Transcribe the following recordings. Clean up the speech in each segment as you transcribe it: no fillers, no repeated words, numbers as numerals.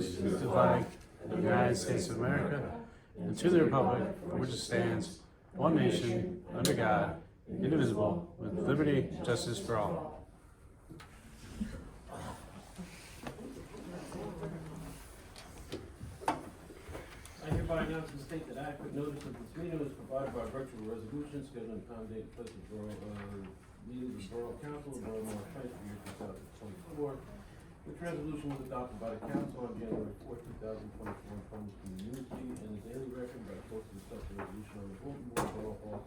allegiance to the flag of the United States of America and to the republic for which it stands, one nation, under God, indivisible, with liberty and justice for all. I hereby announce and state that adequate notice of this meeting was provided by virtual resolution scheduling time, date, and place of meeting of the Borough Council of Borough North Trench for year 2024. Which resolution was adopted by the council on January 4, 2024 in accordance with the community and the daily record by posting such a resolution on the bulletin board of Borough Hall.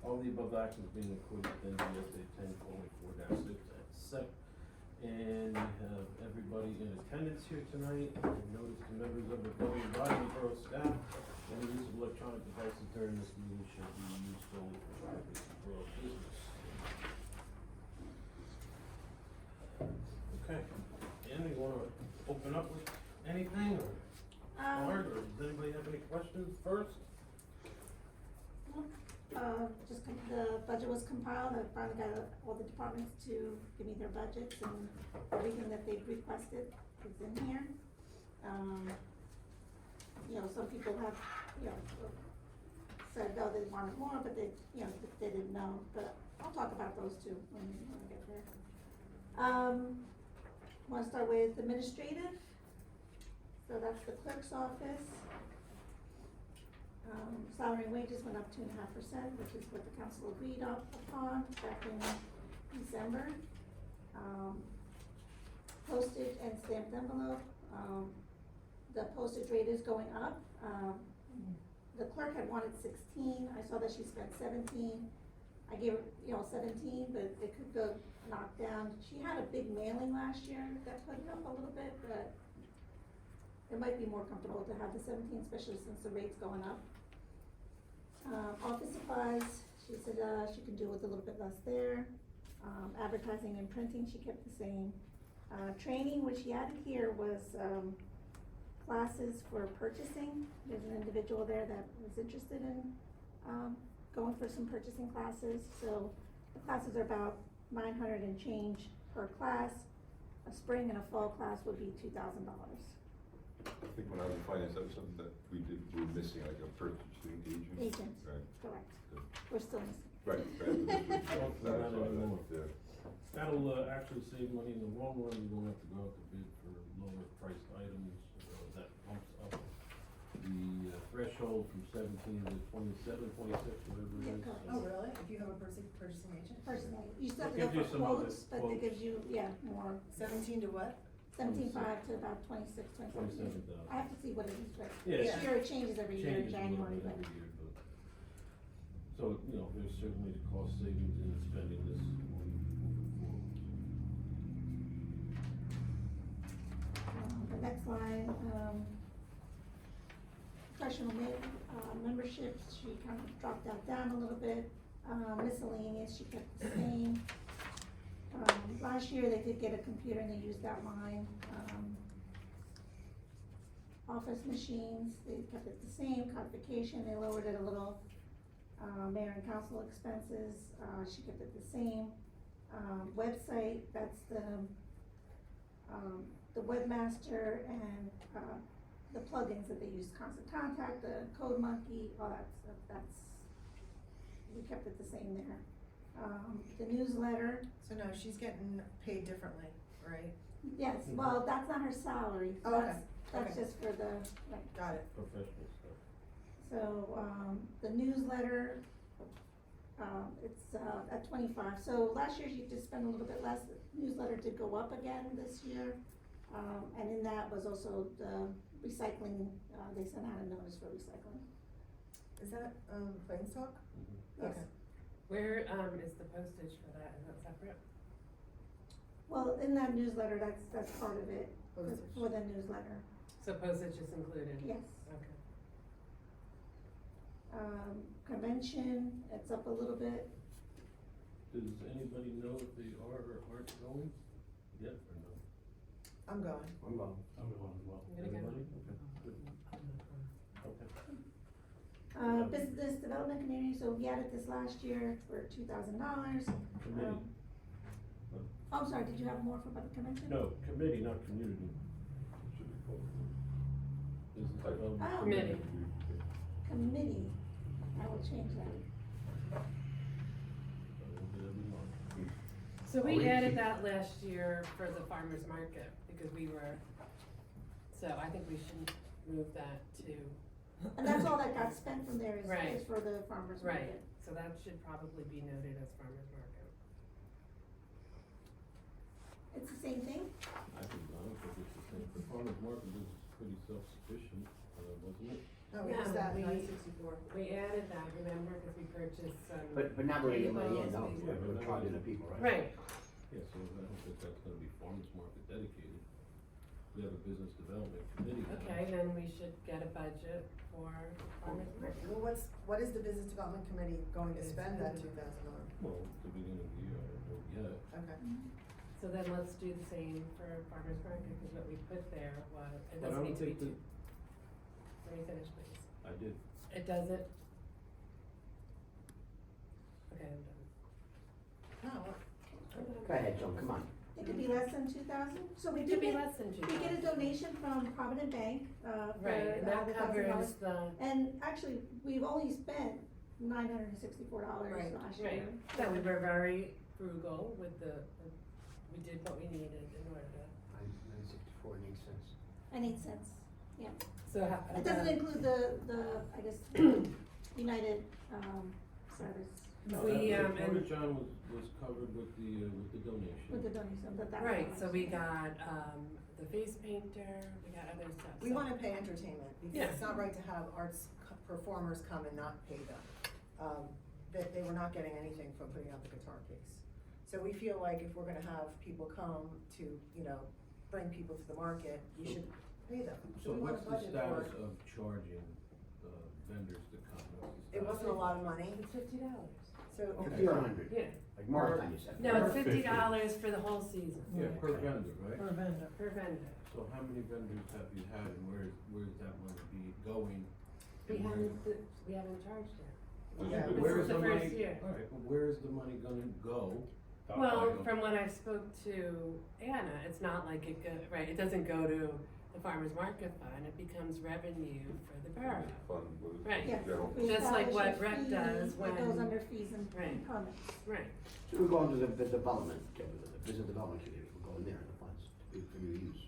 All the above actions being included within the NJSA 10:4-6 at SEP. And we have everybody in attendance here tonight. Notice to members of the building body and borough staff, any use of electronic devices during this meeting should be used solely for private borough business. Okay, and we wanna open up with anything or start, or does anybody have any questions first? The budget was compiled. I finally got all the departments to give me their budgets, and everything that they've requested is in here. You know, some people have, you know, said, no, they wanted more, but they, you know, they didn't know, but I'll talk about those too when we get there. Wanna start with administrative, so that's the clerk's office. Salary and wages went up 2.5%, which is what the council agreed upon back in December. Postage and stamped envelope, the postage rate is going up. The clerk had wanted 16, I saw that she spent 17. I gave her, you know, 17, but it could go knocked down. She had a big mailing last year that put it up a little bit, but it might be more comfortable to have the 17, especially since the rate's going up. Office supplies, she said she can do with a little bit less there. Advertising and printing, she kept the same. Training, which she added here, was classes for purchasing. There's an individual there that was interested in going for some purchasing classes. So the classes are about $900 and change per class. A spring and a fall class would be $2,000. I think when I was in finance, that was something that we were missing, like a purchasing agent. Agent, Right. correct. Good. We're still missing. Right. That'll actually save money in the long run. You don't have to go out to bid for lower priced items. That bumps up the threshold from 17 to 27, 26, whatever it Yeah, is. correct. Oh, really? If you have a purchasing agent? Personally, you still have It to gives go you for some other quotes, but it quotes. gives you, yeah, more. 17 to what? 17.5 to about 26, 27. 27,000. I have to see what it is, but Yeah. this year it changes every year in Changes a little January, bit but. every year, but. So, you know, there's certainly the cost savings in spending this moving forward. The next line, professional memberships, she kind of dropped that down a little bit. Miscellaneous, she kept the same. Last year they did get a computer and they used that line. Office machines, they kept it the same. Codification, they lowered it a little. Mayor and council expenses, she kept it the same. Website, that's the webmaster and the plugins that they use, Constant Contact, the Code Monkey, all that stuff, we kept it the same there. The newsletter, So no, she's getting paid differently, right? yes, well, that's not her salary, Oh, okay. that's Okay. just for the, right. Got it. Professional stuff. So, the newsletter, it's, at 25, so last year she just spent a little bit less, the newsletter did go up again this year. And in that was also the recycling, they sent out a notice for recycling. Is that, Plains Talk? Mhm. Yes. Okay. Where, is the postage for that, is that separate? Well, in that newsletter, that's part of it, Postage. for the newsletter, So postage is included? yes. Okay. Convention, it's up a little bit, Does anybody know if they are or aren't going yet or no? I'm going. I'm going as well. I'm gonna go. Everybody? Okay, good. Okay. business development community, so we added this last year for $2,000. Committee, Oh, I'm sorry, did you have more for about the convention? no, committee, not community. Should be called. Business Development Oh. Committee. Committee, I will change that. We'll do every month. So we added that last year for the farmer's market, because we were, so I think we should move that to, And that's all that got spent from there is Right. for the farmer's right, market. so that should probably be noted as farmer's market. It's the same thing? I think, I don't think it's the same. The farmer's market was pretty self-sufficient, wasn't it? No, we No, just that we- 964. We added that, remember, because we purchased some. But now we're getting money in, no, tables, we're charging the people, right? Right, Yeah, so I don't think that's gonna be farmer's market dedicated. We have a business development committee. now. okay, then we should get a budget for farmer's market. Well, what is the business development committee going to spend that $2,000 on? Well, at the beginning of the year, I don't know yet. Okay. So then let's do the same for farmer's market, because what we put there was, it But I doesn't don't need to be think too. Let me finish, please. I did. It doesn't. Okay, I'm done. No, I'm done. Go ahead, Joan, come on. It could be less than 2,000? So we It do could be get, less than two we get a thousand. donation from Provident Bank, for Right, and the that $100,000. covers the, And actually, we've only spent $964 Right, last right, year. so we were very frugal with we did what we needed in order to. 964 and 8 cents. And 8 cents, yeah. So how? It doesn't include the, I guess, United, service We, and- Porta John was covered with the donation. with the donation, but that. Right, so we got, the face painter, we got other stuff. we so- wanna pay entertainment, because Yeah. it's not right to have performers come and not pay them. That they were not getting anything from putting out the guitar case. So we feel like if we're gonna have people come to, you know, bring people to the market, you should pay them. So we want what's a the budget for status it. of charging vendors to come? What's the It status? wasn't a lot of money, It's $50. so. Okay. 50 or 100, Yeah, like Martin you said. no, it's Per $50 for the whole season. Yeah, per vendor, right? vendor. Per vendor. So how many vendors have you had and where's that money be going? We And where- haven't charged yet. Yeah. This Where is is the the first money, year. alright, but where is the money gonna go? Well, from what I spoke to Anna, it's not like it right, it doesn't go to the farmer's market fund, it becomes revenue for the borough. Fund with Right. Yeah. general. We Just like establish what a rec fee does that goes when- under fees and Right. permits. Right, So we're going to the development, the business development committee, we're going there in the funds to be for your use.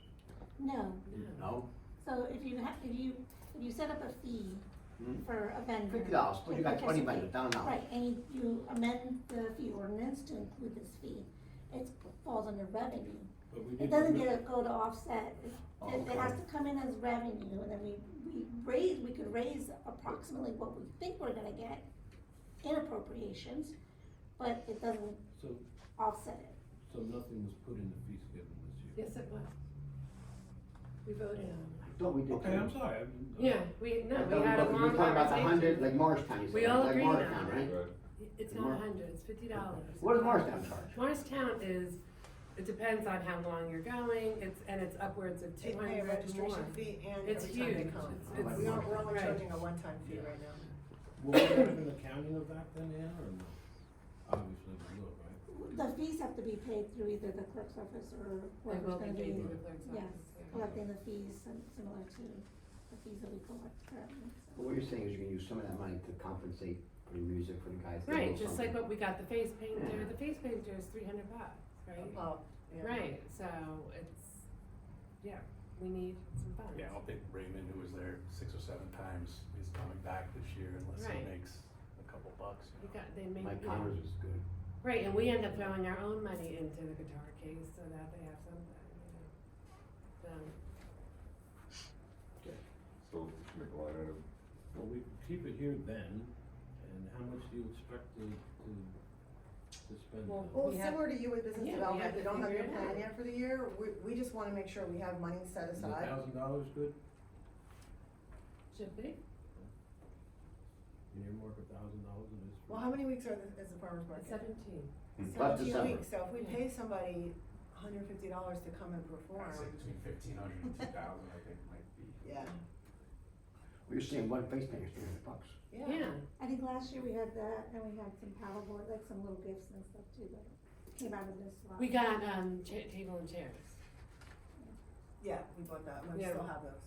No, yeah. No? so if you set up a fee Hmm? for a vendor. $50, but you got 20 to vendors, down now. Right, and you amend the fee ordinance to include this fee, it falls under revenue. But we It did doesn't remove- go to offset, Oh, it has okay. to come in as revenue, and then we could raise approximately what we think we're gonna get in appropriations, but it doesn't So, offset it. so nothing was put in the fee schedule this year? Yes, it was. We voted on it. I thought we did. Okay, too. I'm sorry. Yeah, we I thought had a we were long talking about the 100, conversation. like Morristown, you said. We all like agreed Morristown, on it. right? Right. It's not $100, it's $50. What does Morristown charge? Morristown is, it depends on how long you're going, it's upwards of They 200 pay a more. registration fee and It's every time they huge. come. It's- We're only right. charging a one-time fee right now. Will we have an accounting of that then, Anna, or no? Obviously, we will, right? The fees have to be paid through either the clerk's office or They whoever's will be gonna paid be, through the clerk's yes, office. yeah. collecting the fees similar to the fees that we collect currently, so. What you're saying is you can use some of that money to compensate for the music for the guys. to Right, do just like something. what we got, the face painter, the face painter is $300, right? Oh, yeah. Right, so it's, yeah, we need some funds. Yeah, I don't think Raymond, who was there 6 or 7 times, is coming back this year unless he Right. makes a couple bucks. We got, they made, Mike you know. Connors was good. Right, and we end up throwing our own money into the guitar case so that they have something, you know. So, So we should make a line item. Well, we keep it here then, and how much do you expect to spend? Well, Well, We have- similar to you with business Yeah, we development, have we to don't have figure your it plan out. yet for the year, we just wanna make sure we have money set Is aside. $1,000 good? should be, Can you mark $1,000 in this? Well, how many weeks is the farmer's market? 17. Plus 17 December. weeks, so if we pay somebody $150 to come and perform, I'd say between 1,500 and 2,000, I think might be. yeah, Well, you're saying one face painter is $300. yeah. Yeah, I think last year we had that, and we had some paddleboard, like some little gifts and stuff too, that came out of this line. we got, table and chairs. Yeah, we bought that, we Yeah. still have those.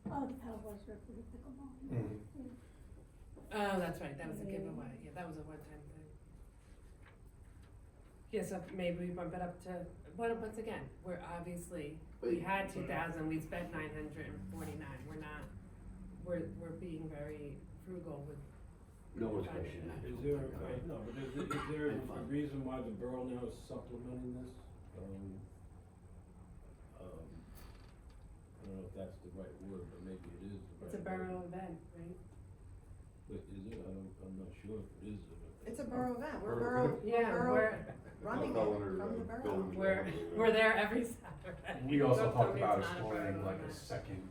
Oh, the paddleboards were for the pickleball. Oh, that's right, that was a giveaway, yeah, that was a one-time thing. Yeah, so maybe we bump it up to, but once again, we're obviously, we had 2,000, we spent 949, we're not, we're being very frugal with. No one's questioning that. Is there, no, but is there a reason why the borough now is supplementing this? I don't know if that's the right word, but maybe it is the right word. It's a borough event, right? But is it? I'm not sure if it is. It's a borough event, we're Borough. Yeah, borough running it Well, from the borough. building. we're there every Saturday. We also Don't talked tell me about it's not a exploring borough like a event. second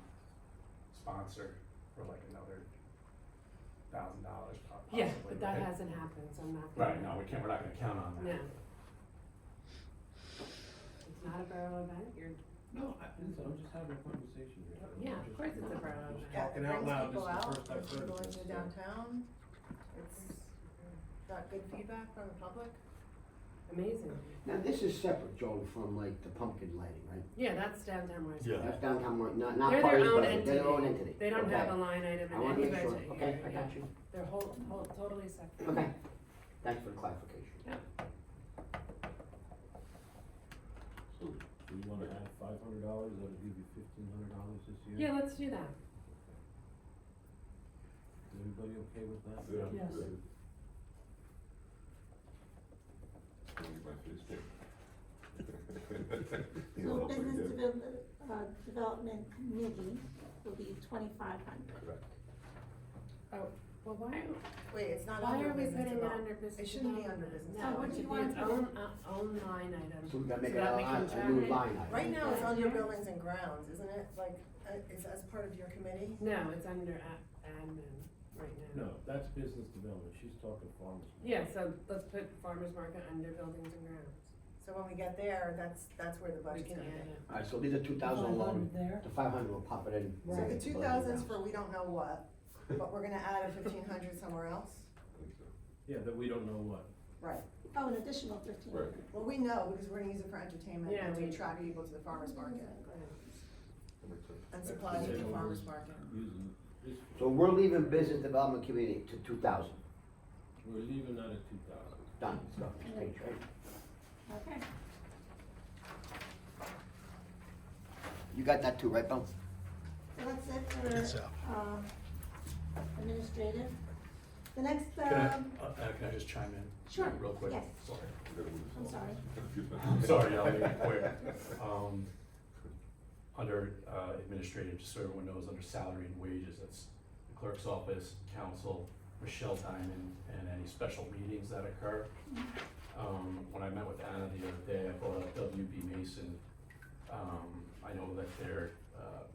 sponsor for like another $1,000 possibly. Yeah, but that right? hasn't happened, so I'm not gonna. Right, no, we're not gonna count on No. that. It's not a borough event, you're, No, listen, I'm just having a conversation here. yeah, of course it's a borough event. Yeah, Talking it out brings loud, people this is the out, first I've brings people heard of this, into so. downtown, it's got good feedback from the public. Amazing. Now, this is separate, Joan, from like the pumpkin lighting, right? Yeah, that's downtown Morris. Yeah. That's downtown, not They're part their of the own budget, entity. they're their own entity. They don't Okay. have a line item I in wanna any make sure, budget. okay, Yeah, I yeah. got you. They're totally separate. Okay, thanks for the clarification. Yeah. So, do you wanna add $500, that'll give you $1,500 this year? Yeah, let's do that. Is everybody okay with that? Yeah. Yes. Good. Gonna get my face kicked. You know, So I'll business forget. development committee will be 2,500. Correct. Well, why Wait, it's not are under we business putting it development. under business It shouldn't be development? under business No, development. it should be What do its you want own line item. So we gotta make So it that we can a track new it. line item. Right now, it's Yeah. under buildings and grounds, isn't it? Like, it's as part of your committee? No, it's under admin right now. No, that's business development, she's talking farmers. Yeah, so let's put farmer's market under buildings and grounds. So when we get there, that's where the We budget's can gonna add be. it. Alright, so these are 2,000 alone, the 500 will pop it in. So for the building 2,000's grounds. for we don't know what, but we're gonna add a 1,500 somewhere else? I think so. Yeah, that we don't know what. Right. Oh, an additional 1,500. Right. Well, we know because we're gonna use it for entertainment Yeah, and to we- attract people to the farmer's market That makes sense. and supplies to the farmer's market. Using this. So we're leaving business development committee to 2,000, We're leaving that at 2,000. done, so, page, right? Okay. You got that too, right, Bill? So that's it It's for, out. administrative. The next, Can I just chime in? Sure, Real quick? yes. Sorry. We gotta move I'm this sorry. along. I'm sorry, I'll make it quick. Under administrative, just so everyone knows, under salary and wages, that's the clerk's office, council, Michelle Diamond, and any special meetings that occur. When I met with Anna the other day, I brought up WB Mason. I know that they're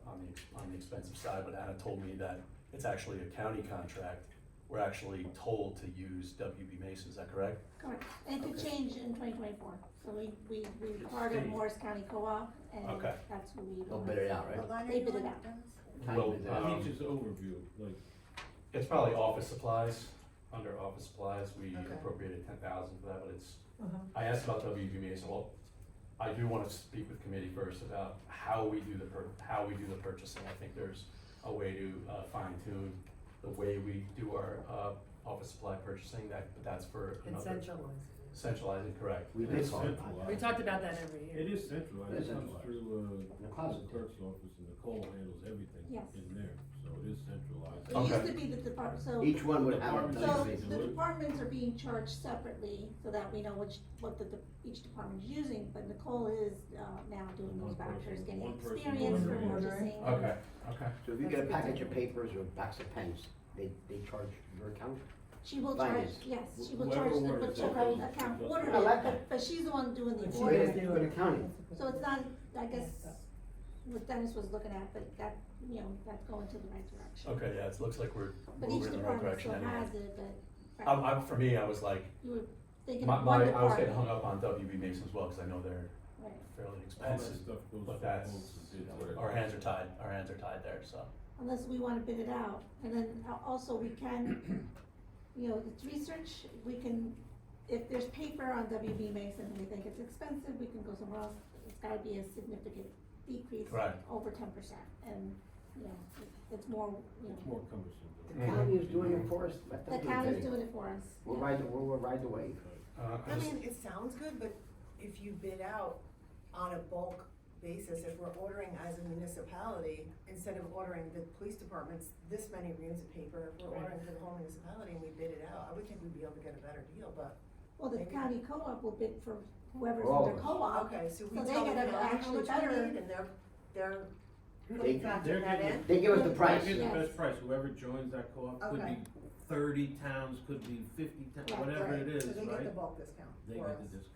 on the expensive side, but Anna told me that it's actually a county contract. We're actually told to use WB Mason, is that correct? Correct. And it could Okay. change in 2024. So we part of Morris County Co-op, and Okay. that's who we. They'll bid it out, right? What line are They you bid it on, out. Dennis? Well, Time is I it? think just overview, like, It's probably office supplies, under office supplies, we Okay. appropriated 10,000 for that, but it's, Uh-huh. I asked about WB Mason, well, I do wanna speak with committee first about how we do the purchasing, I think there's a way to fine tune the way we do our, office supply purchasing, that's for And another. centralized. Centralizing, correct. We It did is talk about centralized. that. We talked about that every year. it is centralized, It is it comes centralized. through, The closet. the clerk's office, and Nicole handles everything Yes. in there, so it is centralized. It used Okay. to be the department, so. Each one would have a Department So WB. Mason. the departments are being charged separately so that we know what each department is using, but Nicole is, now doing those One person- vouchers, getting one person experience for ordering. purchasing. Okay, okay. So if you get a package of papers or box of pens, they charge your account? She will charge, Finance. yes, she will Whoever charge, orders but it she'll goes- account goes- order I like it, that. but she's the one doing the Good, order. good accounting. So it's not, I guess, what Dennis was looking at, but that, that's going to the right direction. Okay, yeah, it looks like we're But each moving in the right department direction still anyway. has it, but. For me, I was like, You were thinking my, of one I was getting department. hung up on WB Mason as well, cause I know they're Right. fairly All that expensive. stuff goes. But to that's, both the bids. our hands are tied there, so. Unless we wanna bid it out, and then also we can, it's research, we can, if there's paper on WB Mason and we think it's expensive, we can go somewhere else. It's gotta be a significant decrease, Correct. over 10%, and yeah, it's more, you It's know, more cumbersome. The county is doing it for us, let the them do county's it. doing it for us. We'll ride the wave. I mean, it sounds good, but if you bid out on a bulk basis, if we're ordering as a municipality, instead of ordering the police departments this many reams of paper, if we're Right. ordering for the whole municipality and we bid it out, I would think we'd be able to get a better deal, but. Well, the Maybe. county co-op will bid for whoever's For all in their of us. co-op. Okay, so we So they tell get them a how actually much better- we need and they're They, factoring that in? they give us the price. They get Yes. the best price, whoever joins that co-op, could Okay. be 30 towns, could be 50 towns, Right, whatever Right, it is, so they get the right? bulk discount They for get us. the discount.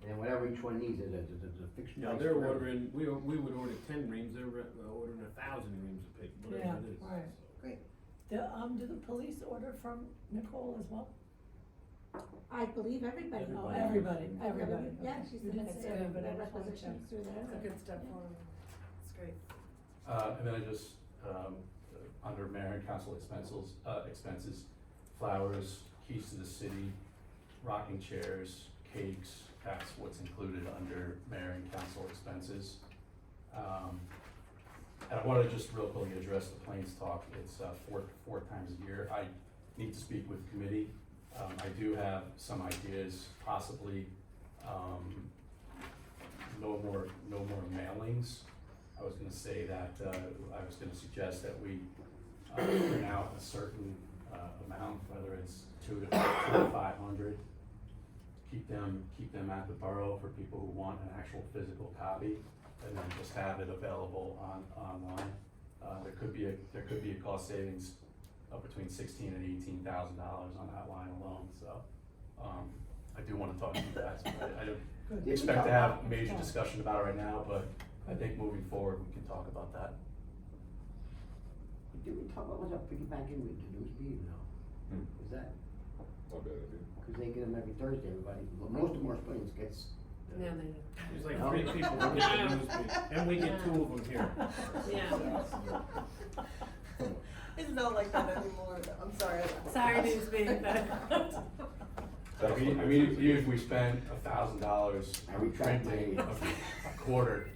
And whatever each one needs, there's a fixed price. Yeah, they're for everything. ordering, we would order 10 reams, they're ordering 1,000 reams of paper, whatever it is. Yeah, right. Great. Do the police order from Nicole as well? I believe everybody. Oh, Everybody. everybody. Yeah, okay. she You didn't submits say their everybody, I just wanted to requisitions check. through That's a there. good step forward. That's great. And then I just, under mayor and council expenses, flowers, keys to the city, rocking chairs, cakes, that's what's included under mayor and council expenses. And I wanna just real quickly address the Plains Talk, it's, four times a year, I need to speak with committee. I do have some ideas, possibly, no more mailings. I was gonna say that, I was gonna suggest that we, print out a certain, amount, whether it's 200 to 500. Keep them at the borough for people who want an actual physical copy, and then just have it available online. There could be a cost savings of between $16,000 and $18,000 on that line alone, so, I do wanna talk to you guys, but I don't Good. expect to have major discussion about it right now, but I think moving forward, we can talk about that. Did we talk about what's up piggybacking with the news meeting now? Is that, Not bad idea. cause they get them every Thursday, everybody, well, most of Morris Plains gets. No, they don't. There's like No. 3 people who get the news, and we get 2 of them here. Yeah. It's not like that anymore, I'm sorry. Sorry, Newsbeat, but. I mean, usually we spend $1,000 I retract my- printing a quarter,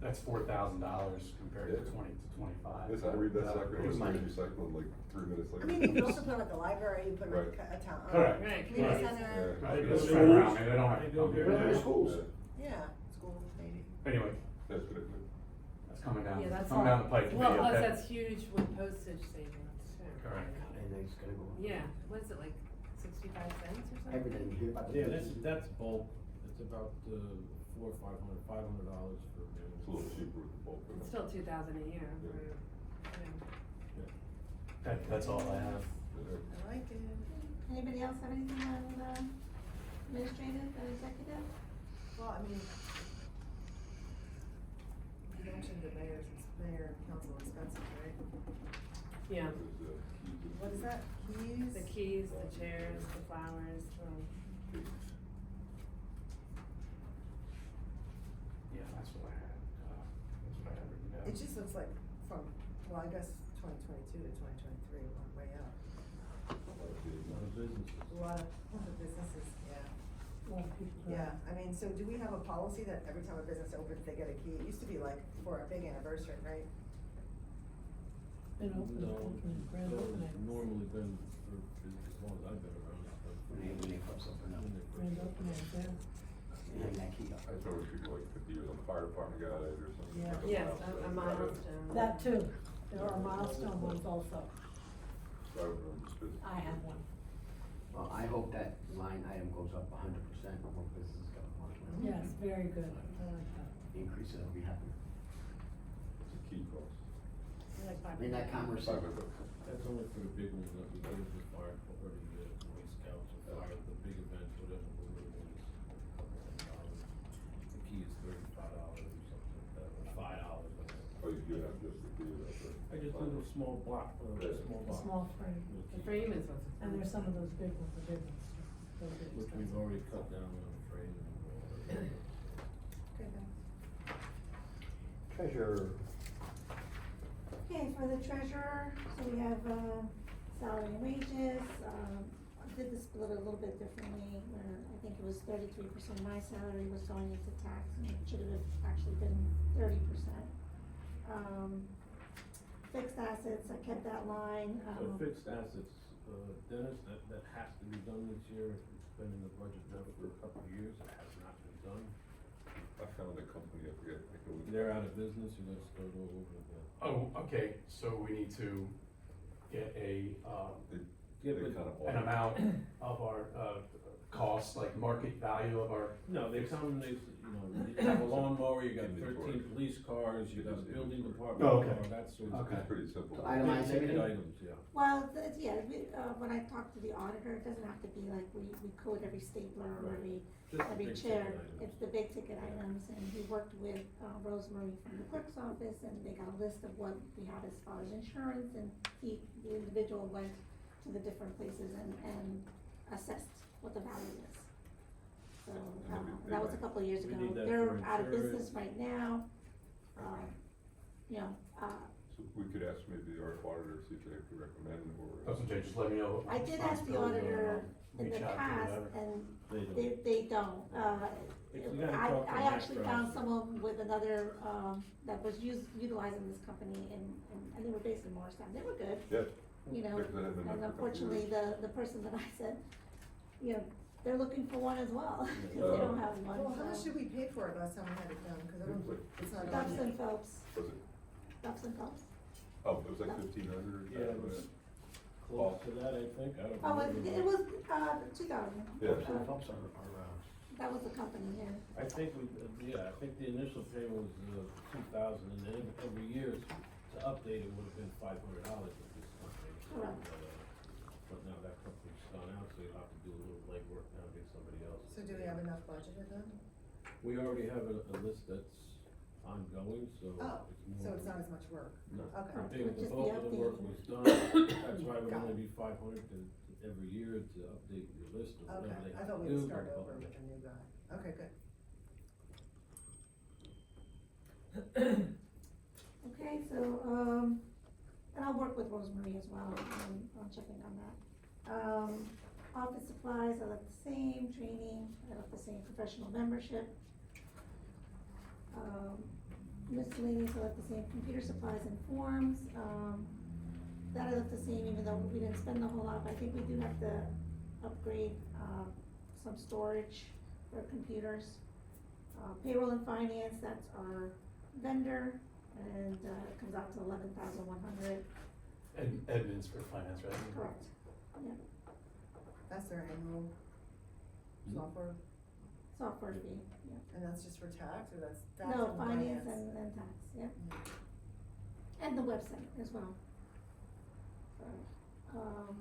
that's $4,000 compared to 20 to 25. Yes, I read that So, sucker, it's it's money. recycled in like 3 minutes I later. mean, you can also put them at the library, you put them Right. at a town, Correct. Right, community right. center, Yeah. Right, it's spread around, maybe they don't have to come here. Regular schools. yeah, school, maybe. Anyway, That's good. that's coming down, Yeah, that's coming down the pike to me, Well, plus okay? that's huge with postage savings too. Correct. And then it's gonna go. Yeah, what is it, like 65 cents or something? Everything, you hear about the. Yeah, that's bulk, it's about, $400 or $500 for It's a little cheaper with the bulk. It's still 2,000 a year. Yeah. Yeah. That's all I have. I like it. Anybody else have anything on, administrative or executive? Well, I mean, you mentioned the mayor and council expenses, right? Yeah, What is that, keys? the keys, the chairs, the flowers, Yeah, that's what I had, written down. It just looks like from, well, I guess 2022 to 2023, went way up. A lot of businesses, yeah. A lot of people. Yeah, I mean, so do we have a policy that every time a business opens, they get a key? It used to be like for a big anniversary, right? And grand opening. Normally been for as long as I've been around. When they clubs open up. Grand opening, yeah. Hang that key up. I saw people like 50 years on the fire department got it or something. Yeah. like yes, milestone. a milestone. That too. There are milestone ones also. So I would remember this business. I have one. Well, I hope that line item goes up 100% of what businesses go on. Yes, very good. I like that. Increase it, I'll be happy. It's a key cost. Like I mean, that commerce. $500. That's only for the big ones, that we do with fire, or the Boy Scouts, or fire, the big events, whatever, the little ones. The key is $35 or something like that, or $5. Oh, you do have just the key, that's right. I just do a small block, a A small box. small frame. The frame is what's. And there's some of those big ones, the big ones. Those are Which we've expensive. already cut down on the frame and all. Okay, thanks. Treasurer. Okay, for the treasurer, so we have, salary and wages, I did the split a little bit differently, where I think it was 33% of my salary was going into tax, and it should have actually been 30%. fixed assets, I kept that line, So fixed assets, Dennis, that has to be done this year, it's been in the budget now for a couple of years, it has not been done. I found a company, I forget, like it was. They're out of business, you gotta start all over again. Oh, okay, so we need to get a, Yeah, They but- kind of. an amount of our, cost, like market value of our, No, they come, they, you have a lawnmower, you got Inventory. 13 police cars, you got a building department Oh, okay. car, that sort of. Okay. It's pretty simple. So itemized Big ticket everything? items, yeah. well, yeah, when I talked to the auditor, it doesn't have to be like we code every stapler or Right. every Just the big chair. ticket items. It's the big ticket items, and he worked with Rosemary from the clerk's office, and they got a list of what we had as far as insurance, and the individual went to the different places and assessed what the value is. So, that was a couple of years We ago. need that They're for out of insurance. business right now. You know, So we could ask maybe our auditor, see if they could recommend or. doesn't change, just let me know. I did ask the auditor in the Reach out to past, whatever. and They don't. they don't. You gotta talk to I Matt actually Brown. found someone with another, that was utilizing this company, and they were based in Morristown. They were good, Yeah. you know, Because I haven't and had a couple unfortunately, years. the person that I said, you know, they're looking for one as well, because they don't have one, Well, how much so. did we pay for it last time we had it done, cause I don't, it's not on Duffs yet. and Phelps, Was it, Duffs and Phelps. oh, it was like 1,500? Yeah, it was close to that, I think, I don't Oh, remember. it was, 2000. Yeah. Phelps are, That was the company, yeah. I think I think the initial payment was 2,000, and then every year to update it would have been $500 with this company. Correct. But now that company's gone out, so you'll have to do a little legwork now, get somebody else. So do we have enough budgeted then? We already have a list that's ongoing, so Oh, it's more. so it's not as much work, No. okay. Right. The Would big, the just be bulk of the work updating. was done, that's why it would Got only it. be 500 every year to update your list of Okay, whatever they I have thought to we do. would start but- over with a new guy, okay, good. Okay, so, and I'll work with Rosemary as well, on checking on that. Office supplies, I left the same, training, I left the same, professional membership. Miscellaneous, I left the same, computer supplies and forms, that I left the same, even though we didn't spend a whole lot, but I think we do have to upgrade, some storage for computers. Payroll and finance, that's our vendor, and, it comes out to 11,100, And admins for finance, right? correct, yeah, That's their annual software, software fee, yeah. and that's just for tax, or that's tax No, and finance and tax, yeah, and the website as well. So,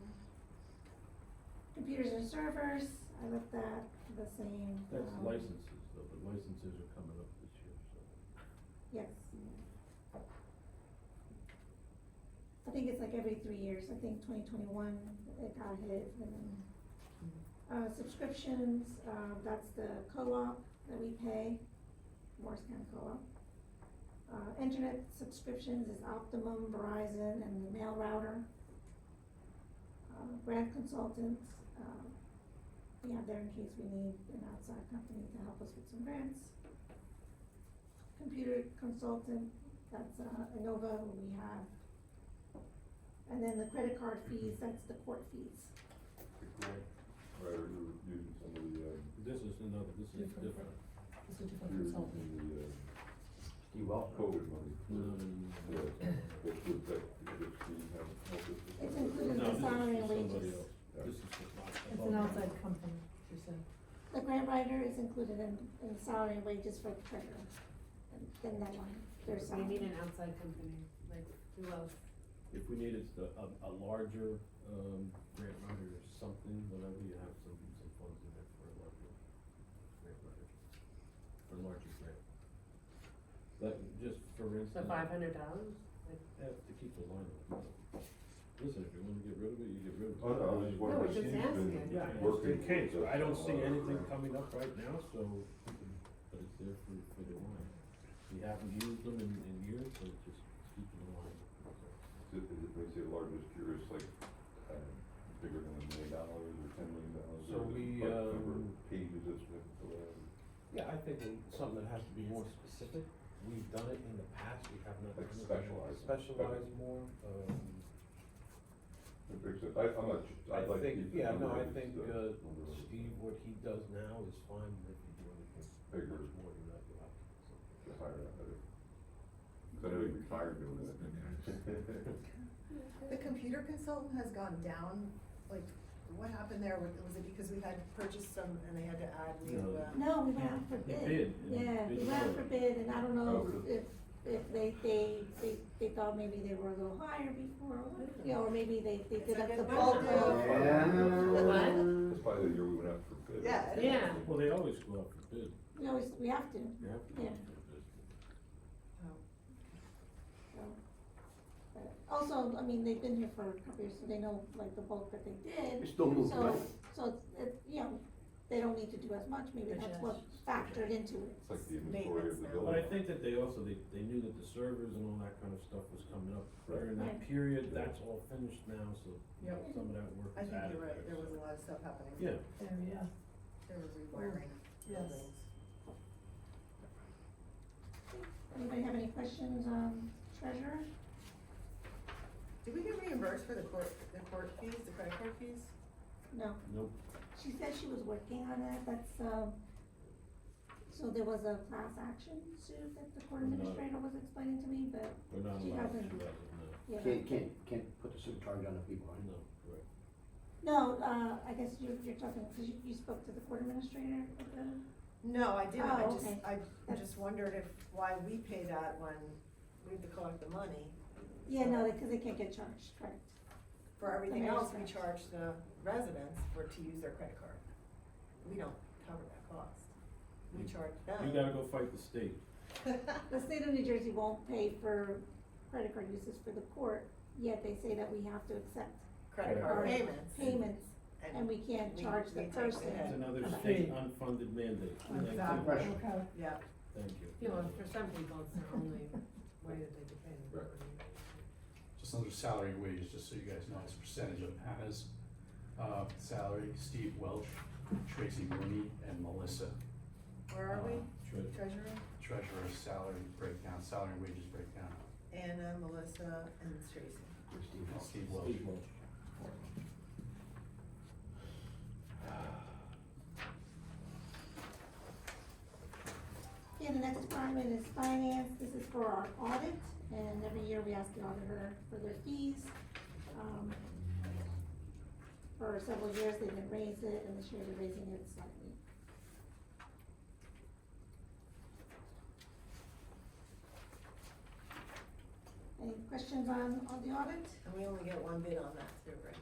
computers and servers, I left that the same. That's licenses, though, the licenses are coming up this year, so. Yes. I think it's like every 3 years, I think 2021, it got hit, and then, subscriptions, that's the co-op that we pay, Morris County Co-op. Internet subscriptions is Optimum, Verizon, and the mail router. Grant consultants, we have there in case we need an outside company to help us with some grants. Computer consultant, that's, Innova, who we have. And then the credit card fees, that's the court fees. Right, or you were using some of the, This is different. It's a different you were consultant. using the, Steve Welch. COVID money. Yeah, which was that, which we have, It's included in No, the this is salary and for somebody wages. else. This is for It's an outside company, she said. The grant writer is included in the salary and wages for the treasurer, in that line, their We salary. need an outside company, like, who else? If we needed a larger, grant writer or something, whatever, you have some funds in there for a larger grant writer. For a larger grant. But just for So instance. $500? Have to keep the line on. Listen, if you wanna get rid of it, you get rid of it. Oh, no, I was just No, wondering, we're just Steve's been asking. Yeah, just working. in case, with us I don't on see a lot of anything grants. coming up right now, so, but it's there for the line. We haven't used them in years, so just keep them in line. Is it makes you larger, just curious, like, bigger than $1 million or $10 million? So or we, like number of pages it's, Yeah, I think something that has to be more specific, we've done it in the past, we have not. Like done it. specialized. Specialized more, I'm not, I'd like to think, keep the yeah, no, number I of think, these, number of Steve, what he does now is fine, but if you do anything Bigger. much more than that, you'll have to. the higher that better. 'Cause I know he retired doing that. The computer consultant has gone down, like, what happened there, was it because we had purchased some and they had to add new, No, we went out for You bid. bid, and Yeah, bid we went out for lower. bid, and I don't know Oh, really? if they thought maybe they were a little higher before, you know, or maybe they It's did a up good the bid. bulk of. That's probably the year we went out for bid. Yeah. Yeah. Well, they always go up for bid. We have to, You have to go Yeah. up for bid. so. But also, I mean, they've been here for a couple years, so they know like the bulk that they did. It's still moving, So, right? so it's, you know, they don't need to do as much, maybe that's what factored into it. It's like the inventory of the Maintenance now. building. But I think that they also, they knew that the servers and all that kind of stuff was coming up during that Right. period, that's all finished now, so Yep. some of that work I is think added. you're right, there was a lot of stuff happening. Yeah, There, There was rewiring Yes. buildings. Anybody have any questions on treasurer? Did we get reimbursed for the court fees, the credit card fees? No, nope, she said she was working on it, that's, so there was a class action suit that the court No. administrator was explaining to me, but, we're not She allowed to hasn't. do that, no, yeah. Can't put the surcharge on the people, right? no, correct. No, I guess you're talking, cause you spoke to the court administrator at the, No, I didn't, Oh, okay. I just wondered why we pay that when we have to collect the money. yeah, no, cause they can't get charged, correct. For everything The mayor's else, we charge. charge the residents to use their credit card. We don't cover that cost. We charge them. You gotta go fight the state. The state of New Jersey won't pay for credit card uses for the court, yet they say that we have to accept Credit card Credit payments. payments, and we can't we- charge the we take the person. hit. It's another Okay. state unfunded mandate. Thank you. Exactly. Okay. Yeah, Thank you. You know, for some people, it's their only way that they depend. Right. Just under salary and wages, just so you guys know, it's a percentage of Anna's, salary, Steve Welch, Tracy Mooney, and Melissa. where are we? Treasurer. Treasurer, Treasurer's salary breakdown, salary and wages breakdown. Anna, Melissa, and Tracy. Steve Welch. Steve Welch. Okay, the next department is finance, this is for our audit, and every year we ask the auditor for their fees. For several years, they didn't raise it, and this year they're raising it slightly. Any questions on the audit? And we only get one bid on that too, right?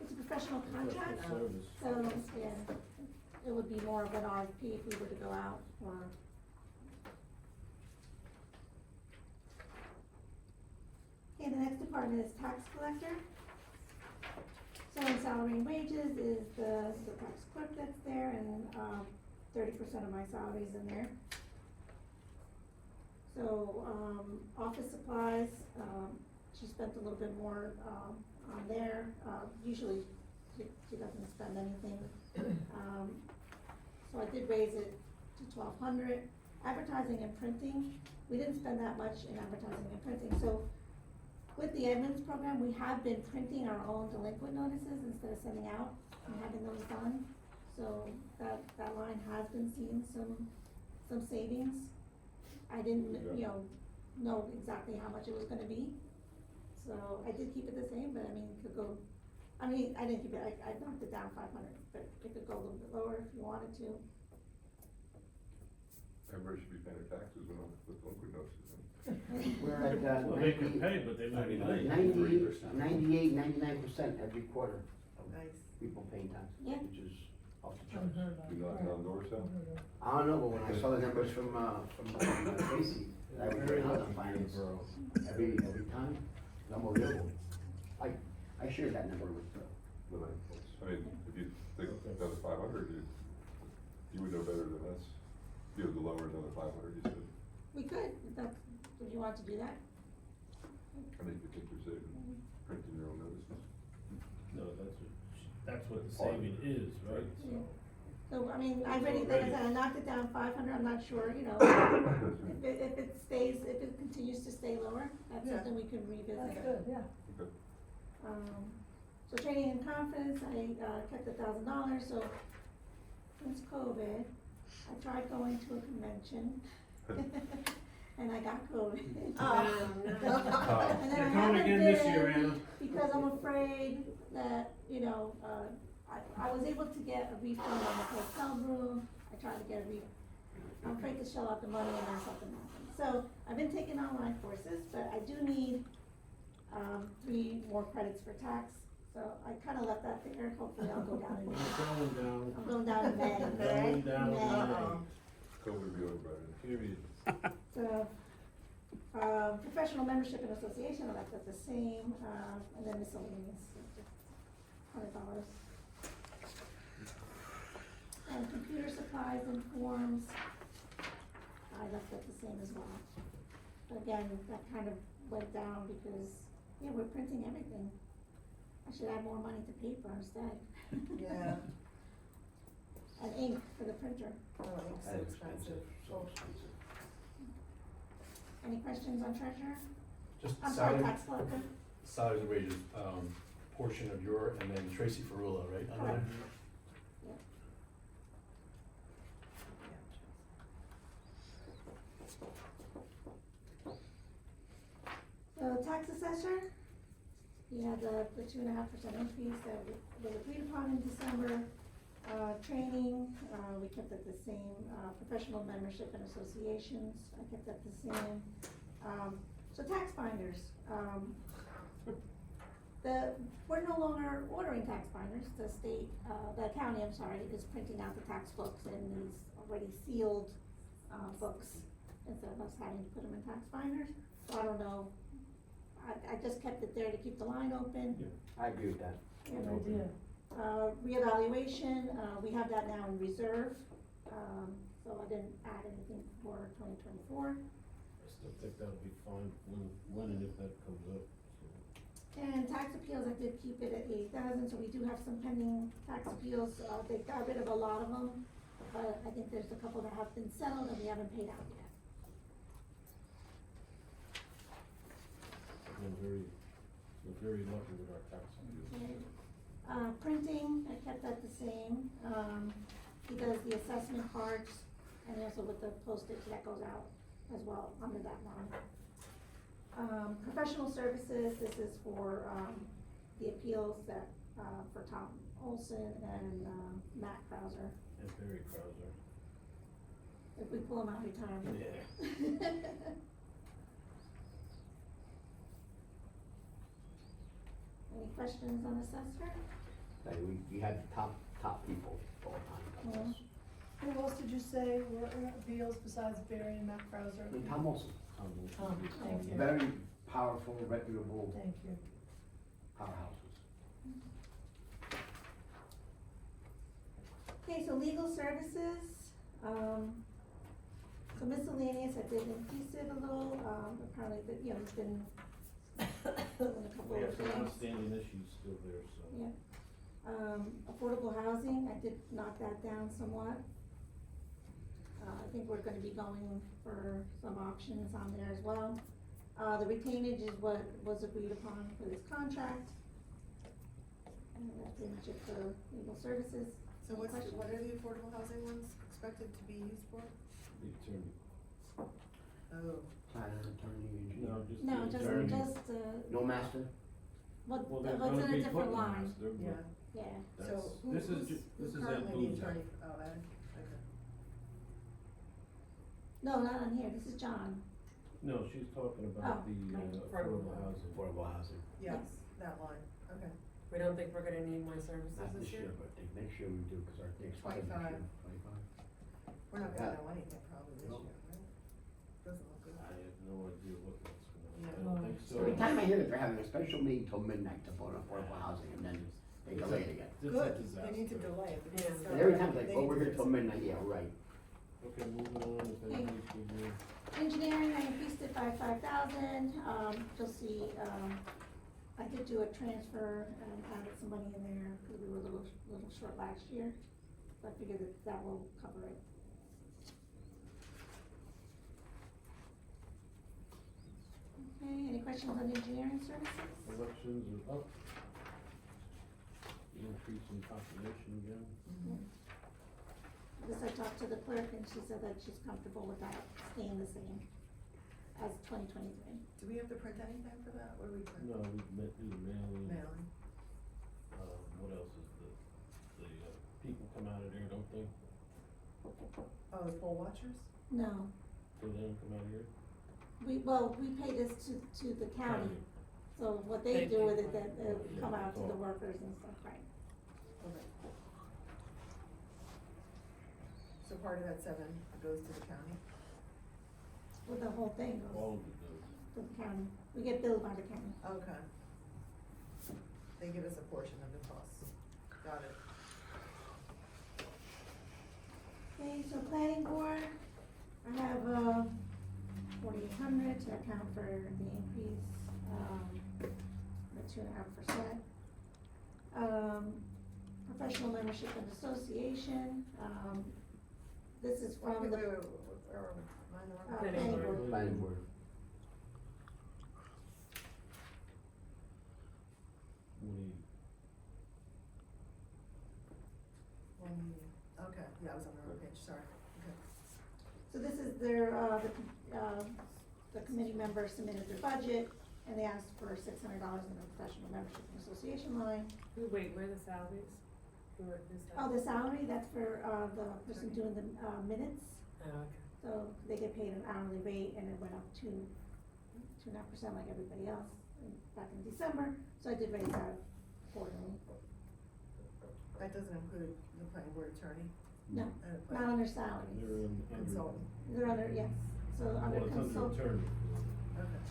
It's a professional contract, Professional service. so, yeah, it would be more of an RFP if we were to go out for. Okay, the next department is tax collector. So in salary and wages is the tax clerk that's there, and, 30% of my salary is in there. So, office supplies, she spent a little bit more, on there, usually she doesn't spend anything. So I did raise it to 1,200. Advertising and printing, we didn't spend that much in advertising and printing, so with the Edmonds program, we have been printing our own delinquent notices instead of sending out and having those done. So that line has been seeing some savings. I didn't, know exactly how much it was gonna be. So I did keep it the same, but I mean, it could go, I didn't keep it, I knocked it down 500, but it could go a little bit lower if you wanted to. Everybody should be paying their taxes when I'm with delinquent notices. We're at, Well, they can pay, but they might be late. 99% every quarter of Nice. people paying taxes, Yeah. which is off the charts. Unheard of. You knocking on doors, Sal? I don't know, but when I saw the numbers from Tracy, I was very hard on finance. Every time, it's unbelievable. I shared that number with, I mean, if you think that was 500, you would know better than us. If you had to lower another 500, you said, We could, if you want to do that. I mean, you think you're saving, printing your own notices. No, that's what the saving is, right? So, So, I mean, I already, like I said, I knocked it down 500, I'm not sure, you know, if it stays, if it continues to stay lower, that's Yeah. something we can revisit. That's good, yeah. So training and conference, I, kept $1,000, so since COVID, I tried going to a convention, and I got COVID. Oh, Oh. And then You're I coming haven't again this been, year, Anna. because I'm afraid that, you know, I was able to get a refund on the hotel room, I tried to get a I'm afraid to shell out the money and then something happens. So, I've been taking online courses, but I do need, 3 more credits for tax, so I kinda left that there, hopefully I'll go down in May. Going down. I'm going down in May. Going down in May. Uh-oh. COVID will be over by then. Period. So, professional membership and association, I left that the same, and then miscellaneous, $100. And computer supplies and forms, I left that the same as well. But again, that kind of went down because, yeah, we're printing everything. I should add more money to paper instead. Yeah. And ink for the printer. Oh, it's so That is expensive. so expensive. Any questions on treasurer? Just I'm sorry, salary, tax collector? salaries and wages, portion of your, and then Tracy Ferrula, right? under there? Correct. So tax assessor, you had the 2.5% increase that was agreed upon in December. Training, we kept it the same. Professional membership and associations, I kept that the same. So tax binders, we're no longer ordering tax binders. The state, the county, I'm sorry, is printing out the tax books in these already sealed, books instead of us having to put them in tax binders. So I don't know, I just kept it there to keep the line open. I agree with that. Good idea. Reevaluation, we have that now in reserve, so I didn't add anything for 2024. I still think that'll be fine when and if that comes up, so. And tax appeals, I did keep it at 80,000, so we do have some pending tax appeals, they got rid of a lot of them, but I think there's a couple that have been settled and we haven't paid out yet. We're very lucky with our tax appeals. Okay. Printing, I kept that the same, he does the assessment cards, and also with the postage that goes out as well, under that line. Professional services, this is for, the appeals that, for Tom Olson and, Matt Krauser, And Barry Krauser. if we pull them out of retirement. Yeah. Any questions on assessor? Like, we had top people all the time. Mhm. Who else did you say were appeals besides Barry and Matt Krauser? And Tom Olson, Tom, thank you. very powerful, reputable Thank you. powerhouses. Okay, so legal services, so miscellaneous, I did increase it a little, apparently, that, you know, it's been doing a couple We have of some things. outstanding issues still there, so. Yeah. Affordable housing, I did knock that down somewhat. I think we're gonna be going for some options on there as well. The retainage is what was agreed upon for this contract. And that's pretty much it for legal services. So Any questions? what are the affordable housing ones expected to be used for? The attorney. Oh, Planner, attorney, engineer. No, just No, the attorney. just, No master? Well, what's they're in gonna a be different putting line, us, they're, yeah. yeah. So that's, who, this is, who's this is Ed currently Boone's the attorney? house. Oh, Ed, okay. No, not on here, this is John. No, she's talking about Oh, the, right. affordable housing. Affordable housing. Yes, that line, okay. We don't think we're gonna need more services Not this this year? year, but next year we do, cause our next budget this 25. year, 25. We're not Yeah. gonna know anything probably this No. year, right? Doesn't look good. I have no idea what that's gonna, I Yeah. don't think so. Every time I hear that they're having a special meeting till midnight to vote on affordable housing, and then they delay it again. This is a Good, disaster. they need to delay it. because Yeah. it's And not every right. time it's like, They oh, need we're to here till fix it. midnight, yeah, right. Okay, moving on, if Okay. anybody's good. Engineering, I increased it by 5,000, you'll see, I did do a transfer and added some money in there, cause we were a little short last year. I figured that will cover it. Okay, any questions on engineering services? Elections are up. Increase in population again. This I talked to the clerk and she said that she's comfortable with that staying the same as 2023. Do we have to print anything for that? What do we print? No, we met, do the mailing. Mailing. What else is the people come out of there, don't they? Oh, the poll watchers? No, So they don't come out of here? we pay this to the county, so what they They do pay with it, for that, it. come out to the workers and stuff, right? Okay. So part of that 7 goes to the county? Well, the whole thing All goes of it does. to the county, we get billed by the county. Okay. They give us a portion of the costs. Got it. Okay, so planning board, I have, 4,800 to account for the increase, the 2.5%. Professional membership and association, this is from Wait, the. wait, where are we? Am I in the wrong Planning Planning board. board. Planning board. Okay, yeah, I was on the wrong page, sorry. Okay. So this is their, the committee members submitted their budget, and they asked for $600 in the professional membership and association line. Wait, where are the salaries? Who's that? Oh, the salary, that's for, the person doing the, minutes, Oh, okay. so they get paid an hourly rate, and it went up to 2.5% like everybody else back in December, so I did raise that accordingly. That doesn't include the planning board attorney? No, And the not under salaries, They're in under. Consultant. they're under, yes, so Well, under it's under consult, attorney. Okay.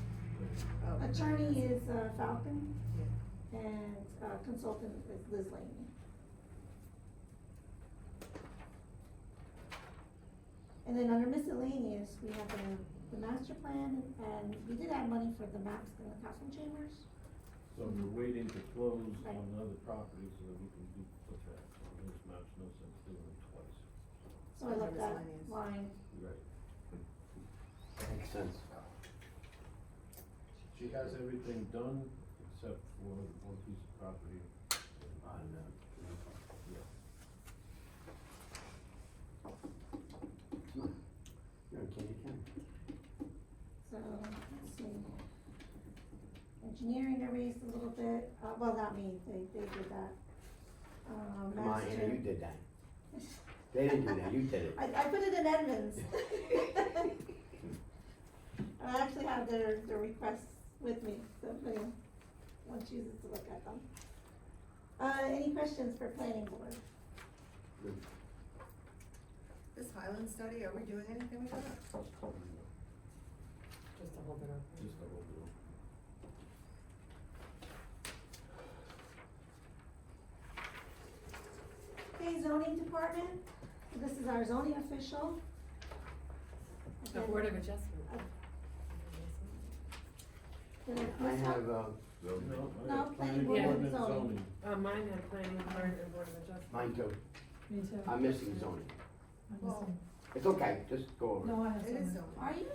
Oh. attorney is, Falcon, Yeah. and, consultant is Liz Laney. And then under miscellaneous, we have the master plan, and we did add money for the maps in the council chambers. So we're waiting to close Right. on the other properties so that we can put that. This makes no sense doing it twice. So I left that Miscellaneous. line, Right. Makes sense. She has everything done except for one piece of property. On, Yeah. come on. You're in Candy County. so, let's see. Engineering I raised a little bit, well, not me, they did that. Come on, Master. Anna, you did that. They didn't do that, you did it. I put it in Edmonds. I actually have their requests with me, so if anyone chooses to look at them. Any questions for planning board? Good. This Highland study, are we doing anything with that? Just to hold it up. Just a little bit. Okay, zoning department, so this is our zoning official. The Board of Adjustment. Did I I miss have, one? No, planning board and and zoning. Mine had planning board and Board of Adjustment. mine too. Me too. I'm missing zoning. I'm Well, missing. It's okay, just go over it. No, I have It is zoning. zoning. Are you?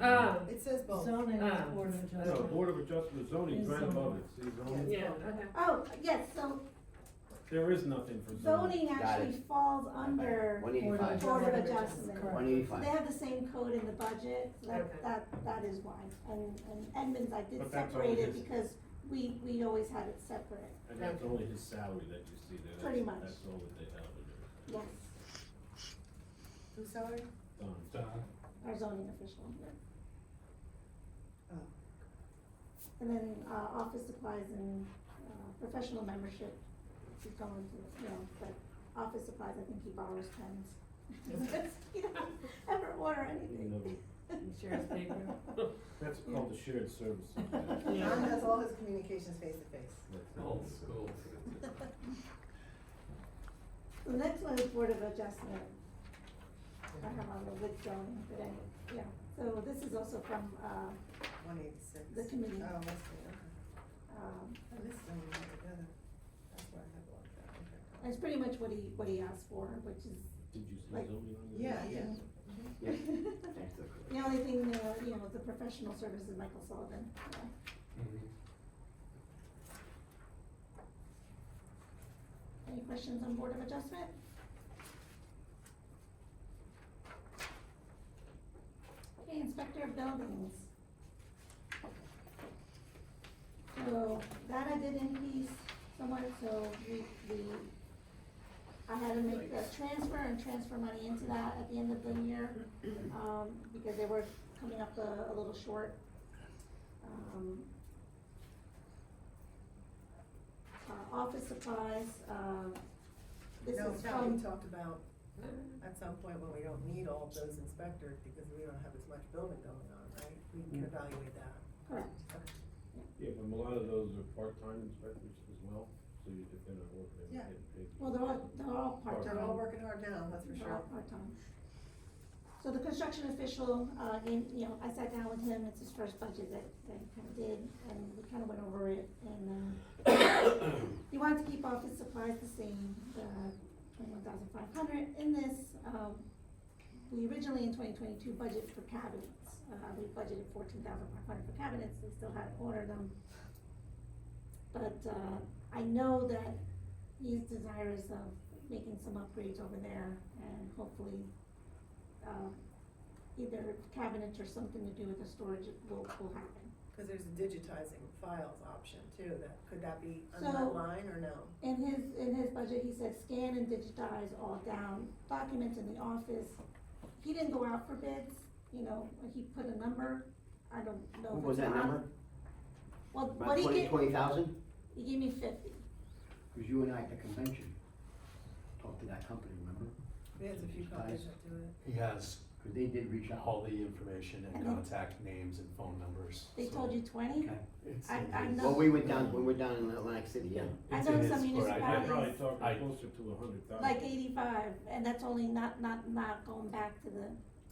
I have It says both. Zoning Ah. is Board of No, Adjustment. Board of Adjustment, zoning's Is right zoning. above it, see, zoning? Yeah, okay. Oh, yes, so There is nothing for zoning. zoning Got actually it. falls under 185. Board of Adjustment. Correct. 185. They have the same code in the budget, so Okay. that is why. And Edmonds, I did But that's separate only it his- because we always had it separate, And that's only his salary that you see there. Pretty That's- much. That's all that they have in there. yes, Whose salary? Done. our zoning official, yeah. Oh. And then, office supplies and, professional membership, he's going to, but office supplies, I think he borrows pens. He doesn't ever order anything. Never. Shares paper. That's called the shared services. Yeah. John does all his communications face to face. That's Old it. school. The next one is Board of Adjustment. I have on the with zoning, but yeah, so this is also from, 186. The committee. Oh, that's good, okay. um, I missed zoning altogether. That's why I have a lot of that, okay. That's pretty much what he asked for, which is, Did you see Like- zoning on your? Yeah, yeah. Yeah. Thanks, Doug. the only thing, the professional services, Michael Sullivan, yeah. Any questions on Board of Adjustment? Okay, Inspector of Buildings. So, that I did in piece somewhat, so I had to make a transfer and transfer money into that at the end of the year, because they were coming up a little short. Office supplies, this No, is Sally from, talked about at some point when we don't need all of those inspectors because we don't have as much building going on, right? We can evaluate that. correct, Yeah, but a lot of those are part-time inspectors as well, so if they're not working, they're Yeah. getting paid. well, they're all part-time. They're all working hard now, that's for They're sure. all part-time. So the construction official, I sat down with him, it's his first budget that he kinda did, and we kinda went over it, and, he wanted to keep office supplies the same, the 21,500. In this, we originally in 2022 budgeted for cabinets, we budgeted 14,500 for cabinets, they still hadn't ordered them. But, I know that he's desirous of making some upgrades over there, and hopefully, either cabinets or something to do with the storage will happen. Cause there's a digitizing files option too, could that be on So- that line or no? In his budget, he said scan and digitize all down, documents in the office. He didn't go out for bids, he put a number, I don't know. What if was it's that on- number? Well, About what he 20,000? he gave me 50. Cause you and I at the convention talked to that company, remember? We have a few companies that do it. He has Cause they did reach out. all the information and And then- contact names and phone numbers. They so told you 20? Okay. it's I in his- know. Well, when we're down in Atlantic City, yeah. I it's know in some his- but I- I municipalities- probably talking I- closer to 100,000. Like 85, and that's only not going back to the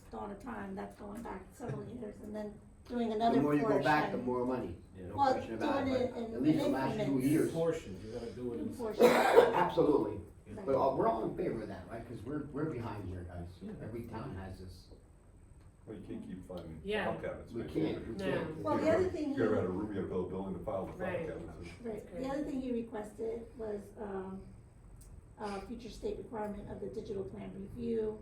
dawn of time, that's going back several years, and then doing another The portion. more you go back, the more money, Yeah. no Well, question about doing it, it but in at least the last 2 increments. years. Portions, you gotta do it in. Portion. Absolutely, Right. but we're all in favor of that, right, cause we're behind here, guys, Yeah. every town has this, Well, you can't keep finding Yeah. file cabinets. we right? can't. No. Well, the other thing You gotta he- rent a room, you gotta build a building to file the file Right. cabinets. Right, Great. the other thing he requested was, future state requirement of the digital plan review.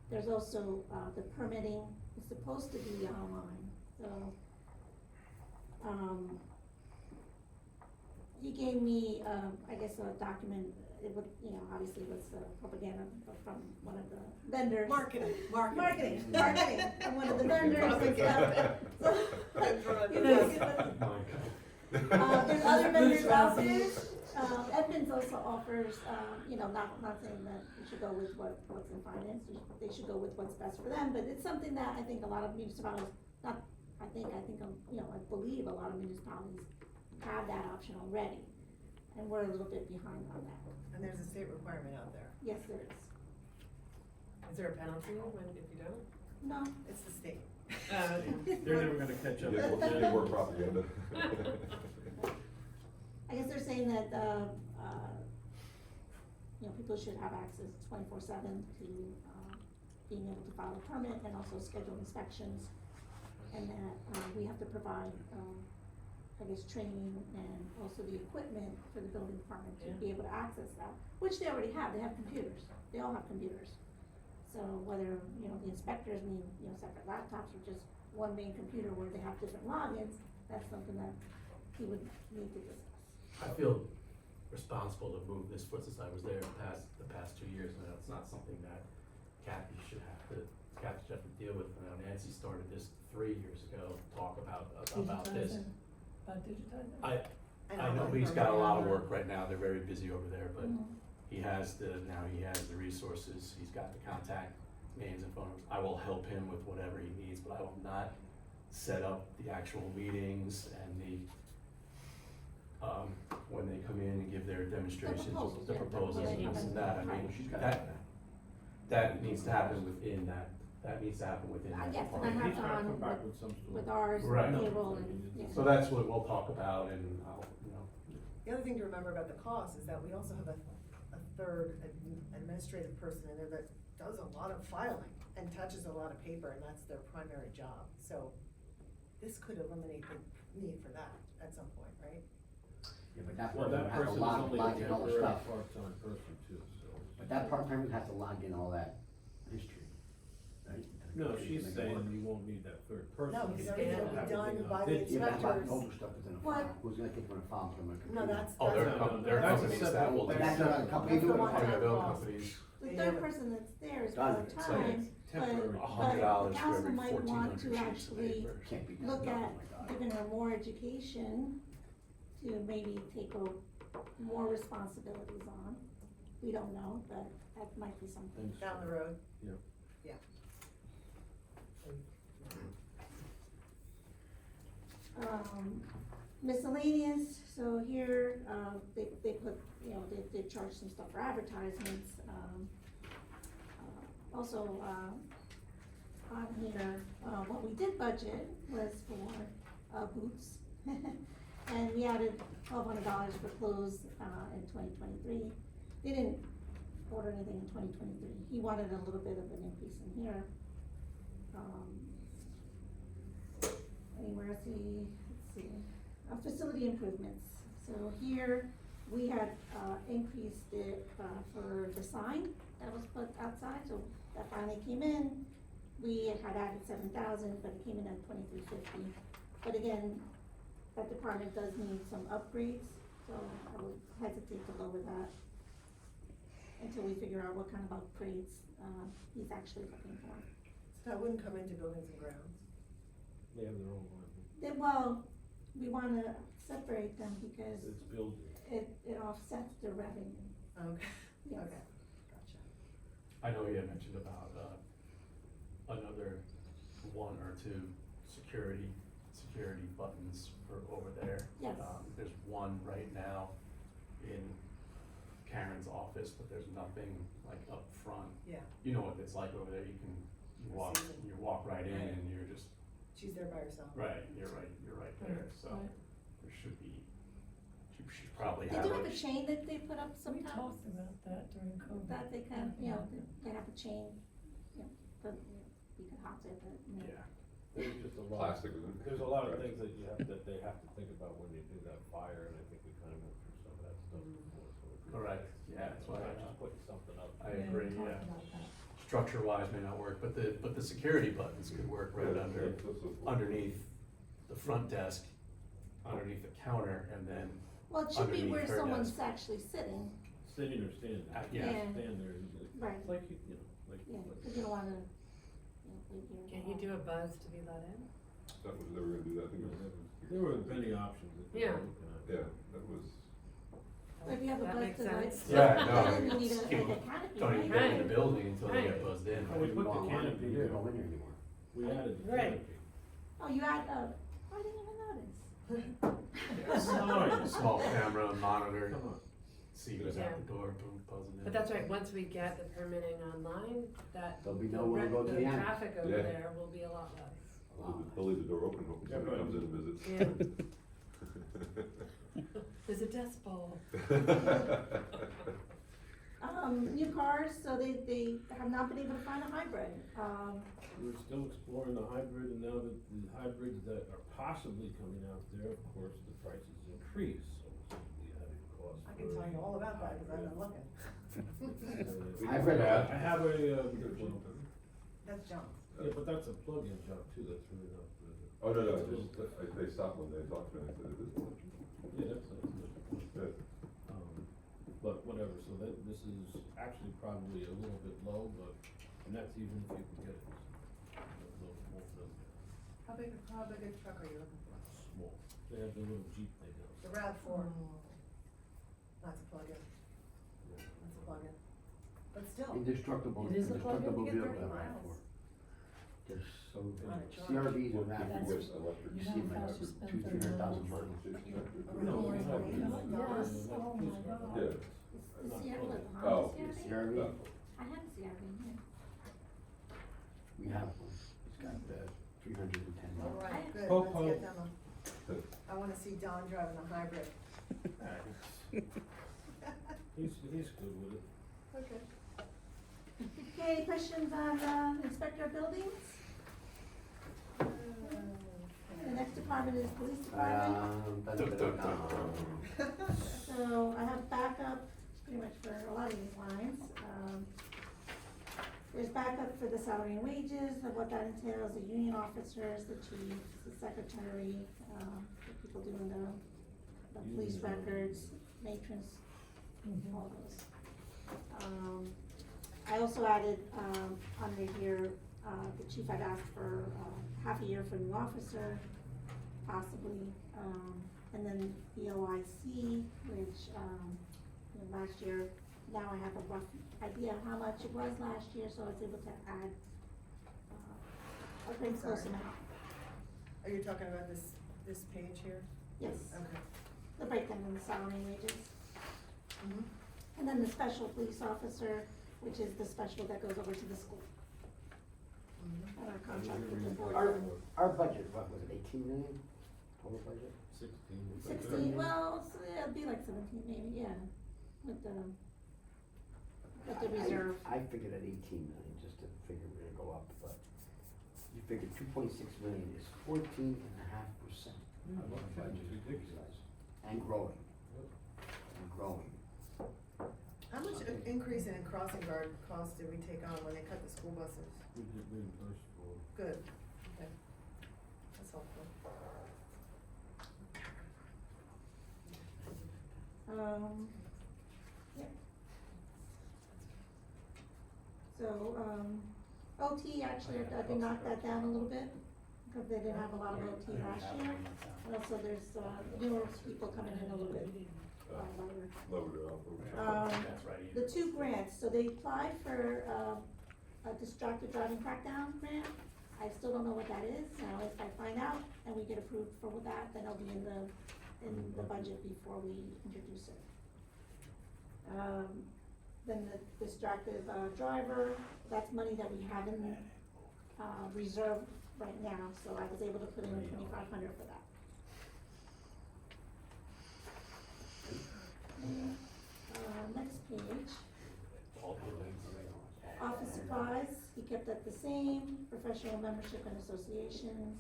There's also, the permitting is supposed to be online, so, he gave me, I guess, a document, it would, obviously it was propaganda from one of the vendors. Marketing. Marketing, from one of the vendors and stuff. So, there's other vendors out there. Edmonds also offers, not saying that you should go with what's in finance, they should go with what's best for them, but it's something that I think a lot of municipalities, I believe a lot of municipalities have that option already, and we're a little bit behind on that. And there's a state requirement out there. Yes, there is. Is there a penalty if you don't? No, It's the state. They're never gonna catch You up. get more propaganda. I guess they're saying that, people should have access 24/7 to, being able to file a permit and also schedule inspections. And that, we have to provide, training and also the equipment for the building department to be able to access that, which they already have, they have computers, they all have computers. So whether, the inspectors need, separate laptops or just one main computer where they have different logins, that's something that he would need to discuss. I feel responsible to move this foot since I was there the past 2 years, and it's not something that Kathy should have to deal with. Nancy started this 3 years ago, talk about this. Digitizing? I know he's got a lot of work right now, they're very busy over there, but Mhm. he has the resources, he's got the contact names and phone numbers. I will help him with whatever he needs, but I will not set up the actual meetings and when they come in and give their demonstrations, proposals, the yeah. proposals Yeah, and yeah. this and that, I mean, She's got that needs to happen within that department. Yes, and I have He's to trying to on come back with some sort with of. ours, Right. payroll and, yeah. So that's what we'll talk about, and I'll, The other thing to remember about the cost is that we also have a third administrative person in there that does a lot of filing and touches a lot of paper, and that's their primary job. So this could eliminate the need for that at some point, right? Yeah, but that Well, person that has to person is log only a in all the temporary stuff. part-time person too, so. But that part-timer has to log in all that history, right? No, To she's make it saying work. you won't need that third person. No, because You everything will have be to done on by the digital. Yeah, but how about inspectors. older stuff that's in a What? file? Who's gonna take it from a file from a computer? No, that's. Oh, there that's- are there are That's a companies that separate- will. But that's not a company That's the doing one it. Oh, yeah, time bill cost. companies. The Yeah, third but- person that's there is Done. part-time, Temporary. but $100 the for every council might want 1,400 to sheets of actually paper. Can't be done. look No, at oh my God. giving her more education to maybe take more responsibilities on. We don't know, but that might be something. Down the road. Yeah. Yeah. Miscellaneous, so here, they put, they charge some stuff for advertisements, also, on here, what we did budget was for, boots. And we added $1,200 for clothes, in 2023. They didn't order anything in 2023. He wanted a little bit of an increase in here. Anywhere, let's see, facility improvements. So here, we had, increased it, for the sign that was put outside, so that finally came in. We had added 7,000, but it came in at 2,350. But again, that department does need some upgrades, so I would hesitate to lower that until we figure out what kind of upgrades, he's actually looking for. So that wouldn't come into buildings and grounds. They have their own one. Then, well, we wanna separate them because It's built. it offsets the revenue. Okay, Yes. okay, gotcha. I know you had mentioned about, another one or two security buttons for over there. Yes. There's one right now in Karen's office, but there's nothing like up front. Yeah, You know what it's like over there, you walk right in and you're just, she's there by herself. you're right there, so Right. there should be, she probably They have do have a. a chain that they put up We sometimes, talked about that during COVID. that they can, they have a chain, but you can hot it, but, Yeah, There's just a lot. Plastic, isn't it? There's a lot of things that they have to think about when you do that fire, and I think we kind of went through some of that stuff before, so. if we- correct, yeah, that's why, Not just putting something up. I Yeah, we agree, talked yeah. about that. Structure wise may not work, but the security buttons could work right Yeah, under, that's underneath the front desk, underneath the counter, and then, well, it should be where Underneath her someone's desk. actually sitting, Sitting or standing. Yeah. Yeah. Stand there, right, it's like, like. yeah, cause you don't wanna, leave your. Can't you do a buzz to be let in? That was, they were gonna do that, I think it was, There were many options that they Yeah. were looking at. yeah, that was, If you have a That buzz makes to like. sense. Yeah, no, Then you need it's- a, like a canopy, don't even right? get in the building until they get Right. buzzed in. Oh, we put the Wrong one, canopy you there. don't go in there anymore. We added the Right. canopy. Oh, you add, I didn't even notice. Sorry. Small camera, monitor, Come on. see who's Yeah. out the door, boom, buzzing in. But that's right, once we get the permitting online, that. There'll be nowhere to go to the end. traffic over Yeah. there will be a lot less. they'll leave the door open, hoping Yeah, somebody right. comes in and visits. There's a dust bowl. New cars, so they have not been able to find a hybrid, We're still exploring the hybrid, and now that the hybrids that are possibly coming out there, of course, the prices increase, so the added cost. I can tell you all about that, cause I've been looking. Hybrid, I have a, That's John's. yeah, but that's a plug-in job too, that's really not the. Oh, no, they stopped one day and talked to me, and I said, it is one. Yeah, that's Yeah. but whatever, so this is actually probably a little bit low, but, and that's even if you can get it. How big a truck are you looking for? Small, they have the little Jeep they do. The RAV4. That's a plug-in. That's a plug-in. But still, Indestructible, It is a plug-in? indestructible You get vehicle 30 to ride miles. for. There's so, On a charge. CRVs Well, are if rapid, you get electric, you You see know them how like fast you for spend 200,000-300,000 $30? miles. No, Oh, we have yes. one. Yes, oh my God. Yeah. The Sierra, the Oh. Honda CRV? CRV, I have a CRV, yeah. we have one, it's got 310 all miles. right, good, Ho, let's ho. get them I wanna see Don driving a hybrid. He's good with it. Okay. Okay, any questions on, inspector of buildings? The next department is police department. So I have backup pretty much for a lot of these lines. There's backup for the salary and wages, of what that entails, the union officers, the chief, the secretary, the people doing the police records, matrons, all those. I also added, under here, the chief had asked for, half a year for a new officer, possibly, and then the OIC, which, last year, now I have a rough idea of how much it was last year, so I was able to add, a pretty close Sorry. amount. Are you talking about this page here? Yes, Okay. the breakdown in the salary and wages. Mhm. And then the special police officer, which is the special that goes over to the school, Mhm. and our contract with the board. Our budget, what was it, 18 million total budget? 16. 16, well, so yeah, it'd be like 17 maybe, yeah, with the reserve. I figured at 18 million, just to figure we're gonna go up, but you figure 2.6 million is 14.5% of our budget. Ridiculous. And growing. And growing. How much increase in crossing guard costs did we take on when they cut the school buses? We did reimburse for. Good, okay. That's helpful. Yeah. So, OT, actually, I did knock that down a little bit, because they didn't have a lot of OT last year. And also there's, newer people coming in a little bit, lighter. Lowered it off. That's right. The two grants, so they applied for, a distracted driving crackdown grant. I still don't know what that is. Now, if I find out and we get approved for that, then it'll be in the budget before we introduce it. Then the distracted, driver, that's money that we have in, reserve right now, so I was able to put in 2,500 for that. And, next page. Office supplies, he kept that the same, professional membership and associations,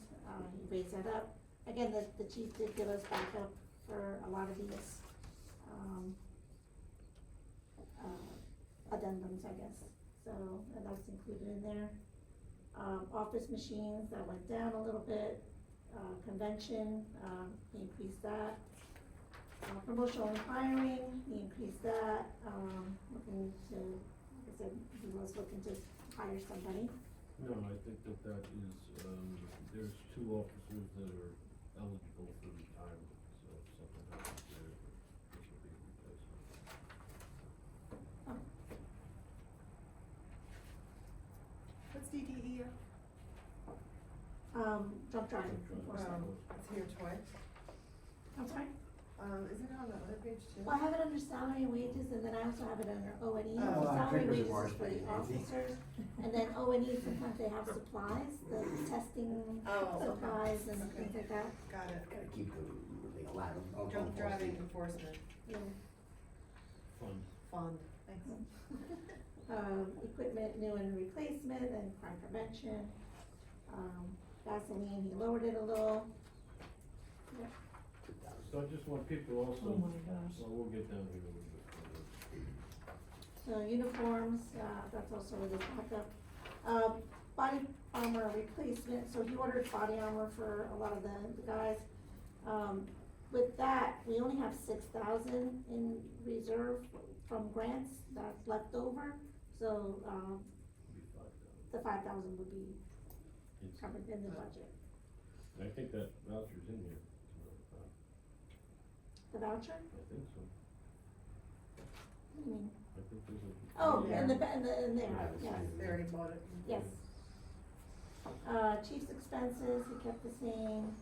he raised that up. Again, the chief did give us backup for a lot of these, addendums, I guess, so, and that's included in there. Office machines, that went down a little bit, convention, he increased that. Promotional and hiring, he increased that, looking to, like I said, he was looking to hire somebody. No, I think that is, there's 2 officers that are eligible for retirement, so if something happens there, this will be a replacement. What's DDE? Drunk driving enforcement. It's here twice. I'm sorry? Isn't it on the other page too? Well, I have it under salary and wages, and then I also have it under O and E. Oh, So I salary figured it wages was is for the pretty easy. officers, and then O and E, sometimes they have supplies, the testing Oh, okay. supplies and Okay. things like that. Got it. Gotta keep the allowed. Drunk driving enforcement Yeah. Fun. fund, thanks. Equipment, new and replacement, and crime prevention. Gasoline, he lowered it a little. Yeah. So I just want people also, Oh my gosh. well, we'll get down here a little bit further. So uniforms, that's also with his backup. Body armor replacement, so he ordered body armor for a lot of the guys. With that, we only have 6,000 in reserve from grants that's left over, so, It'll be 5,000. the 5,000 would be It's- covered in the budget. I think that voucher's in here. The voucher? I think so. What do you mean? I think there's a. Oh, in Yeah. in there, Yeah, yes, They already bought it. yes. Chief's expenses, he kept the same,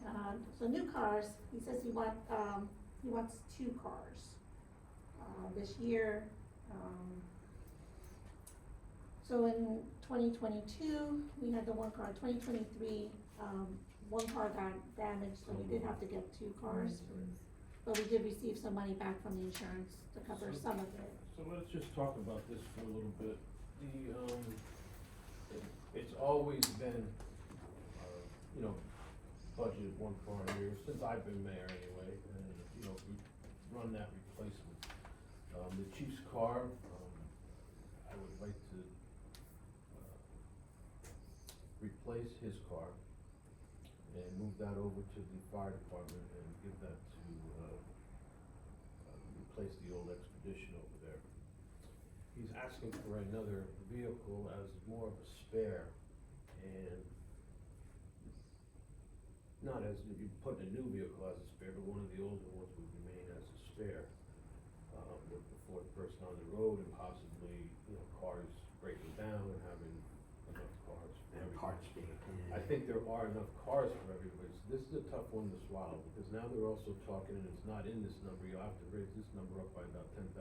so new cars, he says he wants 2 cars, this year. So in 2022, we had the 1 car, 2023, 1 car got damaged, so we did have to get 2 cars. but we did receive some money back from the insurance to cover some of it. So let's just talk about this for a little bit. It's always been, budgeted one for a year, since I've been mayor anyway, and, we run that replacement. The chief's car, I would like to, replace his car and move that over to the fire department and give that to, replace the old Expedition over there. He's asking for another vehicle as more of a spare, and not as, if you put a new vehicle as a spare, but one of the older ones would remain as a spare, with the fourth person on the road and possibly, cars breaking down and having enough cars for And everybody. parts being. I think there are enough cars for everybody, so this is a tough one to swallow, because now they're also talking, and it's not in this number, you'll have to raise this number up by about $10,000.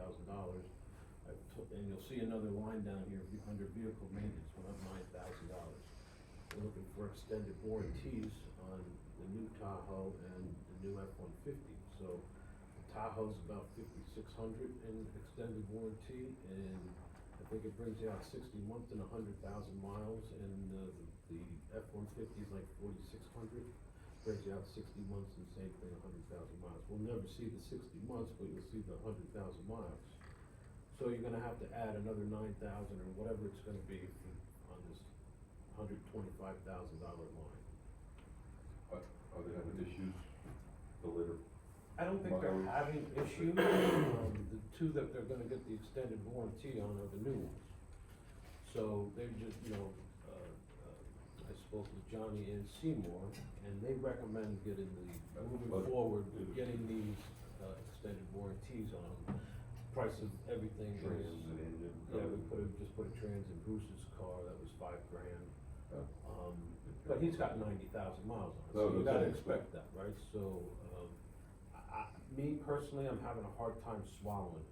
And you'll see another line down here, under vehicle maintenance, went up $9,000. We're looking for extended warranties on the new Tahoe and the new F-150. So the Tahoe's about $5,600 in extended warranty, and I think it brings you out 60 months and 100,000 miles, and the F-150 is like 4,600. Brings you out 60 months and same thing, 100,000 miles. We'll never see the 60 months, but you'll see the 100,000 miles. So you're gonna have to add another 9,000 or whatever it's gonna be on this $125,000 line. Are they having issues, the later? I don't think they're Miles. having issues. The two that they're gonna get the extended warranty on are the new ones. So they're just, I spoke with Johnny and Seymour, and they recommend getting moving But- forward, with getting these, extended warranties on. Price of everything is. Trans and engine. Yeah, just put a trans in Bruce's car, that was $5,000. Yeah. But he's got 90,000 miles on it, No, so you that's gotta it. expect that, right? So, me personally, I'm having a hard time swallowing,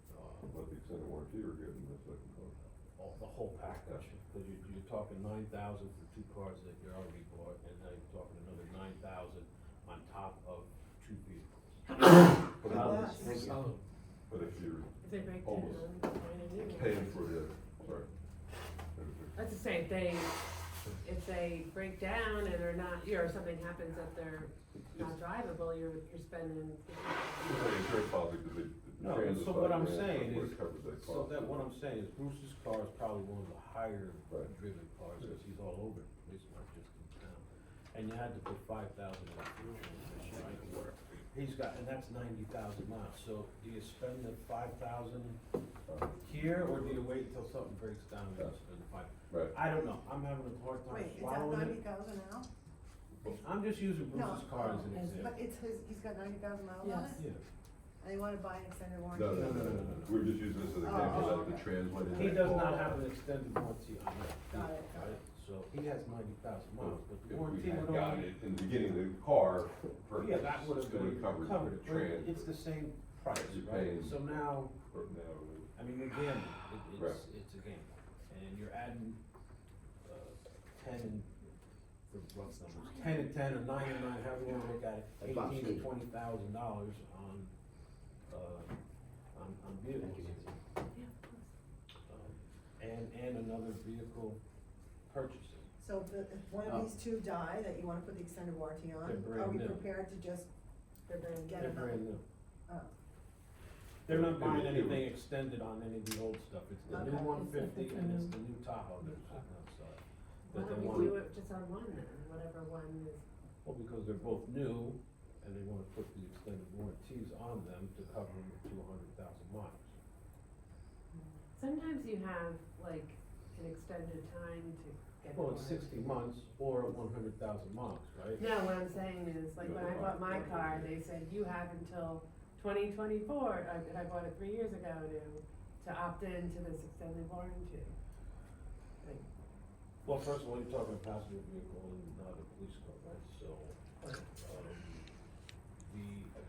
What the extended warranty are getting, the second car. the whole package. Cause you're talking 9,000 for two cars that you already bought, and now you're talking another 9,000 on top of two vehicles. But Plus. But if you're If they break down, Almost find a new one. paying for the, sorry. That's to say, if they break down and they're not, or something happens that they're not drivable, you're spending. The insurance policy, because the No, trans is so what I'm $5,000, saying so is, it covers that so cost. that what I'm saying is Bruce's car is probably one of the higher Right. driven cars, because he's all over the place, not just in town. And you had to put 5,000 in fuel efficiency, right? He's got, and that's 90,000 miles, so do you spend the 5,000 here, or do you wait until something breaks down and you spend the 5? Right. I don't know, I'm having a hard time Wait, is that swallowing it. 90,000 now? I'm just using No, Bruce's car as an as- example. But it's he's got 90,000 miles on Yes. it? Yeah. And they wanna buy an extended warranty? No. We're just using this as an example, that the trans went in. He that does not car. have an extended warranty on it. Got it. Right? So he has 90,000 miles, but the If warranty we had would gotten only. it in the beginning of the car purchase, Yeah, that would have it been would cover covered, the but trans. it's the same price, You're right? paying- So now, Or now, I mean, you're gambling, Right. it's a gamble, and you're adding, 10 and, for rough numbers, 10 and 10, or 9 and 9, however you wanna look at it, That's what I'm 18 to saying. $20,000 on vehicles. And another vehicle purchasing. So if one of these two die that you wanna put the extended warranty on, They're are brand we new. prepared to just get They're another? brand new. Oh. They're not It buying would- it anything would- extended on any of the old stuff, it's the new Okay. 150 and it's the new Tahoe that's sitting outside. Why That they don't we wanna, do it just on one then, whatever one is, well, because they're both new, and they wanna put the extended warranties on them to cover them to 100,000 miles. sometimes you have like an extended time to get. Well, the it's warranty. 60 months or 100,000 miles, right? No, what I'm saying is, like, when I bought my car, they said, you have until 2024, and I bought it 3 years ago to opt into this extended warranty. Like, Well, first of all, you're talking a passenger vehicle and not a police car, right? So,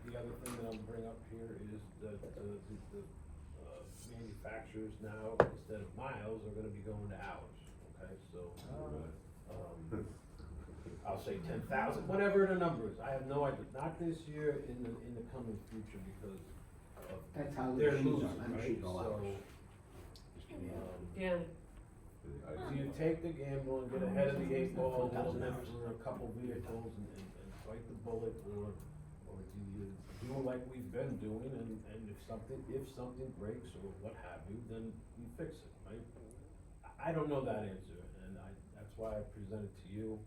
the other thing that I'll bring up here is that the manufacturers now, instead of miles, are gonna be going to hours, okay? So, I'll say 10,000, whatever the number is, I have no idea, not this year, in the coming future, because of, That's how the they're machines losing, are, the right? machines go out. So, Yeah, do you take the gamble and get ahead of the 8 ball, holding it for a couple vehicles and bite the bullet, or do you do like we've been doing, and if something breaks or what have you, then you fix it, right? I don't know that answer, and that's why I present it to you.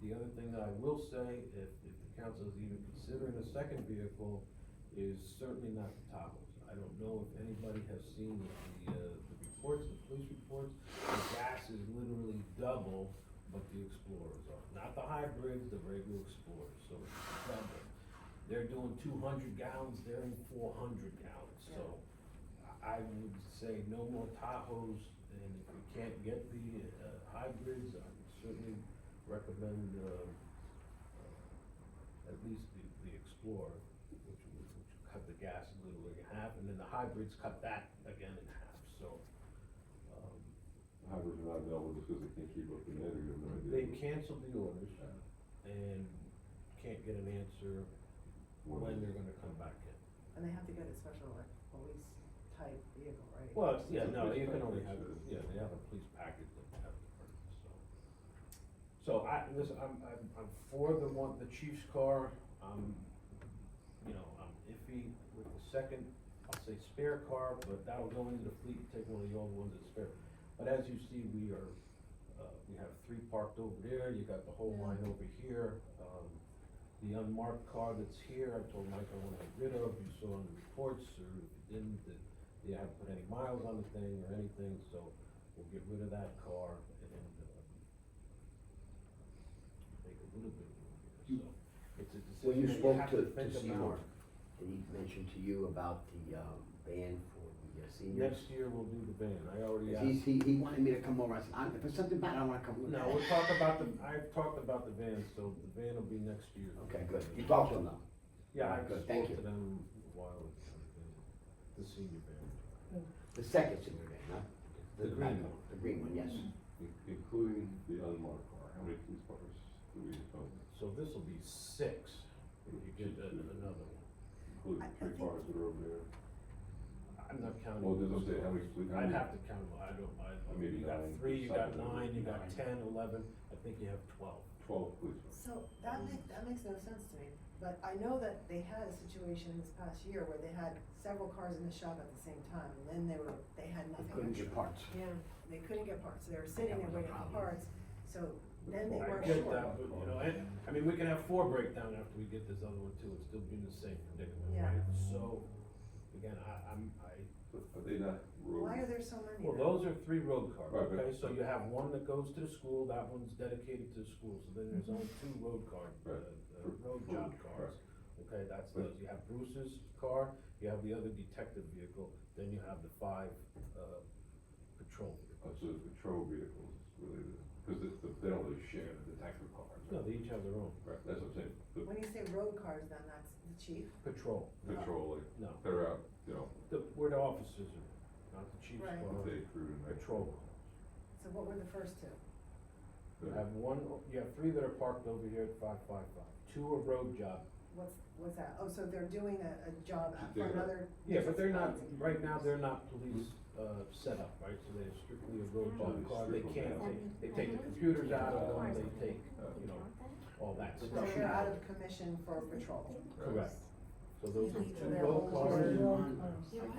The other thing that I will say, if the council is even considering a second vehicle, is certainly not the Tahoes. I don't know if anybody has seen the reports, the police reports, the gas is literally double what the Explorers are. Not the hybrids, the regular Explorers, so it's double. They're doing 200 gallons, they're in 400 gallons, so I would say no more Tahoes, and if we can't get the hybrids, I would certainly recommend at least the Explorer, which cut the gas literally in half, and then the hybrids cut that again in half, so. Hybrids are not available just because they can't keep up the net, or you have no idea. They canceled the orders and can't get an answer when they're gonna come back in. And they have to get a special, like, police type vehicle, right? Well, yeah, no, It's a you can police only have, package. yeah, they have a police package that they have to purchase, so. So listen, I'm for the chief's car, I'm iffy with the second, I'll say spare car, but that'll go into the fleet, take one of the old ones that's spare. But as you see, we have 3 parked over there, you got the whole line over here, the unmarked car that's here, I told Mike I wanna get rid of, you saw in the reports, or if you didn't, that you haven't put any miles on the thing or anything, so we'll get rid of that car and, make a little bit more here, so. It's a When you decision that you spoke have to think Seymour, about. did he mention to you about the, ban for the seniors? Next year we'll do the van, I already He, asked. he wanted me to come over, I said, if it's something bad, I wanna come with No, that. we'll talk about I've talked about the van, so the van will be next year. Okay, good, you talked to him though? Yeah, I Good, spoke thank to you. them a while ago, the senior van. The second senior van, huh? The green one. The green one, yes. Including the unmarked car, how many police cars do we own? So this will be 6, if you get another one. Including I 3 think- cars that are over there? I'm not counting. Well, does it say how many police? I'd have to count them, Maybe you got 9, 3, you got something. 9, you got 10, 11, I think you have 12. 12 police cars. So that makes no sense to me, but I know that they had a situation this past year where they had several cars in the shop at the same time, and then they had They nothing couldn't extra. get parts. yeah. They couldn't get parts, so they were sitting That there was a waiting for problem. parts, so then they I weren't get sure. that, but, I mean, we can have 4 breakdown after we get this other one too, and still be in the same predicament, Yeah. right? So, again, Are they not road? Why are there so many? well, then? those are 3 road cars, Right, but- okay? So you have one that goes to the school, that one's dedicated to the school, so then there's only 2 road Right. road job cars. Okay, that's those, you have Bruce's car, you have the other detective vehicle, then you have the 5, patrol vehicles. So the patrol vehicles, really, because they don't really share the detective cars. No, they each have their own. Right, that's what I'm saying, the When you say road cars, then that's the chief? Patrol, patrol, like, no, they're out, where the officers are, not the chief's Right. car, day crew and night. patrol. So what were the first 2? You have 3 that are parked over here at 555, 2 are road job. What's that? Oh, so they're doing a job for Yeah. another? Yeah, but they're not, right now, they're not police, setup, right, so they're strictly a road job car, they can't, they take the computers out of them, they take, all that So stuff. they're out of commission for patrol? Correct. So those are 2 They're road cars, older.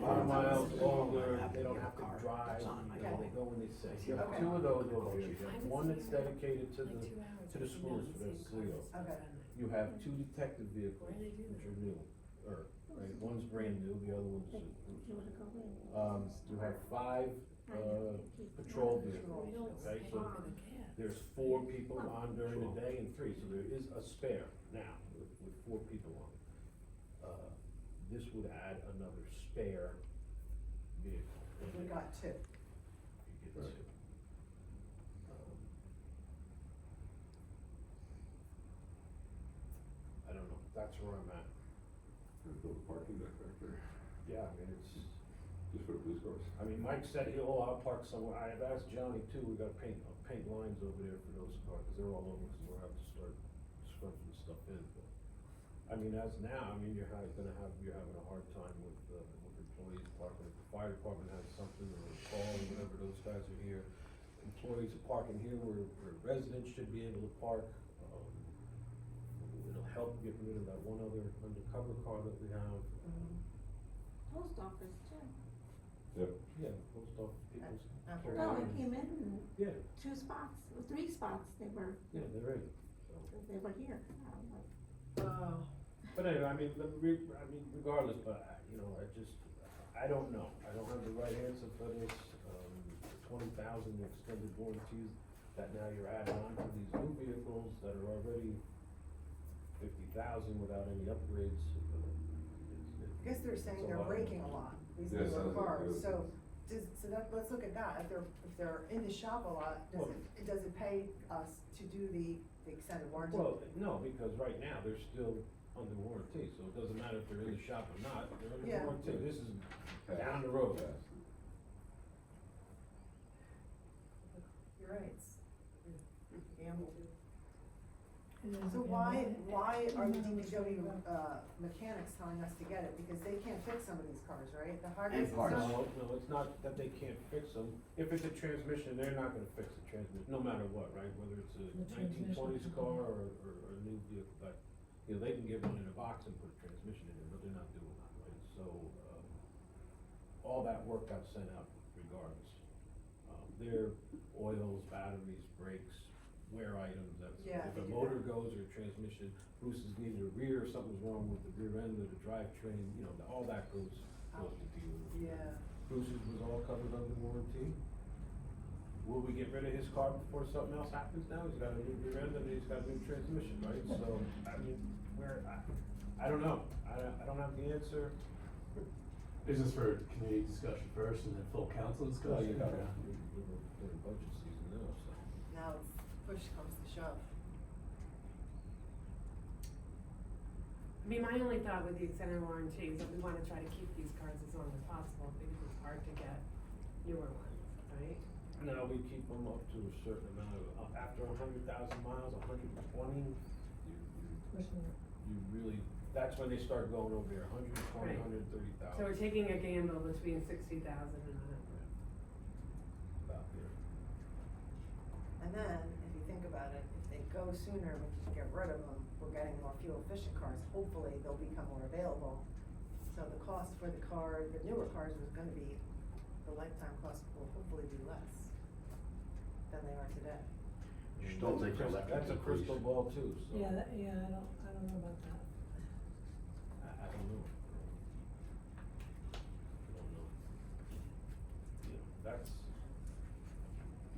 5 miles older, they don't have to Car, drive, it's on. they go when they say. You have Okay. 2 of those over here, you have one that's dedicated to Like the, 2 hours, to the I think schools, that's so the that's same Leo. car. Okay. You have 2 detective vehicles, Why do they do which that? are new, right, one's brand new, the other one's, You wanna go in? you have 5, patrol vehicles, We don't okay, pay so for the gas. there's 4 people on during the day and 3, so there is a spare now with 4 people on. This would add another spare vehicle. If we got 2. You get 2. I don't know, that's where I'm at. There's no parking deck back there, Yeah, I mean, it's, just for the police cars. I mean, Mike said, I'll park somewhere, I have asked Johnny too, we gotta paint paint lines over there for those cars, cause they're all over, cause we'll have to start scrunching stuff in, but. I mean, as now, I mean, you're having a hard time with employees parking, if the fire department has something, or a call, or whatever, those guys are here. Employees are parking here where residents should be able to park, it'll help get rid of that one other undercover car that we have. Post office too. Yep. Yeah, post office people. After- No, it came in and Yeah, 2 spots, or 3 spots, they were they're ready, so. here. Oh, But anyway, I mean, regardless, but, I don't know, I don't have the right answer for this, the 20,000 extended warranties that now you're adding on to these new vehicles that are already 50,000 without any upgrades. I guess they're saying they're breaking a lot, these Yes, newer sounds like cars, it. so, let's look at that, if they're in the shop a lot, does it pay us to do the extended warranty? Well, no, because right now, they're still under warranty, so it doesn't matter if they're in the shop or not, they're under Yeah. warranty, this is down the road. You're right, it's gamble. It is So again, why are the no, it's DPW, not. mechanics telling us to get it, because they can't fix some of these cars, right? The hybrids and parts. stuff. No, it's not that they can't fix them, if it's a transmission, they're not gonna fix the transmission, no matter what, right? Whether it's a The nineteen twenties transmission. car or a new vehicle, but, they can get one in a box and put a transmission in it, but they're not doing that, right? So, all that work got sent out regardless. Their oils, batteries, brakes, wear items, that's, Yeah, if they a do motor that. goes or a transmission, Bruce is needing a rear, something's wrong with the rear end of the drivetrain, all that goes to dealers. Yeah, Bruce's was all covered under warranty. Will we get rid of his car before something else happens now? He's got a new rear end and he's got a new transmission, right? So, I mean, I don't know. I don't have the answer. Is this for committee discussion first and then full council discussion? Well, you or- we're in budget season now, so. now it's push comes to shove. I mean, my only thought with the extended warranty is that we wanna try to keep these cars as long as possible, because it's hard to get newer ones, right? Now, we keep them up to a certain amount of, after 100,000 miles, 120, Pushing it. you really, that's when they start going over there, 120, Right. 130,000. So we're taking a gamble between 60,000 and 100. About there. And then, if you think about it, if they go sooner, we can get rid of them, we're getting more fuel efficient cars, hopefully they'll become more available. So the cost for the newer cars is gonna be, the lifetime cost will hopefully be less than they are today. Still make your electric That's a increase. crystal ball too, so. Yeah, I don't know about that. I don't know. I don't know. That's,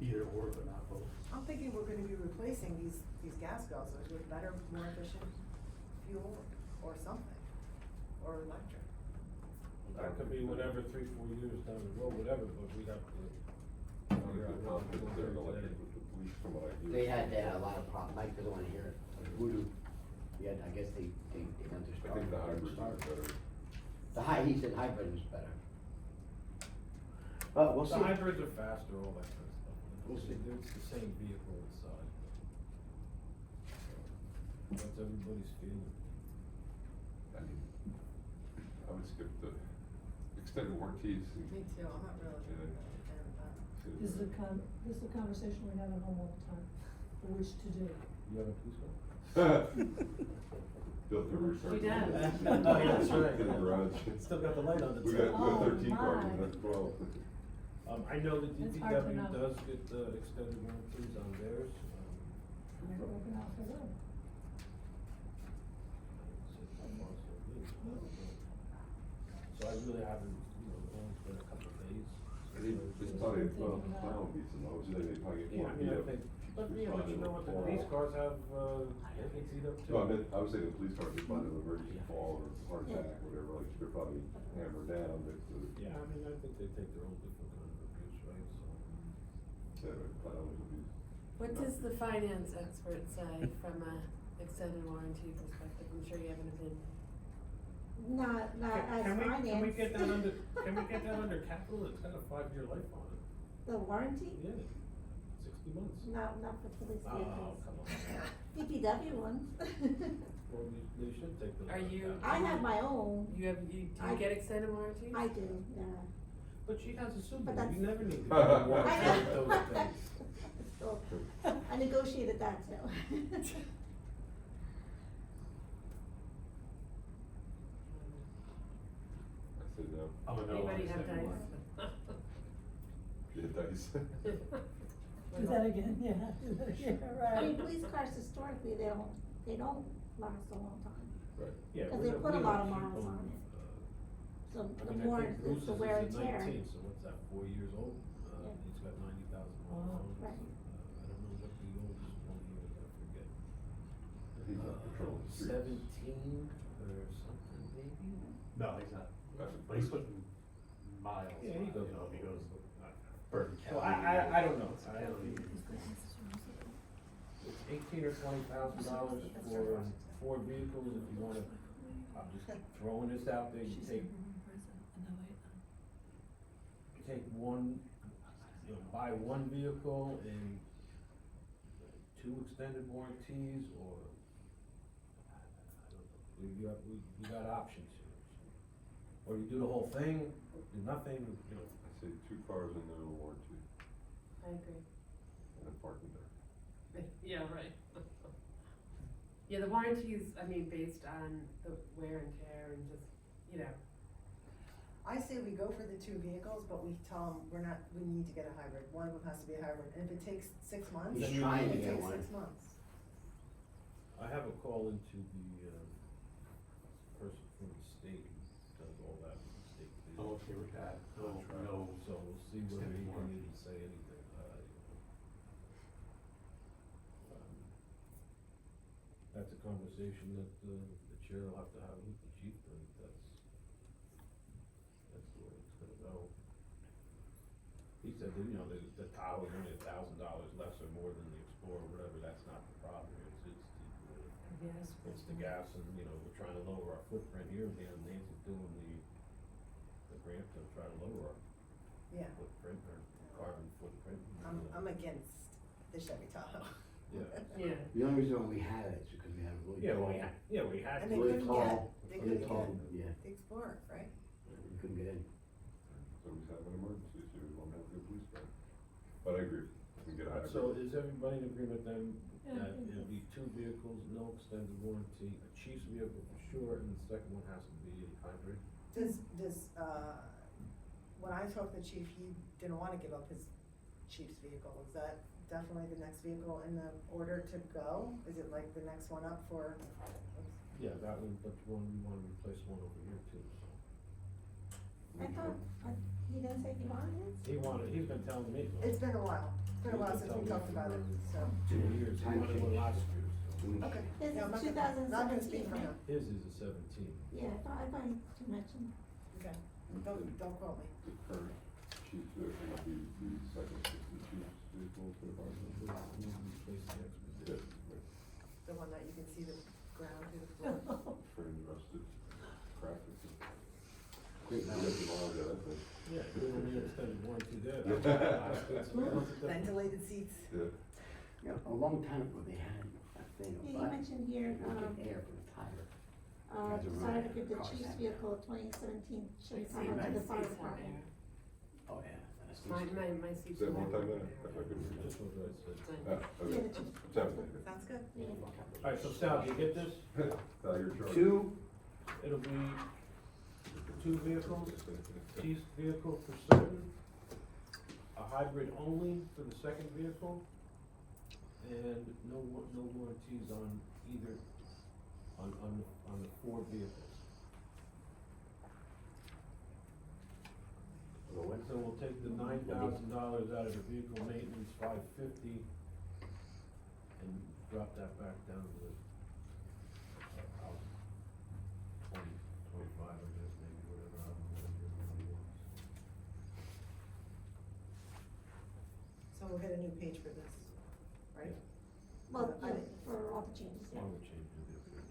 Either or, but not both. I'm thinking we're gonna be replacing these gas guzzlers with better, more efficient fuel or something, or electric. that could be whatever, 3-4 years down the road, whatever, but we have to figure out how to do it They're today. electric with the police, from what I hear. They had a lot of problems, Mike doesn't wanna hear it, Voodoo, yeah, I guess they got their I start. think the hybrids are better. He said hybrid was better. But we'll see. The hybrids are faster, all that kind of stuff. We'll see. It's the same vehicle inside. That's everybody's feeling. I mean, I would skip the extended warranties. Me too, I'm not really a fan of that. This is a conversation we have at home all the time, which to do. You have a police car? Bill never started. He does. Oh, yeah, that's right. In the garage. Still got the light on the We top. got Oh, 13 cars, my. we got 12. I know that It's hard to DPW know. does get extended warranties on theirs. Never open out for them. So I really haven't, it's only been a couple of days. It's probably, well, final piece of those, they probably get Yeah, more. I mean, I think, but you know what, the police cars have, they heat up too. No, I would say the police cars respond to an emergency fall or heart attack, whatever, like, they're probably hammered down, but, Yeah, I mean, I think they take their own different kind of abuse, right, so. clowns would be. What does the finance expert say from a extended warranty perspective? I'm sure you have an opinion. Not as finance. Can we get that under capital? It's got a 5-year life on it. The warranty? Yeah, 2 months. Not for police Oh, vehicles. come on. DPW ones. Well, they should take those. Are out of you- account. I have my own, Do you I- get extended warranties? I do, yeah. But she has a But Subaru, that's- you never need to. I take know. those things. So, I negotiated that too. I said no. I'm a no on Anybody the have second one. dice? Yeah, dice. Do that again, yeah, do that again, I mean, right. police cars historically, they don't last a long time. Right, yeah. 'Cause we they don't- put a we lot don't of keep miles them, on it. So I the mean, I more, think it's Bruce's the wear and is a tear. 19, so what's that, 4 years old? Yeah. He's got 90,000 Wow. miles on it. Right. I don't know what the oldest one is, I forget. He's not patrolling the streets. 17 or something, maybe? No, he's not, but he's putting miles, Yeah, he you goes know, all he goes over. Bergen So County. I don't know. County. It's $18,000 or $20,000 for 4 vehicles, if you wanna, I'm just throwing this out there, you take one, you know, buy one vehicle and 2 extended warranties, or, I don't know, we got options here. Or you do the whole thing, do nothing, you know. I say 2 cars and no warranty, I agree. and a parking there. Yeah, right. Yeah, the warranties, I mean, based on the wear and tear and just, you know, I say we go for the 2 vehicles, but we tell them we need to get a hybrid, one of them has to be a hybrid, and if it takes 6 months, He's it trying to get takes one. 6 months. I have a call into the, person from the state who does all that with the state. I'm okay with that, no, no, So we'll see whether extended he can warranty. even say anything, that's a conversation that, the chair will have to have with the chief, I think that's the way it's gonna go. He said that, you know, the Tahoe's only $1,000 less or more than the Explorer, whatever, that's not the problem, yes. it's the gas, and, you know, we're trying to lower our footprint here, and Nancy's doing the grant to try to lower our Yeah, footprint, or carbon footprint. I'm against the Chevy Tahoe. Yeah. Yeah. The only reason we have it is because we have a really Yeah, tall. we had And to. they Really couldn't tall, they really couldn't tall, get yeah, the Explorer, right? we couldn't get in. So we have an emergency, so we won't have a good police car. But I agree, we can get a hybrid. So is everybody in agreement then, Yeah, that I think it'll be 2 vehicles, no extended warranty, a chief's vehicle for sure, and the second one has to be a hybrid? When I talked to the chief, he didn't wanna give up his chief's vehicle, is that definitely the next vehicle in the order to go? Is it like the next one up for, Yeah, that one, but we wanna replace one over here too, so. I thought, he didn't say he wanted it? He's been telling me. it's been a while, He's been since we telling me talked about it, for so, 2 years, he Time wanted one change. last year, so. okay. This Yeah, I'm is not gonna- Not gonna 2017, speak for him, His is a 17. Yeah, I thought you mentioned. okay, don't quote me. The current chief's vehicle would be the second assistant chief's vehicle for the department. Replace the Expedition. Yeah, The one that you can see the ground through the floor. frame rusted, cracked. Great You memory. got the miles out of that thing. Yeah, you don't need extended warranty there. Ventilated seats. Yeah. You know, a long time ago, they had that thing, Yeah, a you button, mentioned here, you could get air from the tire. Guys are decided to running give the cars chief's out. vehicle 2017 Chevy See, Tahoe to my the fire seat's not department. Oh, yeah, that's. My seat's. Is that one time not then? there. That's not good. Just what I said. Ah, Yeah, okay. the chief. 17. Sounds good. Yeah. Alright, so Sal, do you get this? Your charge. 2, it'll be 2 vehicles, chief's vehicle for certain, a hybrid only for the second vehicle, and no warranties on either, on the 4 vehicles. So we'll take the $9,000 out of the vehicle maintenance, $550, and drop that back down to the, 20, 25, I guess, maybe, whatever, I don't know what your money was. So we'll get a new page for this, right? Well, I- yeah, for all the changes, yeah. All the changes there.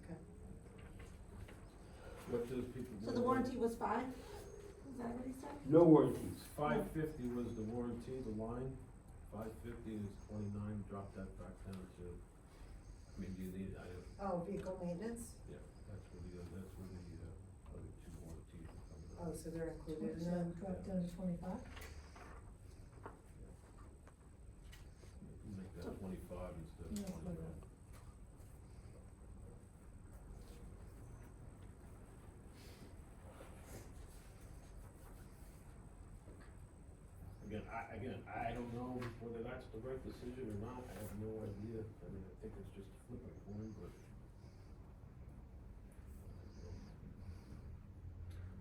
Okay. What does people? So the warranty was 5? Is that what he said? No warranties. $550 was the warranty, the line, 550 is 29, drop that back down to, I mean, do you need, Oh, vehicle maintenance? yeah, that's where the other two warranties are coming Oh, out. so they're included in So that? drop down to 25? Make that 25 instead of Yeah, 29. Again, I don't know whether that's the right decision or not, I have no idea, I mean, I think it's just a flip of a coin, but.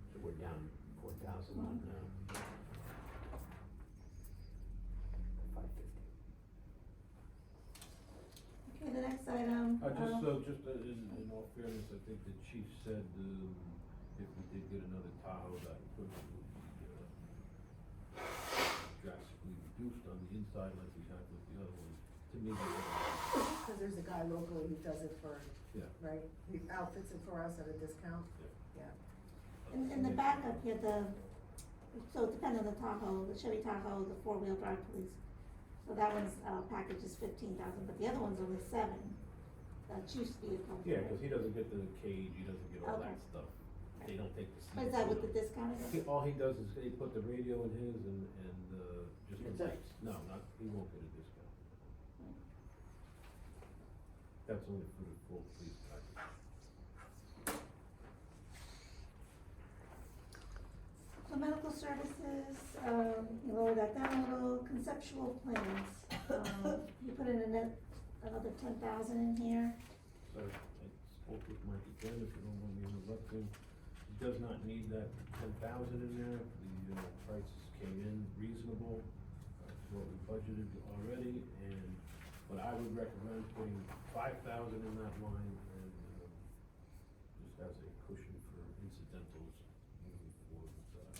So we're down 4,000 on, 550. Okay, the next item, In all fairness, I think the chief said, if we did get another Tahoe, that equipment would be, drastically reduced on the inside like we had with the other one. To me, Cause there's a guy locally who does it for, yeah, right, he outfits it for us at a discount, yeah. yeah. in the backup here, so it depends on the Tahoe, the Chevy Tahoe, the four-wheel drive police. So that one's, package is 15,000, but the other one's only 7, the chief's vehicle. Yeah, cause he doesn't get the cage, he doesn't get all that Okay. stuff. They don't take the seats. But is that with the discount again? All he does is he put the radio in his and, just the That's it. lights. No, he won't get a discount. That's only for the full police package. So medical services, you lower that down a little, conceptual plans, you put in another 10,000 in here. So I spoke with Mike again, if you don't want me interrupting. He does not need that 10,000 in there. The prices came in reasonable, to what we budgeted already, but I would recommend putting 5,000 in that line and, just as a cushion for incidentals moving forward with that.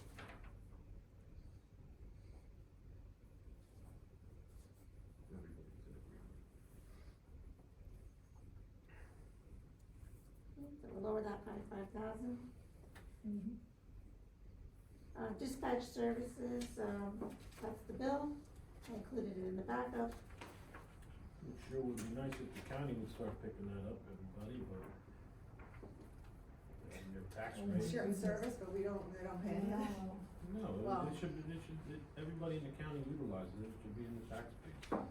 Everybody's in agreement. So we'll lower that by 5,000. Mm-hmm. Dispatch services, that's the bill, I included it in the backup. It sure would be nice if the county would start picking that up, everybody, but. And your tax Mm. rate. Insurance service, but they don't pay any of that. No, Well- everybody in the county utilizes it, it should be in the tax base. County.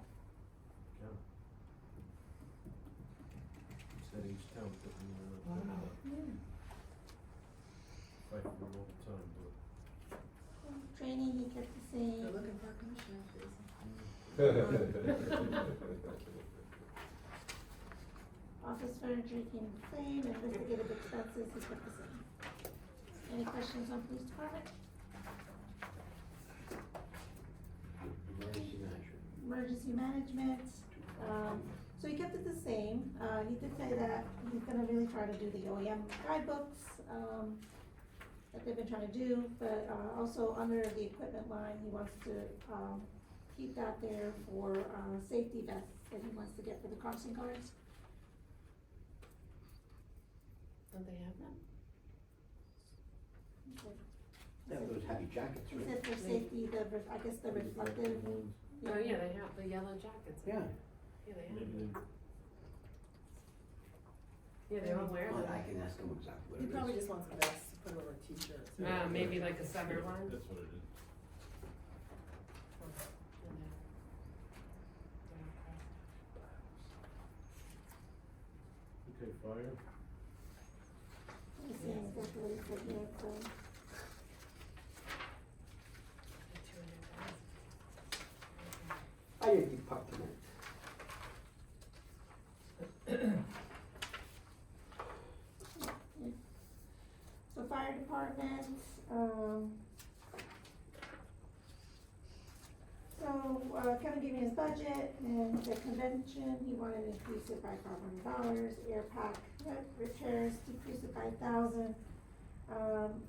Instead of each town putting, fight for it all the time, but. Training, he kept the They're same. looking for a commissioner, Jason. Office furniture came the same, investigative expenses, he kept the same. Any questions on police department? Emergency management. Emergency management, so he kept it the same, he did say that he's gonna really try to do the OEM guidebooks, that they've been trying to do, but, also under the equipment line, he wants to, keep that there for, safety vests that he wants to get for the crossing guards. Don't they have them? Yeah, those heavy jackets, He right? said for safety, I guess the reflective. Oh, yeah, they have the yellow jackets. Yeah. Yeah, they have Maybe them. they, Yeah, they all wear Well, them. I can ask them exactly what He it is. probably just wants a vest to put over a t-shirt. Maybe like a summer one. that's what it is. Okay, fire. Let me see exactly what he said here, so. Fire department. So fire department, Kevin gave me his budget, and the convention, he wanted to increase it by $500, air pack repairs, decrease it by 1,000.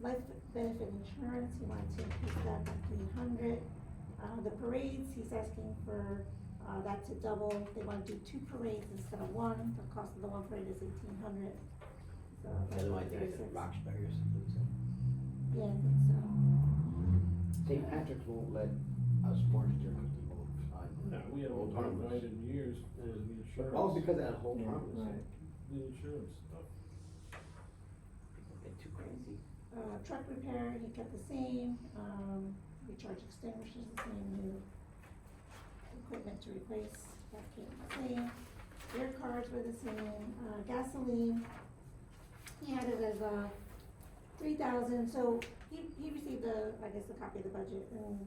Life benefit insurance, he wanted to increase that by 300. The parades, he's asking for, that to double, they wanna do 2 parades instead of 1, the cost of the 1 parade is 1,800. So The other one, I think it's 36. Roxbury or something, so. Yeah, I think so. St. Patrick's won't let us march there because they won't sign. No, we had all time in years, the insurance. Oh, because of that whole Yeah, promise. right. The insurance stuff. Get too crazy. Truck repair, he kept the same, recharge extinguishers the same, new equipment to replace, that came the same. Air cards were the same, gasoline, he had it as, 3,000, so he received I guess, a copy of the budget, and,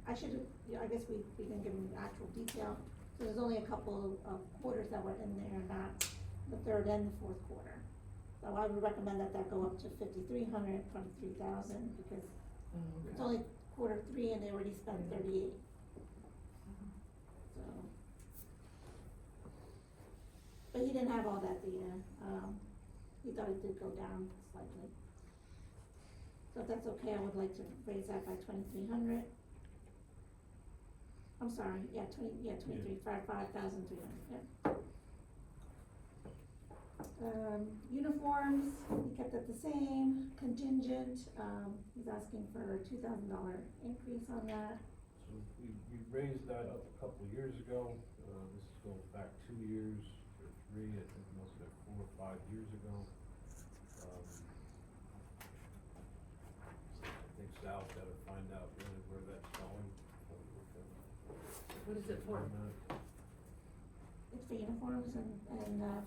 I should've, I guess we didn't give him the actual detail, so there's only a couple of quarters that were in there, not the third and the fourth quarter. So I would recommend that go up to 5,300 from 3,000, because it's only quarter three and they already spent 38. So. But he didn't have all that data, he thought it did go down slightly. So if that's okay, I would like to raise that by 2,300. I'm sorry, 23, 5,300, yeah. Uniforms, he kept it the same, contingent, he's asking for a $2,000 increase on that. So we raised that up a couple of years ago, this goes back 2 years or 3, I think it must have been 4 or 5 years ago. I think Sal's gotta find out really where that's going. What is it for? It's for uniforms and,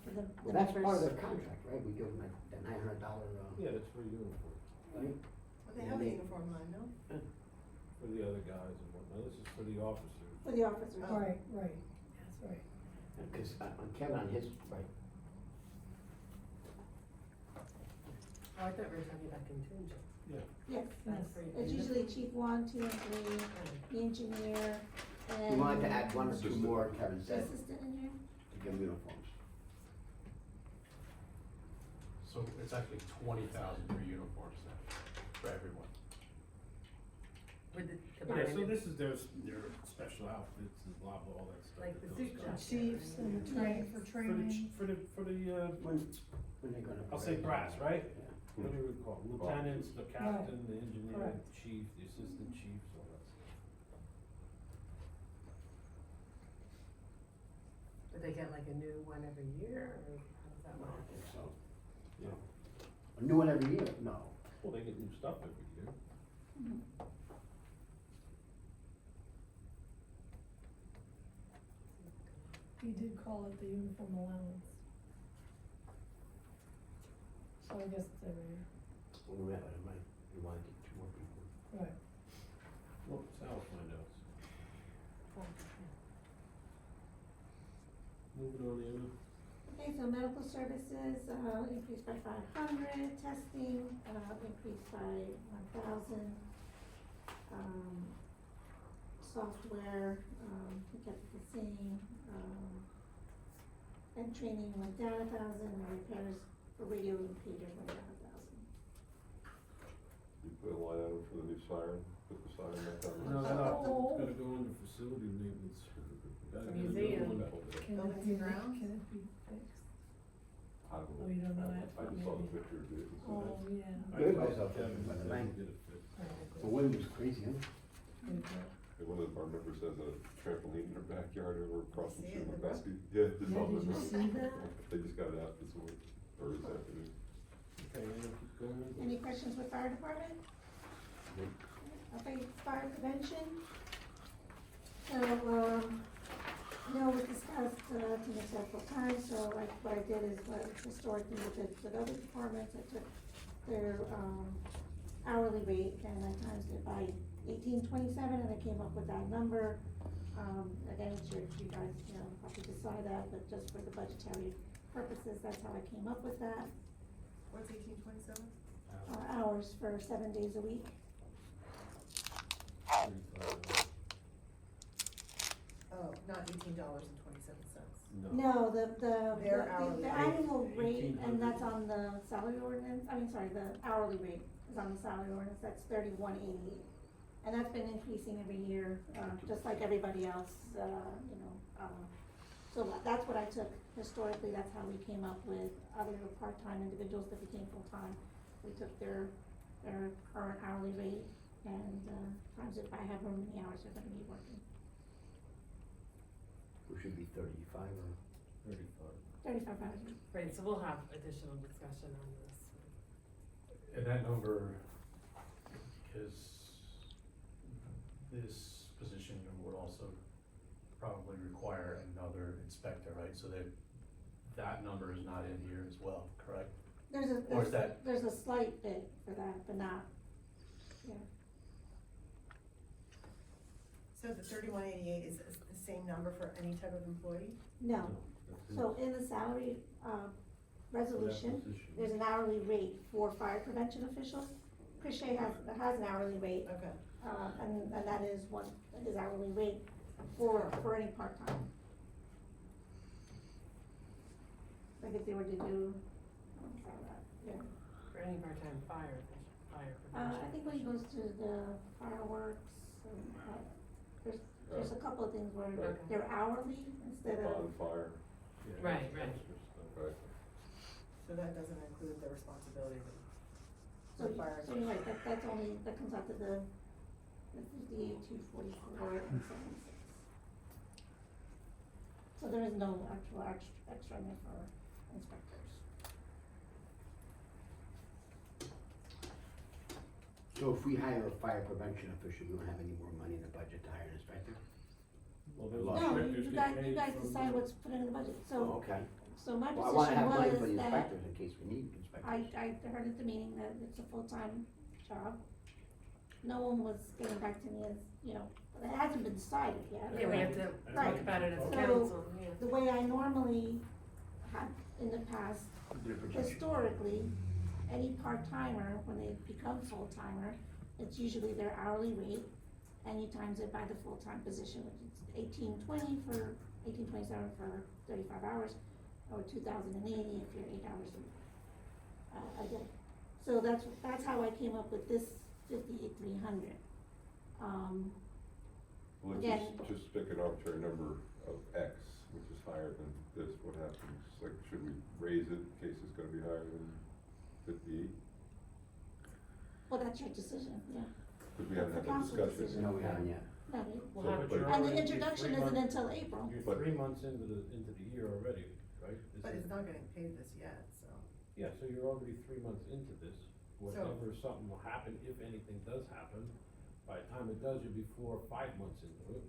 for the Well, that's part of members. their contract, right? We give them like the $900, Yeah, that's for uniform, right? Well, they have a uniform line, no? for the other guys and whatnot, this is for the officers. For the officers. Oh. Right, right, that's right. Because on Kevin, on his, right, Oh, I thought we were talking about contingent. Yes, That's for it's usually chief 1, 2, and 3, the engineer, and. he wanted to add 1 or 2 Assistant. more, Kevin The said, assistant engineer? to give them uniforms. So it's actually 20,000 for uniforms then, for everyone. With the Yeah, combining so it, this is their special outfits and blah, blah, all that stuff. like that the goes suit on. jacket. Chiefs and the for training. For the, When they gonna. I'll say brass, right? Yeah. What do we call it? Lieutenants, the captain, the engineer, Correct. the chief, the assistant chiefs, all that stuff. do they get like a new one every year, or how does that I work? don't think so. Yeah. A new one every year? No. Well, they get new stuff every year. Mhm. He did call it the uniform allowance. So I guess it's every year. When we met with him, right, we wanted to get 2 more people. Right. Well, Sal will find out. Moving on, Anna. Okay, so medical services, increased by 500, testing, increased by 1,000. Software, we kept it the same, and training went down 1,000, and repairs for radio and pagers went down 1,000. You put a line item for the new siren, put the siren back on. No, that's Oh. gonna go under facility maintenance. Gotta get a new Museum. one put there. Can it Buildings be, and grounds? can it be fixed? I don't know. Oh, you don't know that? I just saw the picture of it. Oh, yeah. I Good. talked to Also, Kevin, by the he said bank. he'll get it fixed. The wind was crazy, huh? Good, good. And one of our members has a trampoline in their backyard over across from See it in the Schumann. Yeah, just Yeah, on the did you road. see that? They just got it out this morning, or this afternoon. Okay, Anna, keep going. Any questions with fire department? Okay, fire prevention. So, no, we discussed, to make that full time, so like what I did is what historically we did with other departments, I took their, hourly rate and I times it by 1827 and I came up with that number. Again, it's your, you guys, have to decide that, but just for the budgetary purposes, that's how I came up with that. What's 1827? Hours for 7 days a week. Oh, not $18.27. No, Their hourly the rate. annual rate, and 1,800. that's on the salary ordinance, the hourly rate is on the salary ordinance, that's 3188. And that's been increasing every year, just like everybody else, so that's what I took historically, that's how we came up with other part-time individuals that became full-time. We took their current hourly rate and, times it by however many hours they're gonna be working. Which should be 35 or? 35. $3,500. Right, so we'll have additional discussion on this. And that number, because this position would also probably require another inspector, right? So that number is not in here as well, correct? Or is that- There's a slight bit for that, but not, yeah. So the 3188 is the same number for any type of employee? No, so in the salary, resolution, there's an hourly rate for fire prevention officials. Chris Shea has an hourly rate, Okay. and that is what, his hourly rate for any part-time. Like if they were to do, yeah. For any part-time fire I prevention. think when he goes to the fireworks, there's a couple of things where Okay. they're hourly instead of, Bonfire, Right. okay. So that doesn't include the responsibility of so, the fire. so you're right, that's only, that comes out to the 58,244 and 76. So there is no actual extra in there for inspectors. So if we hire a fire prevention official, we don't have any more money in the budget to hire an inspector? Well, those No, inspectors you get guys paid from decide the- what's put in the budget, Oh, so, okay. so my Well, I wanna have money for position the was that, inspectors in case we need inspectors. I heard at the meeting that it's a full-time job. No one was getting back to me as, you know, it hasn't been decided yet. Yeah, we have to Right. talk about it as So- council, yeah. The way I normally have in the past, historically, any part-timer, when they become full-timer, it's usually their hourly rate, and you times it by the full-time position, which is 1827 for 35 hours, or 2,080 if you're 8 hours a day. So that's how I came up with this 58,300. Well, Again- just pick an arbitrary number of X, which is higher than this, what happens? Like, should we raise it in case it's gonna be higher than 58? Well, that's your decision, yeah. Cause we haven't had That's the that council discussion. decision. No, we haven't yet. No, We'll So, have a but- drawing. and the You're introduction 3 isn't months- until April. You're But- 3 months into the year already, right? But it's not getting paid this yet, so. Yeah, so you're already 3 months into this. Whatever something will happen, if anything does happen, by the time it does, you'll be 4 or 5 months into it.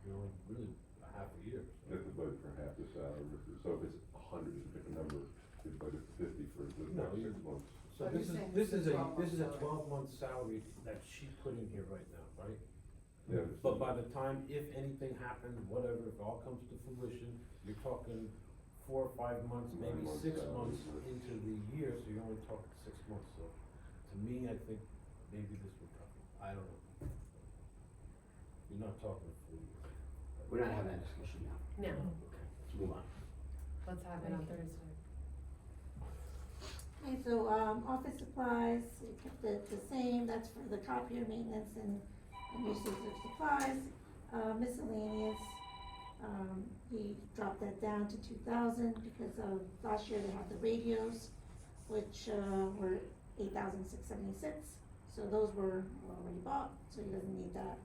You're only really a half a year, You have to budget for half the salary, so if it's 100, just pick a number, you budget 50 for the No, next you- 6 months. So But this you're is, saying this it's is a a 12-month 12-month salary that she put in here right now, right? Yeah, But by the time, if anything happened, whatever, if it all comes to fruition, you're talking 4 or 5 months, maybe 9 months 6 salary, months right. into the year, so you're only talking 6 months, so to me, I think maybe this would cover, I don't know. You're not talking a full year. We're not having that discussion now. No, Let's move on. let's have it on Thursday. Okay, so, office supplies, we kept it the same, that's for the copier maintenance and usage of supplies. Miscellaneous, he dropped that down to 2,000 because of, last year they had the radios, which, were 8,676. So those were already bought, so he doesn't need that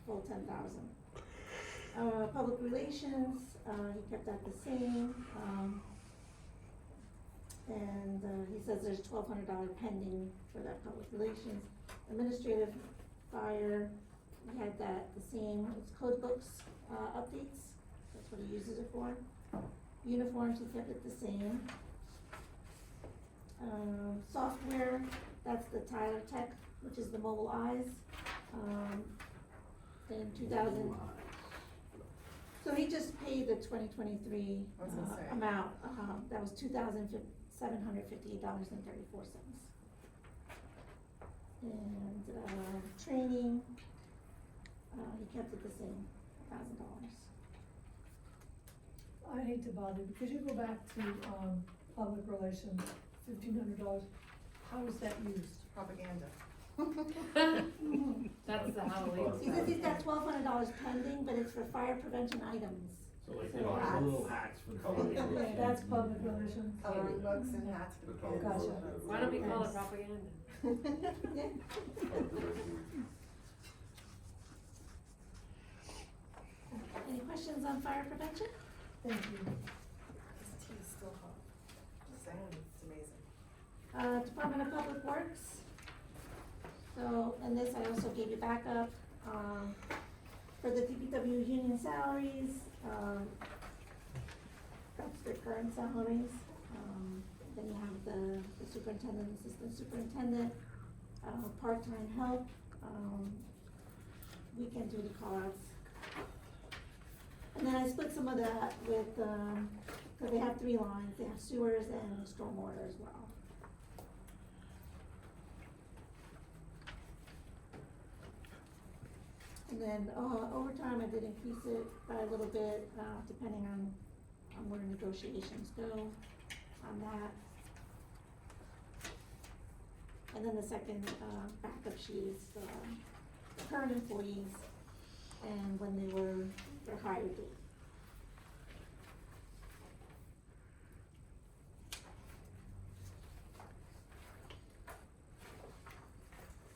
full 10,000. Public relations, he kept that the same, and he says there's $1,200 pending for that public relations. Administrative fire, we had that the same, it's code books, updates, that's what he uses it for. Uniforms, he kept it the same. Software, that's the Tyler Tech, which is the mobile eyes, in 2000. So he just paid the 2023 I was gonna say. amount, that was $2,758.34. And, training, he kept it the same, $1,000. I hate to bother you, could you go back to, public relations, $1,500, how is that used? Propaganda. That's the Halloween. He says he's got $1,200 pending, but it's for fire prevention items. So like So the hats. little hats for the. Yeah, that's public relations. Coloring books and hats for The the total kids. Gotcha. budget. Why don't we call it Yes. propaganda? Yeah. Any questions on fire prevention? Thank you. This tea is still hot. Just saying, it's amazing. Department of Public Works. So, and this I also gave you backup, for the DPW union salaries, that's their current salaries. Then you have the superintendent, assistant superintendent, part-time help, weekend duty call-outs. And then I split some of that with, cause they have 3 lines, they have sewers and stormwater as well. And then, overtime, I did increase it by a little bit, depending on where negotiations go on that. And then the second, backup sheet is, current employees and when they were, their hire date.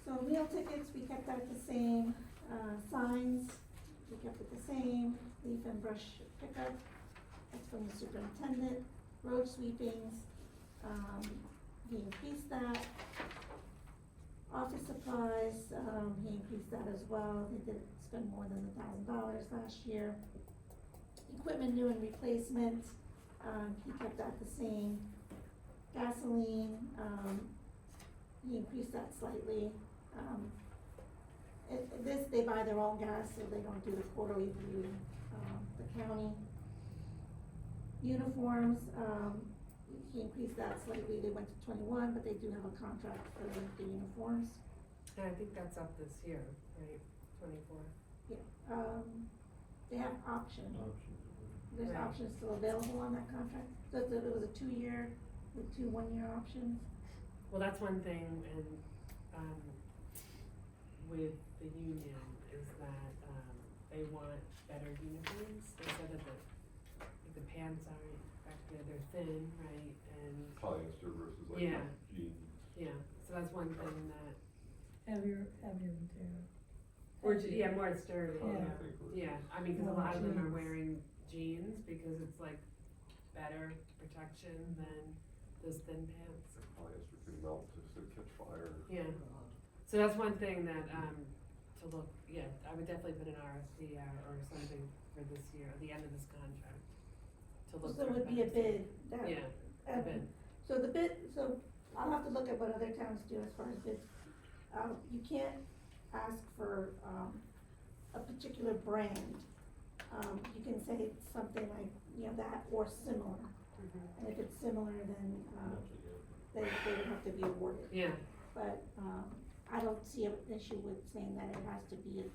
So meal tickets, we kept that the same, signs, we kept it the same, leaf and brush pickup, that's from the superintendent, road sweepings, he increased that. Office supplies, he increased that as well, he did spend more than $1,000 last year. Equipment new and replacement, he kept that the same. Gasoline, he increased that slightly. This, they buy their own gas, so they don't do the quarterly through, the county. Uniforms, he increased that slightly, they went to 21, but they do have a contract for the uniforms. And I think that's up this year, right, 24. Yeah, they have options. There's Right. options still available on that contract, so it was a 2-year with 2 1-year options. Well, that's one thing, and, with the union, is that, they want better uniforms, they said that the pants aren't effective, they're thin, right, and, Polyester versus like Yeah. jeans. yeah, so that's one thing that, Heavier material. yeah, more sturdy, Cotton, yeah. I think, was- Yeah, I mean, cause a lot of them are Jeans. wearing jeans because it's like better protection than those thin pants. It's like polyester can melt just to catch fire. Yeah, so that's one thing that, to look, yeah, I would definitely put an RFP out or something for this year, at the end of this contract, to look So for it would be a better- bid, that. Yeah, a bid. So the bid, so I'll have to look at what other towns do as far as bids. You can't ask for, a particular brand. You can say something like, that or similar. And if it's similar, then, they would have to be awarded. Yeah, But, I don't see an issue with saying that it has to be a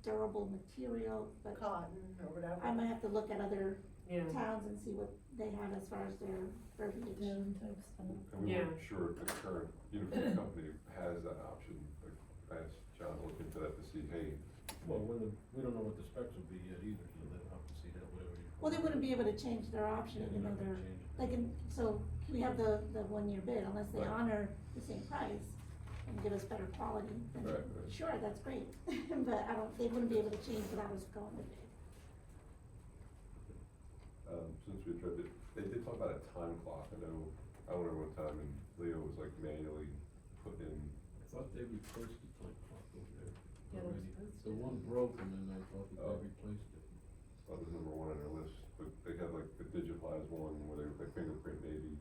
durable material, but Cotton or whatever. I might have to look at other yeah, towns and see what they have as far as their verbiage. Down type stuff. And we Yeah. weren't sure if the current uniform company has that option, like, I asked John to look into that to see, hey, Well, we don't know what the specs will be yet either, so they'll have to see that, whatever you. Well, they wouldn't be able to change their option even though they're, they can, so we have the 1-year bid, unless they Right. honor the same price and give us better quality, then Right, right. sure, that's great. But they wouldn't be able to change without us going to bid. Since we tried to, they did talk about a time clock, I know, I went over one time and Leo was like manually putting in, I thought they replaced the time clock over there Yeah, they're already. supposed The to. one broke and then I thought that Oh. they replaced it. that was number 1 on their list, but they had like the digitalized one where they would like fingerprint maybe,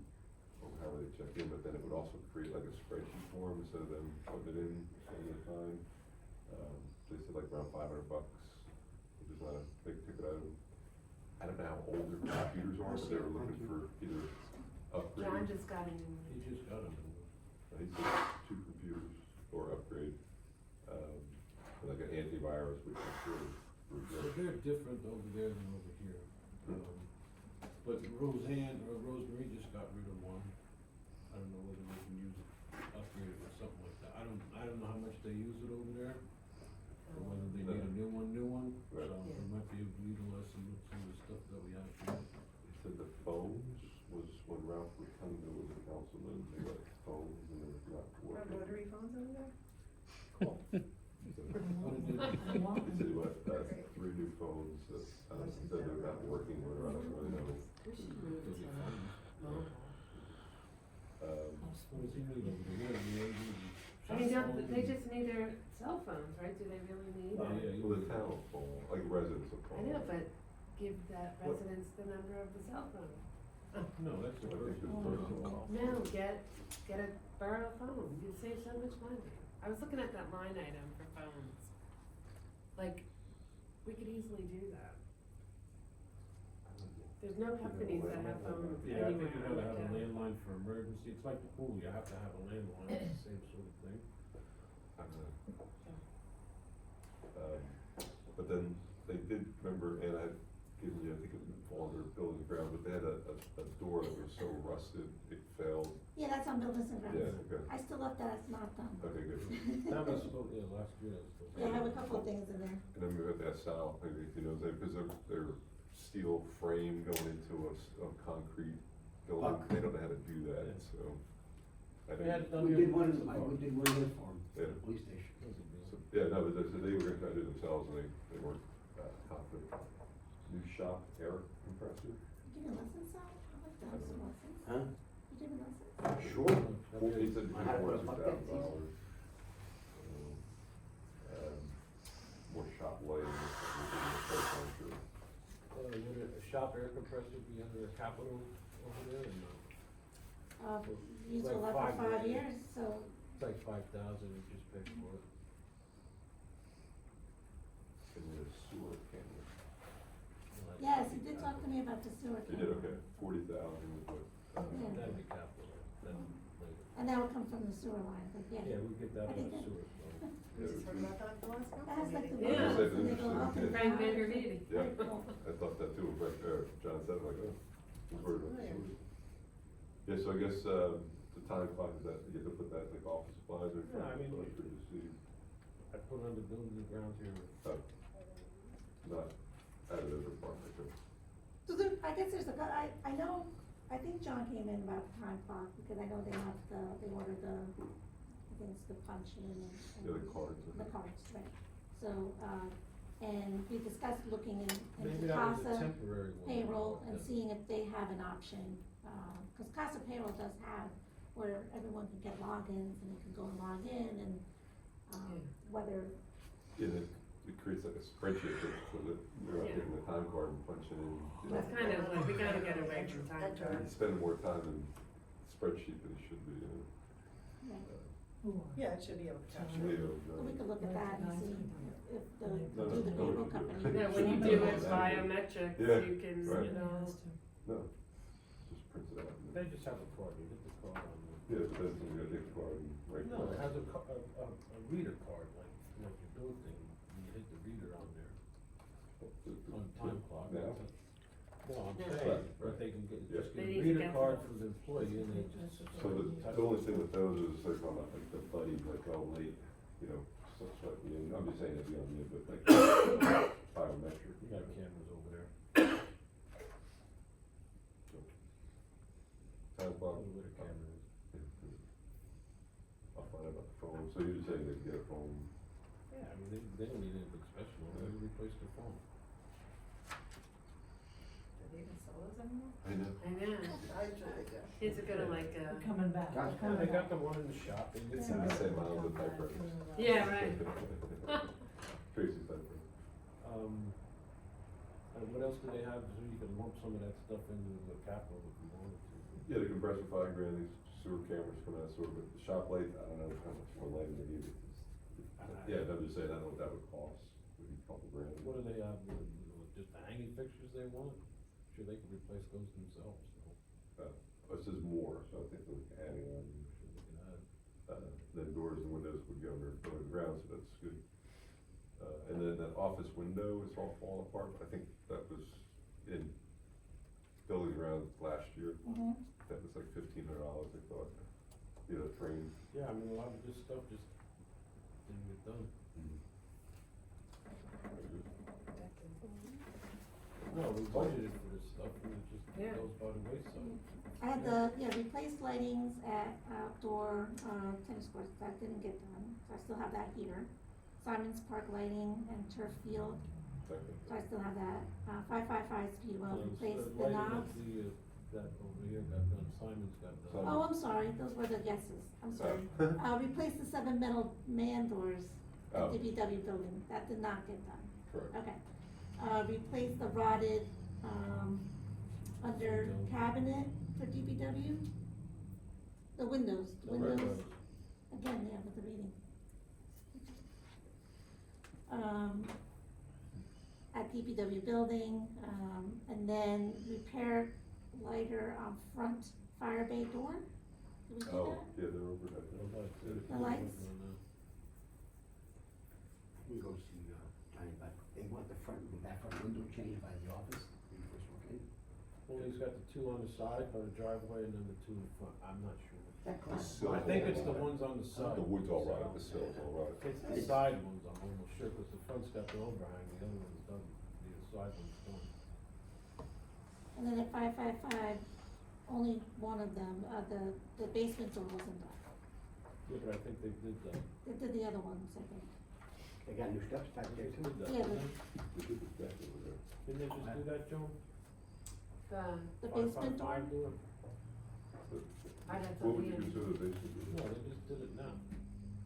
or however they check in, but then it would also create like a spreadsheet form instead of them putting it in at the time. They said like around $500, which is not a big ticket item. I don't know how old their computers are, but they were looking for either upgrade. John just got a new one. He just got them. He said 2 computers or upgrade, like an antivirus, which I'm sure would So work. they're different over there than over here. But Roseanne, or Rosemary just got rid of one. I don't know whether they can use it, upgrade it or something like that. I don't know how much they use it over there, or whether they need a new one. So Right. we might be able to utilize some of the stuff that we have here. They said the phones was when Ralph Rotunda was a councilman, they got phones and they were not Or working. rotary phones over there? So, What did they- I want they said he one. went, 3 new phones that Said they're not working, or I don't really know. We should move Is to it fun? mobile. What does he need over there? I mean, they just need their cell phones, right? Do they really need Oh, it? yeah, you Well, the would. town will call, like residents will call. I know, but give that residents the number of the cell phone. No, that's I a think personal. it's personal. No, get a borough phone, you'd save so much money. I was looking at that line item for phones. Like, we could easily do that. There's no companies that have phones Yeah, I think anywhere you on gotta the have a town. landline for emergency, it's like the pool, you have to have a landline, it's the same sort of thing. But then they did, remember, and I had given you, I think it was on their building ground, but they had a door that was so rusted, it failed. Yeah, that's on buildings and grounds. Yeah, okay, I still left that, it's not done. okay, good. That was, last year, that was still. Yeah, I have a couple of things in there. And then we had that Sal, maybe if you know, because they're steel frame going into a concrete building, Buck. they don't know how to do that, so. I We had didn't- it done We here. did one, we did one here for him, Yeah. the police station. So, yeah, no, but they were gonna try to do it themselves, and they weren't confident. New shop air compressor. You giving lessons, Sal? I like to have some lessons. Huh? You giving lessons? Sure. He said I had to put a $42,000. bucket. More shop lighting, furniture. Would a shop air compressor be under a capital over there or no? Used to Like love for 5 5 years, so, It's like 5,000, you just pay for it. And then a sewer camera. Like yes, he did talk to me about the sewer. They did, okay, 40,000 is what. Yeah. That'd be capital, then later. And that would come from the sewer line, but yeah. Yeah, we get that I on think the that- sewer, so. We just heard about that at the last That council has like the meeting. Yeah. windows and they go up and down. Frank Vandermeedy. Yeah, Very cool. I thought that too, but, John said, like, oh, we've heard about the Familiar. sewer. Yeah, so I guess, the time clock, is that, you have to put that like office supplies or? Yeah, I mean, Or you see, I put on the building and grounds here. not out of the department, okay. So there, I guess there's I know, I think John came in about the time clock, because I know they have they ordered I think it's the punch in and. Yeah, the cards. The cards, right. So, and we discussed looking into Maybe that was a CASA temporary one. payroll and Yeah. seeing if they have an option. Cause CASA payroll does have where everyone can get logins and they can go and log in and, whether, Yeah, it creates like a spreadsheet so that you're not Yeah. taking the time card and punching in. you know. That's kind of like, we gotta get away from time Enter. cards. He's spending more time in spreadsheet than he should be, you know. right. Yeah, it should be able to capture. Maybe, So we could look at that and see if the, No, do the no, payroll no, company. no. No, when you do it biometrics, Yeah, you can, right. you know, No, just print it out. They just have a card, you get the card on there. Yeah, but then you gotta take the card and write. No, it has a reader card, like your bill thing, and you hit the reader on there, on time clock. Now? No, I'm Yeah. saying, but they can get, just They get a need to reader get card those. for the employee and they just. So the only thing with those is like, on like the buddy, like, oh, late, you know, stuff like, I'm just saying it'd be on you, but like, biometric. You got cameras over there. Time clock. Where the camera is. I'll find out about the phone, so you're just saying they can get a phone. Yeah, I mean, they don't need anything special, they replace their phone. Do they even sell those anymore? I know. I know. I usually do. Kids are gonna like, Coming back. Gotcha. Yeah, they got the one in the shop, they get It's in the same aisle as typewriters. yeah, right. Tracy typewriter. And what else do they have, so you can lump some of that stuff into the capital if you wanted to? Yeah, the compressor $5,000, these sewer cameras come out, sewer, but the shop light, I don't know how much more lighting they need. Yeah, I'm just saying, I don't know what that would cost, maybe a couple grand. What do they have, just the hanging fixtures they want? Sure, they could replace those themselves, so. This is more, so I think we're adding on, Sure they can add. then doors and windows would go under the ground, so that's good. And then that office window is all falling apart, I think that was in building around last year, Mhm. that was like $1,500, I thought, you know, frame. Yeah, I mean, a lot of this stuff just didn't get done. No, we budgeted for this stuff and it just Yeah. goes by the wayside. I had replaced lightings at outdoor, tennis courts, that didn't get done, so I still have that here. Simon's Park lighting and turf field, Okay. So I still have that. 555 Speedwell, replace the Lighting knobs. up that over here got done, Simon's got done. Oh, I'm sorry, those were the guesses, I'm sorry. Replace the 7 metal man doors at Oh. DPW building, that did not get done. Correct. Okay. Replace the rotted, under cabinet for DPW. The windows, Right. again, yeah, with the reading. At DPW building, and then repair lighter on front fire bay door. Did we do Oh, that? yeah, they're over that. The lights? We go see, Johnny, but they want that front window changed by the office when you first walk in. Well, he's got the two on the side by the driveway and then the two in front, I'm not sure. Is that The class? sill. I think it's the ones on the side. The wood's all rotted, the sill's all rotted. It's the side ones, I'm almost sure, cause the front's got the overhang, the other ones doesn't, the side ones don't. And then at 555, only one of them, the basement door wasn't done. Yeah, but I think they did that. They did the other ones, I think. They got new steps back there too. Did that, Yeah, didn't They did it back over there. they just do that, Joan? The basement door? 555 door? I'd have to What would be you in. consider the basement? No, they just did it now.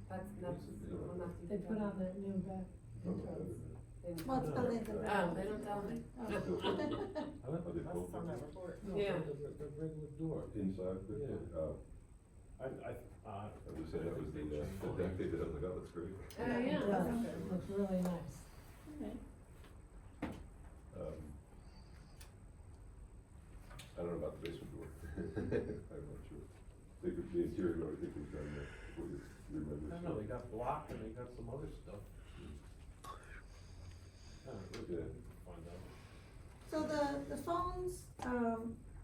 That's, well, not They put on that new back Oh, entrance. Well, it's buildings and Oh, they don't tell me. Oh. Are they both? That's on that report. No, Yeah. the regular door. Inside, the, Yeah. I would say that was the deck they did, I was like, oh, that's great. Oh, yeah. It does, it looks really nice. Okay. I don't know about the basement door. I'm not sure. They could, the interior door, I think they've done that, what you remember. I don't know, they got block and they got some other stuff. Yeah. Find out. So the phones,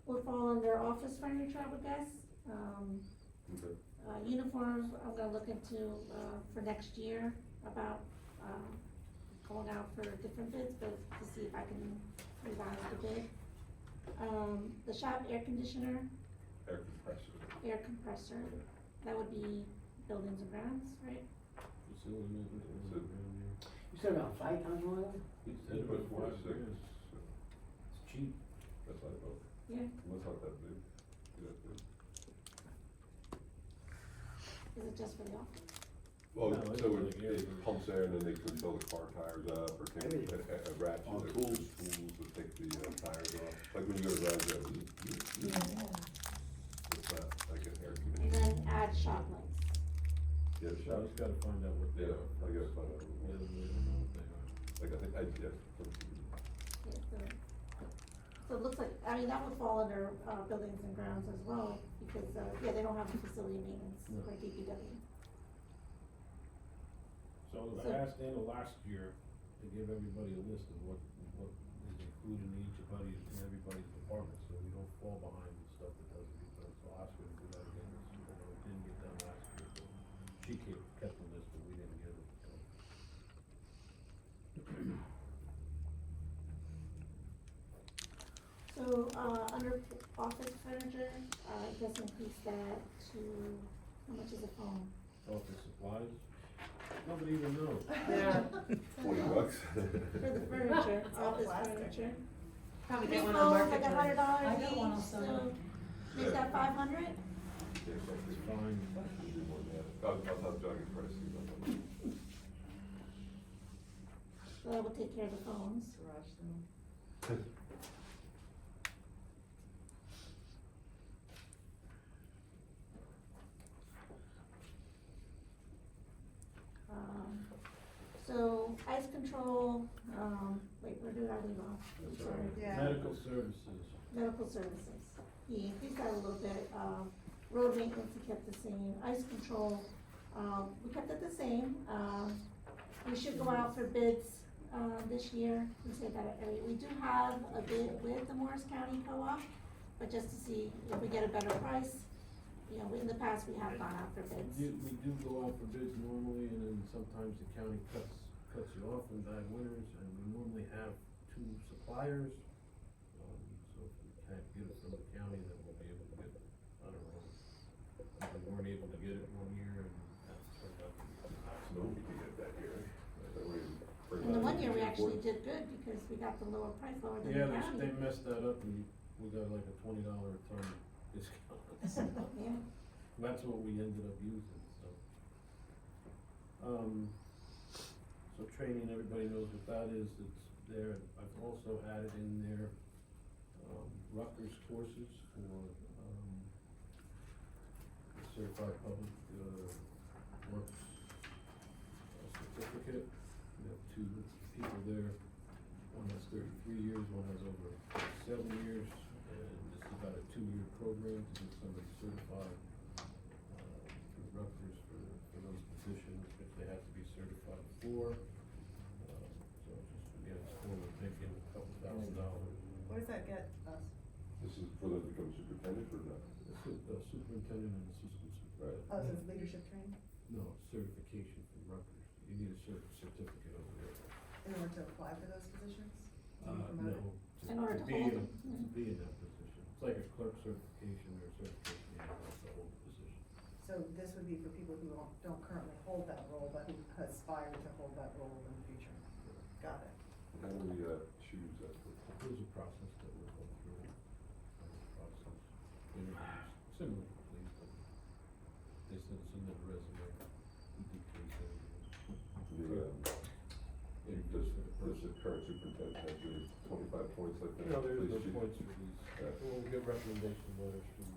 would fall under office furniture, I would guess. Okay. Uniforms, I'm gonna look into, for next year about, going out for different bids, but to see if I can revise the bid. The shop air conditioner, Air compressor. air compressor, that would be buildings and grounds, right? Facility maintenance. So- You said about 5,000 oil? He He said put about 4 to 5 6, grand. so It's cheap. that's what I thought. Yeah, Well, it's not that big. Yeah, big. is it just for the office? Well, No, it's so like air it compressor. pumps air and then they can fill the car tires up or take Everything. a ratchet, All or tools. tools to take the tires off. Like when you go to garage, Yeah. it's not like an air And conditioner. then add shop lights. Yeah, the So shop, he's gotta find out what they yeah, are. I gotta find out. Yeah, we don't know what they are. Like, I think, yeah. Yeah, so it looks like, I mean, that would fall under, buildings and grounds as well, because, yeah, they don't have a facility maintenance No. for DPW. So So- I asked Anna last year to give everybody a list of what is included in in everybody's department, so we don't fall behind with stuff that doesn't get done. So I'll ask her to do that again this year, although it didn't get done last year, so she kept the list, but we didn't get it, so. So, under office furniture, just increase that to, how much is a phone? Office supplies, nobody even knows. Yeah. $20. For the furniture, all office plastic. furniture. Probably Three get one on phones, like Marketplace. $100 I got one on each, so Sunday. make that 500? Yeah, something. It's fine. We'll do more than that. I'll have John get prices on that. So that would take care of the phones. Garage sale. So ice control, wait, where did I leave off? I'm That's all sorry. right. Yeah. Medical services. Medical services, he increased that a little bit, road maintenance, he kept the same, ice control, we kept it the same, we should go out for bids, this year, we say that, we do have a bid with the Morris County Co-op, but just to see if we get a better price, you know, in the past, we have gone out for bids. We do go out for bids normally, and then sometimes the county cuts you off in bad winters, and we normally have 2 suppliers. So if we can't get it from the county, then we'll be able to get it on our own. We weren't able to get it one year, and that turned out to be. No, we can get that here. That way, And the one year, we actually actually Reports. did good because we got the lower price, lower than Yeah, the county. they messed that up and we got like a $20 a ton discount. Yeah. That's what we ended up using, so. So training, everybody knows what that is, it's there, I've also added in there, Rutgers courses for, the Certified Public, Works Certificate. We have two people there, one has 33 years, one has over 7 years, and this is about a 2-year program to get somebody certified through Rutgers for those positions, which they have to be certified for. So just, again, it's forward thinking, a couple $1,000. What does that get us? This is for them to become superintendent or not? Superintendent and assistant Right. superintendent. Oh, so it's leadership training No, certification from Rutgers. You need a certificate over there. in order to apply for those positions? To be No, promoted? In order to be hold in, it, to yeah. be in that position. It's like a clerk certification or a certification, you know, that's the whole position. So this would be for people who don't currently hold that role, but who aspire to hold that role in the future. Got it. How do we, choose that? There's a process that we'll go through, process, interviews, similar to police, but they submit a resume, we do case interviews. Does the current superintendent have your 25 points like that? You know, there's no Police chief? points for these, Yeah. we'll get recommendation letters from,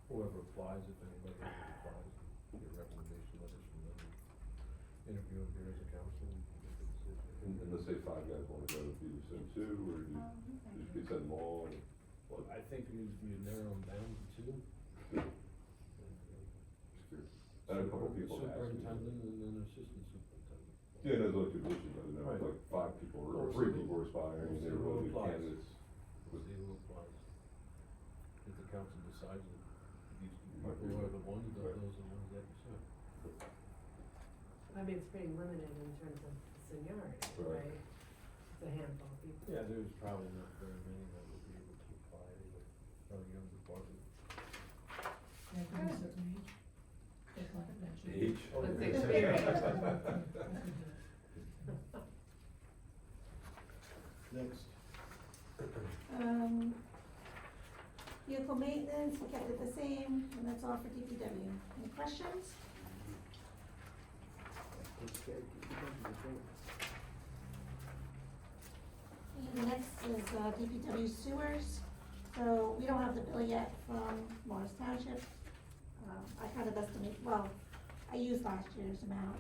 whoever applies, if anybody ever applies, get recommendation letters from them. Interview them here as a council, and make a decision. And let's say 5 guys wanna go, do you send 2, or do you send them all, and what? I think we narrow them down to 2. Just curious. I had a couple people ask me. Superintendent and then assistant superintendent. Yeah, there's like two positions, I don't know, Right. like 5 people or Or 3 so- people are aspiring, and or they so were really good applies. candidates. We'll see who applies. If the council decides that these people are the ones, then Right. those are the ones that decide. I mean, it's pretty limited in terms of seniority, Right. right? It's a handful of people. Yeah, there's probably not very many that would be able to apply, they would probably young department. Yeah, from a certain age. They call it mention. Age. Let's Okay. experience. Next. Vehicle maintenance, we kept it the same, and that's all for DPW. Any questions? And next is DPW sewers. So we don't have the bill yet from Morris Township. I kind of estimate, well, I used last year's amount.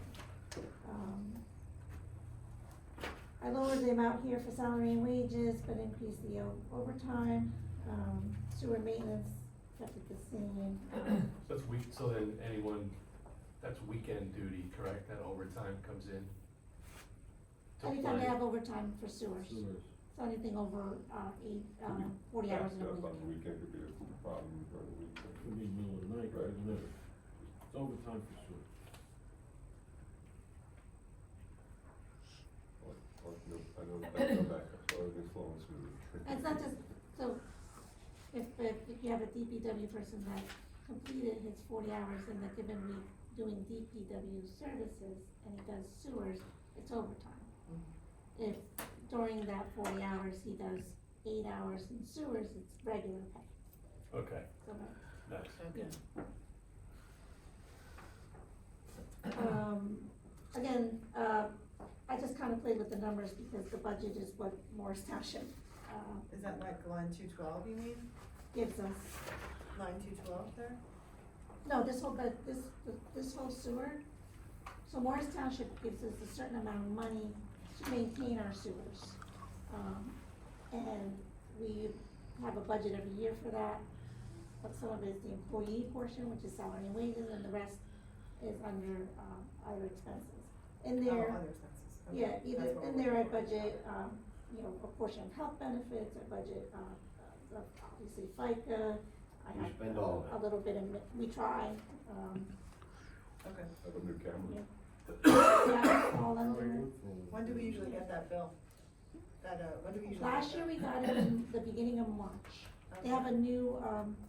I lowered the amount here for salary and wages, but increased the overtime. Sewer maintenance, kept it the same. So that's so then anyone, that's weekend duty, correct, that overtime comes in? to Anytime they play? have overtime for sewers, Sewers. so anything over, 40 hours in a That's week. on the weekend could be a problem during the week. Could be middle of the night, Right. isn't it? It's overtime for sure. I know, back, so everything's flowing smooth. And it's not just, so, if you have a DPW person that completed his 40 hours in the given week doing DPW services, and he does sewers, it's overtime. If during that 40 hours, he does 8 hours in sewers, it's regular pay, Okay, so, nice. Okay. again, I just kind of played with the numbers because the budget is what Morris Township, Is that like line 212 you mean? gives us. Line 212 there? No, this whole, this whole sewer, so Morris Township gives us a certain amount of money to maintain our sewers. And we have a budget every year for that, but some of it is the employee portion, which is salary and wages, and the rest is under, other expenses. In there, Oh, other expenses. Okay. yeah, either, That's what in we're there I looking for. budget, a portion of health benefits, I budget, obviously FICA, I You have spend all of it. a little bit in, we try, Okay. I have a new camera. yeah, it's all under. When do we usually get that bill? When do we usually? Last get year that? we got it in the beginning of March. They have a Okay. new,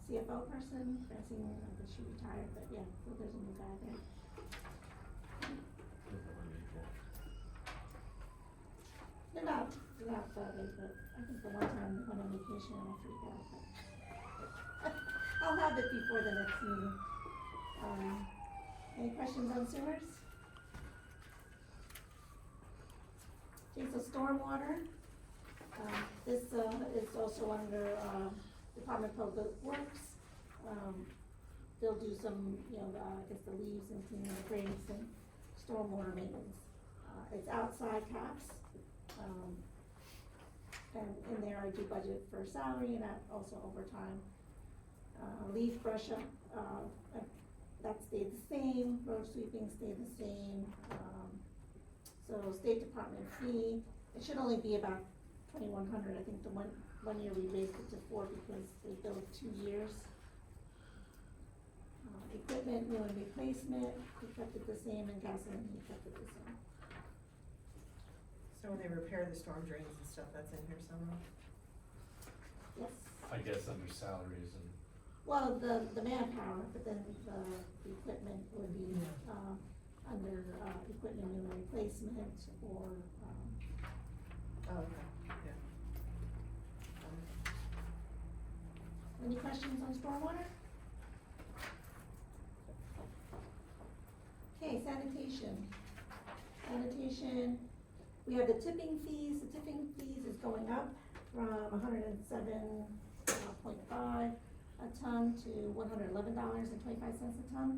CFO person, Francine, I think she retired, but yeah, so there's a new guy there. They're not that late, but I think the one time when I'm on vacation, I freak out. But I'll have it before the next meeting. Any questions on sewers? Okay, so stormwater, this, is also under, Department of Public Works. They'll do some, I guess the leaves and cleaning the graves and stormwater maintenance. It's outside caps, and in there I do budget for salary and also overtime. Leaf brush up, that stayed the same, road sweeping stayed the same. So State Department fee, it should only be about 2,100, I think the one year we raised it to 4 because they billed 2 years. Equipment, new and replacement, we kept it the same, and gasoline, we kept it the same. So when they repair the storm drains and stuff, that's in here somewhere? Yes, I guess under salaries and, well, the manpower, but then the equipment would be, under, equipment new and replacement, or, Oh, okay, yeah. any questions on stormwater? Okay, sanitation. Sanitation, we have the tipping fees. The tipping fees is going up from 107.5 a ton to $111.25 a ton.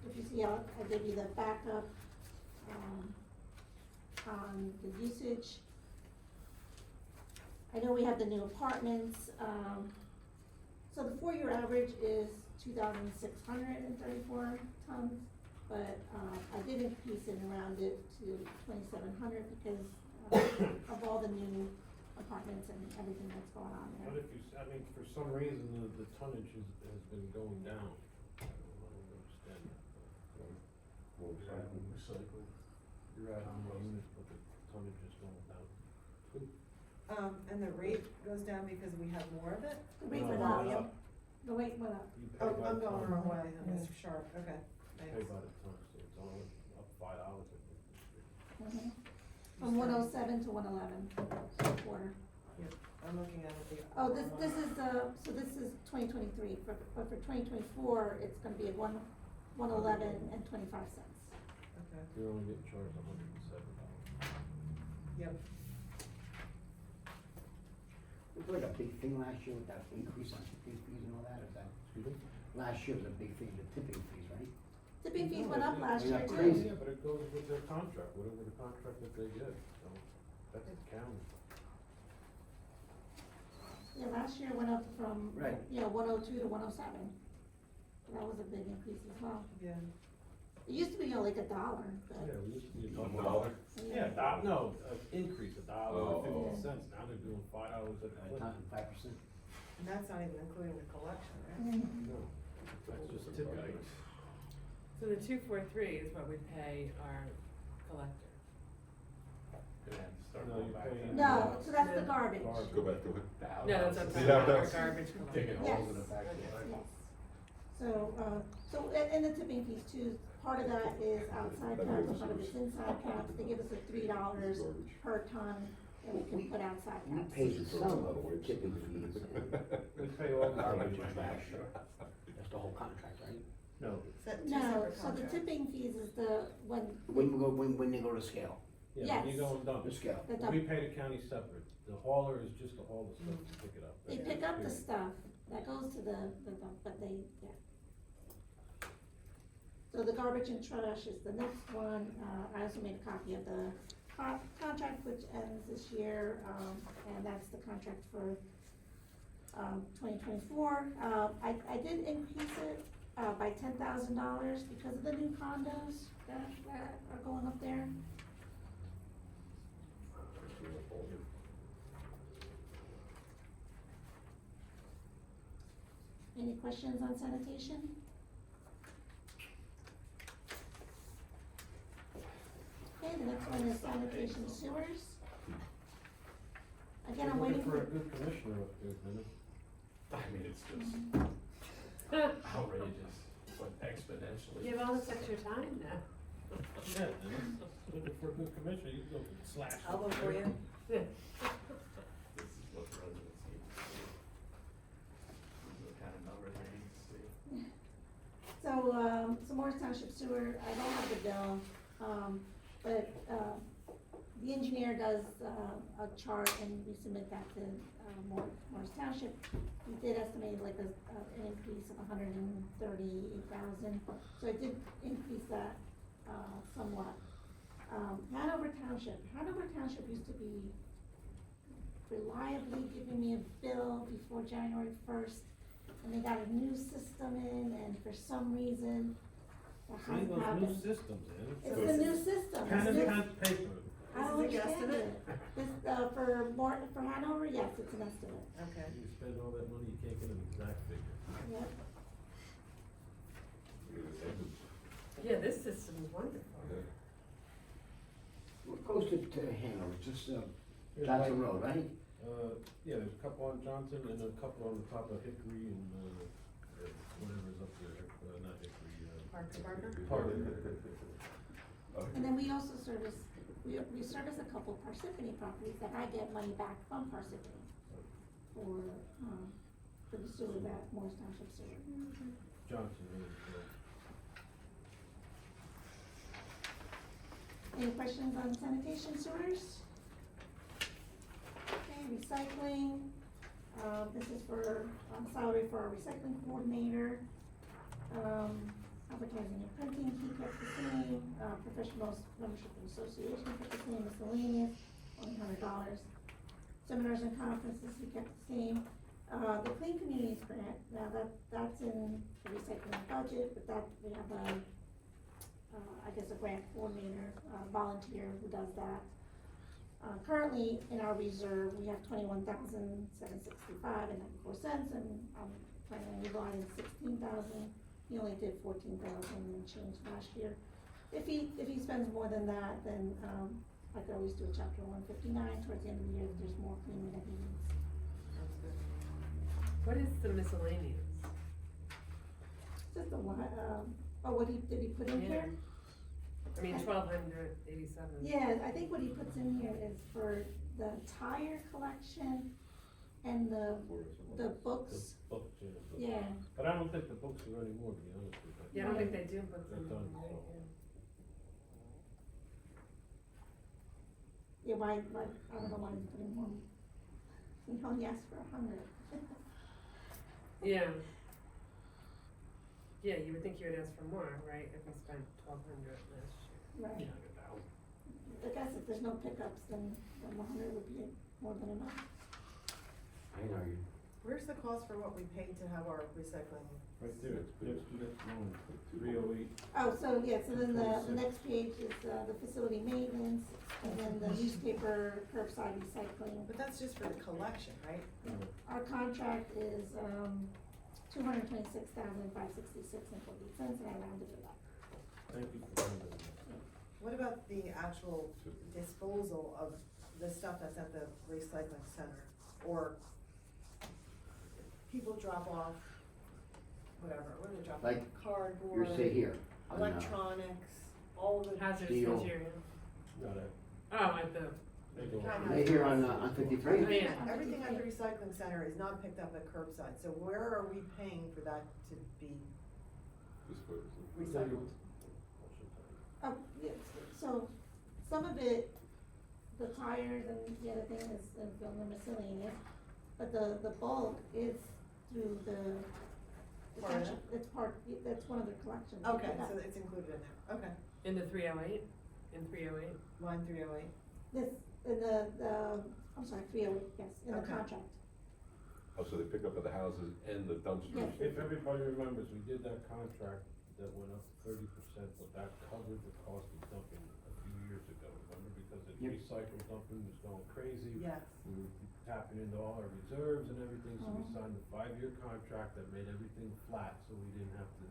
If you see, I gave you the backup, on the usage. I know we have the new apartments, so the 4-year average is 2,634 tons, but, I did increase it and round it to 2,700 because, of all the new apartments and everything that's going on But there. if you, for some reason, the tonnage has been going down. I don't understand that. More recycling. recycled. You're adding more units, but the tonnage is going down. And the rate goes down because we have more of it? The rate No, went it up, the rate went up. You pay Oh, by I'm the going the ton. wrong way, Mr. Sharp, okay, Pay thanks. by the ton, so it's only up $5, I think. From 107 to 111, quarter. I'm looking at it. Oh, this is, so this is 2023, but for 2024, it's gonna be at 111 and 25 cents. Okay, You're only getting charged $107. yep. Was there like a big thing last year with that increase on tipping fees and all that, is that, Excuse me? last year was a big thing, the tipping fees, right? Tipping fees went up last Yeah, year too. crazy. Yeah, but it goes with their contract, whatever the contract that they did, so that's the county. Yeah, last year went up from, Right. 102 to 107. That was a big increase as well. Yeah. It used to be like $1, but. Yeah, we used to be $1? No, increase Oh. $1.50, now they're doing $5 at a clip. 5%. And that's not even including the collection, right? No, that's just tip guys. So the 243 is what we pay our collector. Gonna have to start No, going you back. pay- to- No, so that's the garbage. Garbage. Go back to it. The No, that's what I'm outhouses. talking Yeah, about, our that's- garbage collector. Digging Yes. holes in the back. Yes. So, and the tipping fees too, part of that is outside caps, and part of it's inside caps. They give us a $3 per ton that we can put outside We caps. paid some of the tipping fees and We pay all the garbage garbage. last year. That's the whole contract, right? No, Is that two No, separate so the contracts? tipping fees is the, when When they go to scale, yeah, when you Yes. go and dump the it. scale. the We pay the county separate, the hauler is just to haul the stuff to pick it up. They That's pick up the period. stuff, that goes to the dump, but they, yeah. So the garbage and trash is the next one, I also made a copy of the contract which ends this year, and that's the contract for, 2024. I did increase it, by $10,000 because of the new condos that are going up there. Any questions on sanitation? Okay, the next one is sanitation sewers. Again, I'm We're waiting looking for a for, good commissioner up there, Dennis. I mean, it's just outrageous, but exponentially. You have all this extra time now. Yeah, looking for a good commissioner, you can go slash. I'll vote for you. This is what the residents need to see. These are the kind of numbers they need to see. So Morris Township Sewer, I don't have the bill, but, the engineer does, a chart and we submit that to, Morris Township. We did estimate like an increase of $138,000, so it did increase that, somewhat. Hanover Township used to be reliably giving me a bill before January 1st, and they got a new system in, and for some reason, that See hasn't those new happened. systems, eh? It's a new system. Pen It's and new- paper. I don't This is a understand guesstimate? it. This, for Hanover, yes, it's an estimate. Okay. You spend all that money, you can't get an exact figure. Yep. Yeah, this system is wonderful. What goes to Hanover, just, Johnson Road, right? Yeah, there's a couple on Johnson and a couple on the top of Hickory and, whatever's up there, not Hickory, Parker? And then we also service, we service a couple Parsippany properties that I get money back from Parsippany for the sewer that Morris Township sewer. Johnson, Any questions on sanitation sewers? Okay, recycling, this is for, salary for our recycling coordinator. Advertising and printing, he kept the same, professional membership and association kept the same, miscellaneous, only $100. Seminars and conferences, he kept the same. The Clean Communities grant, now that's in the recycling budget, but that, we have I guess a grant coordinator, volunteer who does that. Currently, in our reserve, we have $21,765.94, and I'm planning on utilizing $16,000. He only did $14,000 and change last year. If he spends more than that, then, I could always do a chapter 159 towards the end of the year if there's more cleaning that he needs. Sounds good. What is the miscellaneous? Just the one, what did he put in here? I mean, 1,287. Yeah, I think what he puts in here is for the tire collection and the books. books, Yeah, But I don't think the books are anymore, to be honest with you. Yeah, I don't think they do books They're done, anymore, so. yeah, why, I don't know why he's putting more. He only asked for 100. Yeah. Yeah, you would think you would ask for more, right, if we spent 1,200 last year. Right. I guess if there's no pickups, then 100 would be more than enough. I know you. Where's the cost for what we paid to have our recycling? Right there, next one, 308. Oh, so, yeah, so then the next page is, the facility maintenance, and then the newspaper curbside recycling. But that's just for the collection, right? Our contract is, $226,566.40, and I rounded it up. Thank you for doing that. What about the actual disposal of the stuff that's at the recycling center? Or people drop off, whatever, what do they drop off? Like, Cardboard. You say here. on, Electronics, all the. Hazardous Steel. material. No, that, Oh, at the, they go. Right here on 53? Everything, Yeah. everything at the recycling center is not picked up at curbside, so where are we paying for that to be recycled? Oh, yes, so some of it, the tires and the other thing is the miscellaneous, but the bulk is through the Part of it? it's part, that's one of the collections. Okay, They pick so up. it's included in there, okay, in the 308, in 308. line 308. This, in the, I'm sorry, 308, yes, in the Okay. contract. Oh, so they pick up at the houses and the dumpsters? Yeah. If everybody remembers, we did that contract that went up 30%, but that covered the cost of dumping a few years ago, remember? Because the Yep. recycle dumping was going crazy. Yes. We were tapping into all our reserves and everything, so we Mhm. signed a 5-year contract that made everything flat, so we didn't have to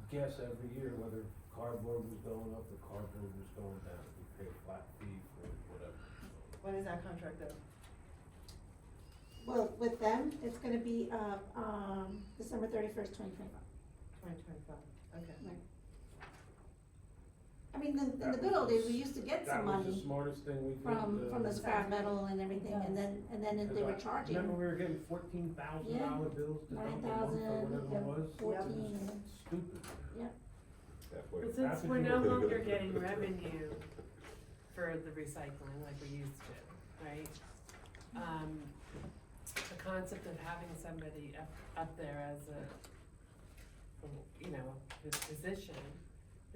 guess every year whether cardboard was going up or cardboard was going down. We paid a flat fee for whatever. When is that contract up? Well, with them, it's gonna be, December 31st, 2025. 2025, okay. Right. I mean, in the good old days, we used to get some That was the money smartest thing we did. from the scrap metal and everything, and then they were charging Remember we were getting $14,000 bills to dump a month or whatever it was? 14. Stupid. Halfway. But since Half the we're people no could have longer got- getting revenue for the recycling like we used to, right? The concept of having somebody up there as a, you know, this position,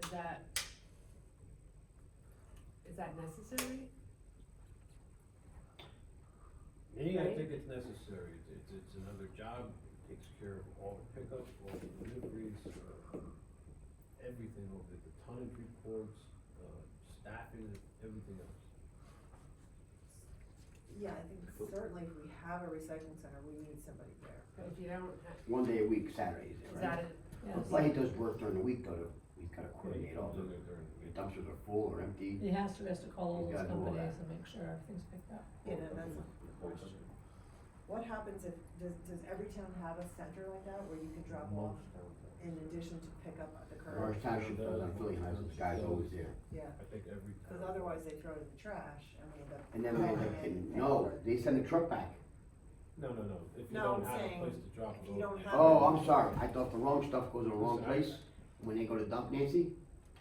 is that necessary? Me, I Right? think it's necessary, it's another job, takes care of all the pickups, all the deliveries, everything over the tonnage reports, staffing, everything else. Yeah, I think certainly if we have a recycling center, we need somebody there. But if you don't have, One day a week, Saturdays, is right? that it? Yes. Well, he does work during the week though, he's gotta Yeah, coordinate all the dumpsters are full or empty. He has to call all You those gotta do all companies that. and make sure everything's picked up. You know, that's a question. What happens if, does every town have a center like that where you can drop off Most towns have. in addition to pick up at the curb? Orange Township does, I'm feeling nice, the guy's always there. Yeah, I think every. cause otherwise they throw it in the trash and we end up. And then hauling it and no, over. they send the truck back. No, if you No, don't I'm have a saying, place to drop it if you off. don't have. Oh, it- I'm sorry, I thought the wrong stuff goes in the wrong Listen, place. When they go to dump Nancy,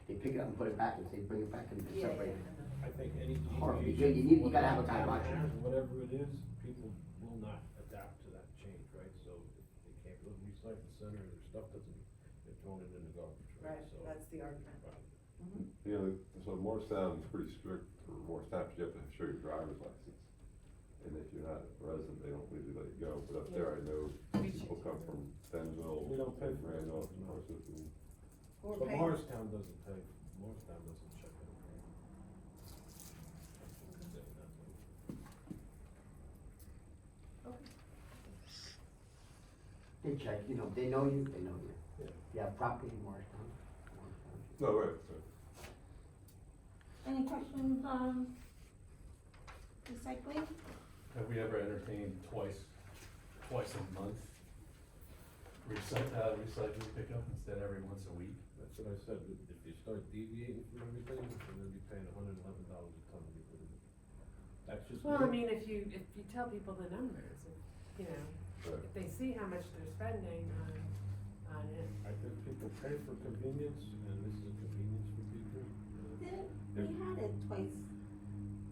they pick it up and put it back and say, bring it back and Yeah, separate it. I think any Hard, deviation. you from gotta have a what guy town watching. has, Whatever it is, people will not adapt to that change, right? So if they can't go to the recycling center, their stuff doesn't get thrown in the garbage, right? Right, So. that's the argument. Right. Mhm. You know, so Morristown is pretty strict for Morristown, you have to show your driver's license. And if you're not a resident, they don't usually let you go, but up there, I know people come from Denville, We don't pay for Randolph, it, no. Parsippany. We're But paying- Morristown doesn't pay, Morristown doesn't check it. They check, you know, they know you, they know you. Yeah. You have property in Morristown. Morristown. No, right, Any questions on recycling? Have we ever entertained twice a month recycling pickup instead of every once a week? That's what I said, if you start deviating from everything, you're gonna be paying $111 a ton. That's just. Well, I me. mean, if you tell people the numbers, you know, right. if they see how much they're spending on it. I think people pay for convenience, and this is a convenience for people. We had it twice,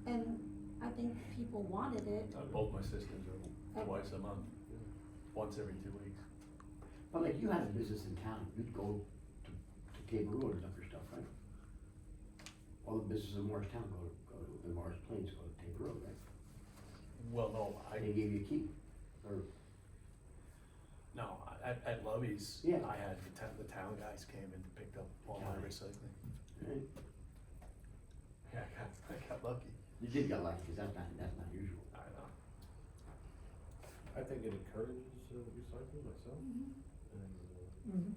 and I think people wanted it. Both my sisters are twice a month, once every 2 weeks. But like you had a business in town, you'd go to Cable Road and dump your stuff, right? All the businesses in Morristown go to the Morris Plains, go to Cable Road, right? Well, no, They gave you a key, or, no, at Lovey's, Yeah. I had the town guys came and picked up all my recycling. right? Yeah, I got lucky. You did get lucky, cause that's not usual. I know. I think it encourages recycling myself, and, Mhm.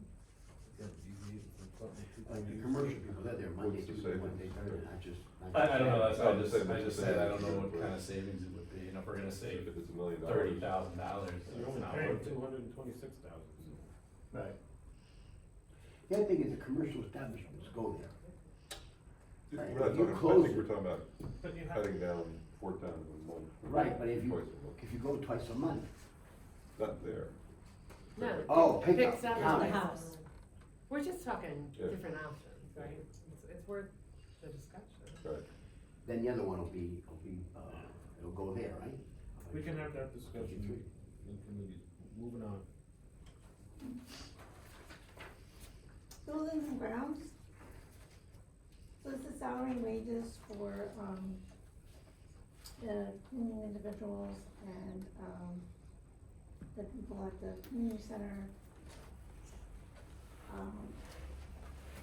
again, deviating from something people. Like the use. commercial people, they're there Monday, What's the Tuesday, savings? Wednesday, Thursday, not just. I don't know, that's why I I'm just, saying I that's just the said, I savings. don't know what kind of savings it would be, and if we're gonna save If it's $1 million. $30,000, You're it's only not paying worth it. $226,000. Right. The other thing is the commercial establishments go there. We're Right, not you talking, I close think it. we're talking about But you have, cutting down 4 times a month. Right, but if you, Twice a month, if you go twice a month, not there. No. oh, pick up, Picks up count at it. the house. We're just talking Yeah. different options, right? It's worth the discussion. Right. Then the other one will be, it'll go there, right? we can have that discussion in committees, moving on. Buildings and grounds. So this is salary and wages for, the cleaning individuals and, the people at the community center.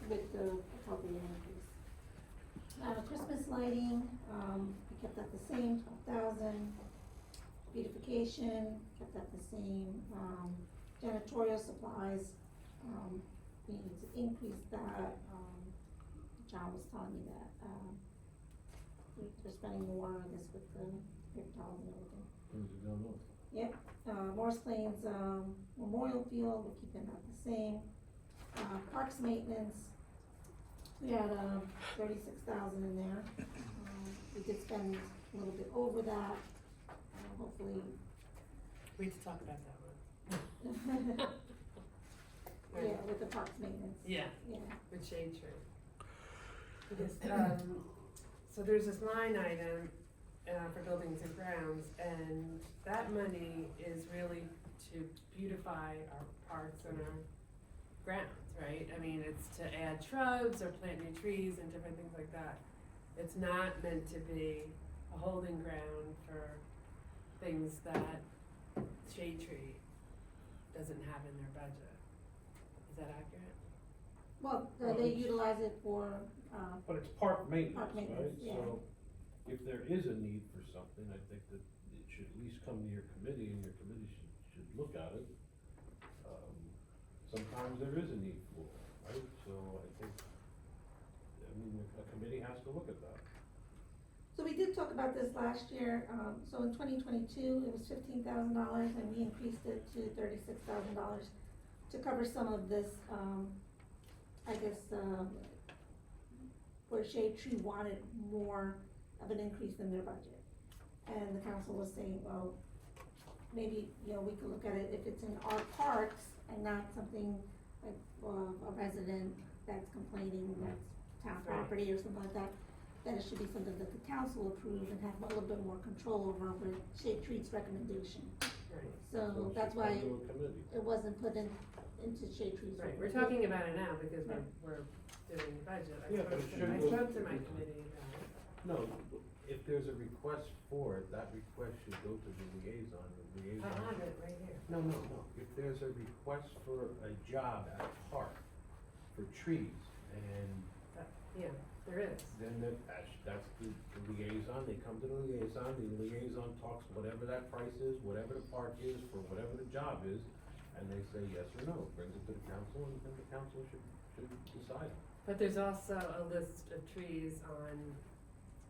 With the appropriate increase. Christmas lighting, we kept that the same, 12,000. Beautification, kept that the same. Janitorial supplies, we need to increase that. John was telling me that, they're spending more, I guess, with the paper towels and everything. Things are going on. Yep, Morris Plains, Memorial Field, we're keeping that the same. Parks maintenance, We had, 36,000 in there. We did spend a little bit over that, hopefully. We need to talk about that one. Yeah, with the parks maintenance, Yeah, yeah. with shade tree. Because, so there's this line item, for buildings and grounds, and that money is really to beautify our parks and our grounds, right? I mean, it's to add shrubs or plant new trees and different things like that. It's not meant to be a holding ground for things that Shade Tree doesn't have in their budget. Is that accurate? Well, Well, they it's- utilize it for, But it's park maintenance, Park right? maintenance, yeah. So if there is a need for something, I think that it should at least come to your committee and your committee should look at it. Sometimes there is a need for it, right? So I think, a committee has to look at that. so we did talk about this last year, so in 2022, it was $15,000, and we increased it to $36,000 to cover some of this, I guess, where Shade Tree wanted more of an increase in their budget. And the council was saying, well, maybe, we could look at it if it's in our parks and not something like, a resident that's complaining that's town Right. property or something like that, then it should be something that the council approves and have a little bit more control over with Shade Tree's recommendation. Right. So it that's should why come to a committee. it wasn't put into Shade Tree's. Right, we're talking about it now because we're doing the budget. Yeah, but it should I go- spoke to my committee about it. No, if there's a request for it, that request should go to the liaison, I have it right here. No, if there's a request for a job at a park for trees, and Yeah, there is. then that's the liaison, they come to the liaison talks whatever that price is, whatever the park is, for whatever the job is, and they say yes or no, brings it to the council, and then the council should decide. But there's also a list of trees on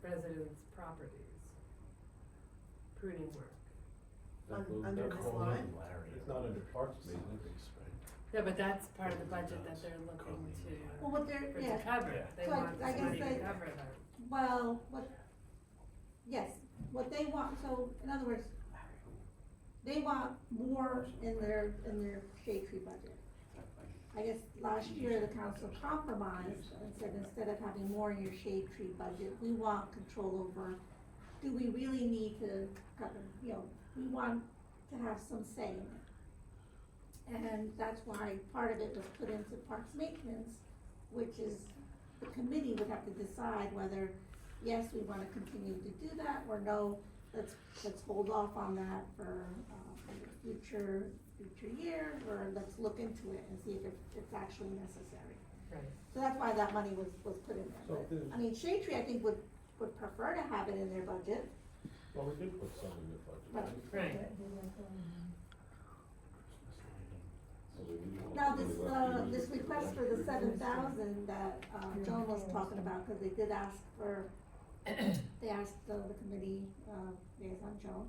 residents' properties. Pruning work. That goes- Under that this falls line? under- It's not under parks maintenance. Yeah, but that's part of the budget that they're looking Well, what they're, to yeah, cover. They So I want guess this money to they- cover that. well, yes, what they want, so, in other words, they want more in their Shade Tree budget. I guess last year, the council compromised and said, instead of having more in your Shade Tree budget, we want control over, do we really need to, we want to have some say in it. And that's why part of it was put into parks maintenance, which is, the committee would have to decide whether, yes, we wanna continue to do that, or no, let's hold off on that for, future year, or let's look into it and see if it's actually necessary. Right. So that's why that money was put in So there, if there's- but, I mean, Shade Tree, I think, would prefer to have it in their budget, Well, we did put some in the budget. but. Right. Now, this request for the 7,000 that, Joan was talking about, cause they did ask for, they asked the committee, liaison Joan,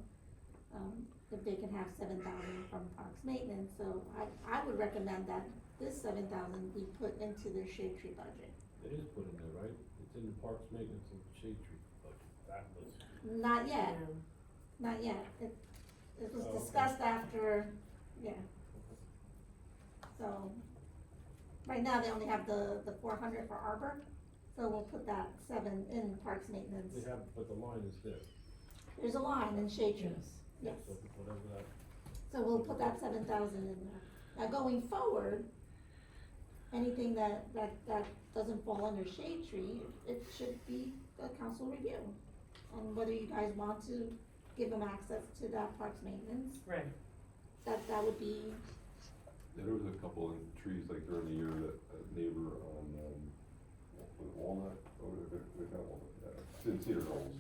if they can have 7,000 from parks maintenance, so I would recommend that this 7,000 be put into their Shade Tree budget. It is put in there, right? It's in the parks maintenance and shade tree budget, that was. Not yet, Yeah. not yet, it was Oh, okay. discussed after, yeah. So, right now, they only have the 400 for Arbor, so we'll put that 7 in parks maintenance. They have, but the line is there. There's a line in Shade Tree, yes, So whatever that, so we'll put that 7,000 in there. Now, going forward, anything that doesn't fall under Shade Tree, it should be a council review. And whether you guys want to give them access to that parks maintenance, Right. that would be, There was a couple of trees like during the year that a neighbor on, was it Walnut, over there, there's that Walnut, in Cedar Knolls,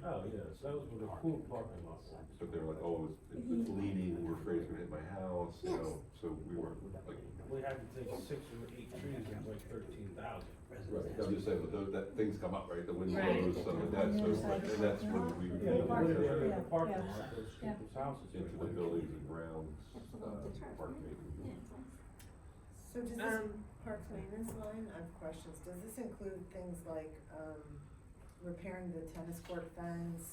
oh, yeah, so that was with a pool parking lot. but they were like, oh, it's leaning, we're afraid it's gonna hit my house, you know, so we weren't, like, We had to take 6 or 8 trees, it was like 13,000. right, I'm just saying, but that things come up, right, the wind Right. blows, some of that, so, and that's when we would Yeah, need but to when they're in access the parking Yeah. lot, those Yeah. people's houses. into the buildings and grounds, that's the one with the chart, park right? maintenance. Yeah. So does this, Parks maintenance line, I have questions. Does this include things like, repairing the tennis court fence,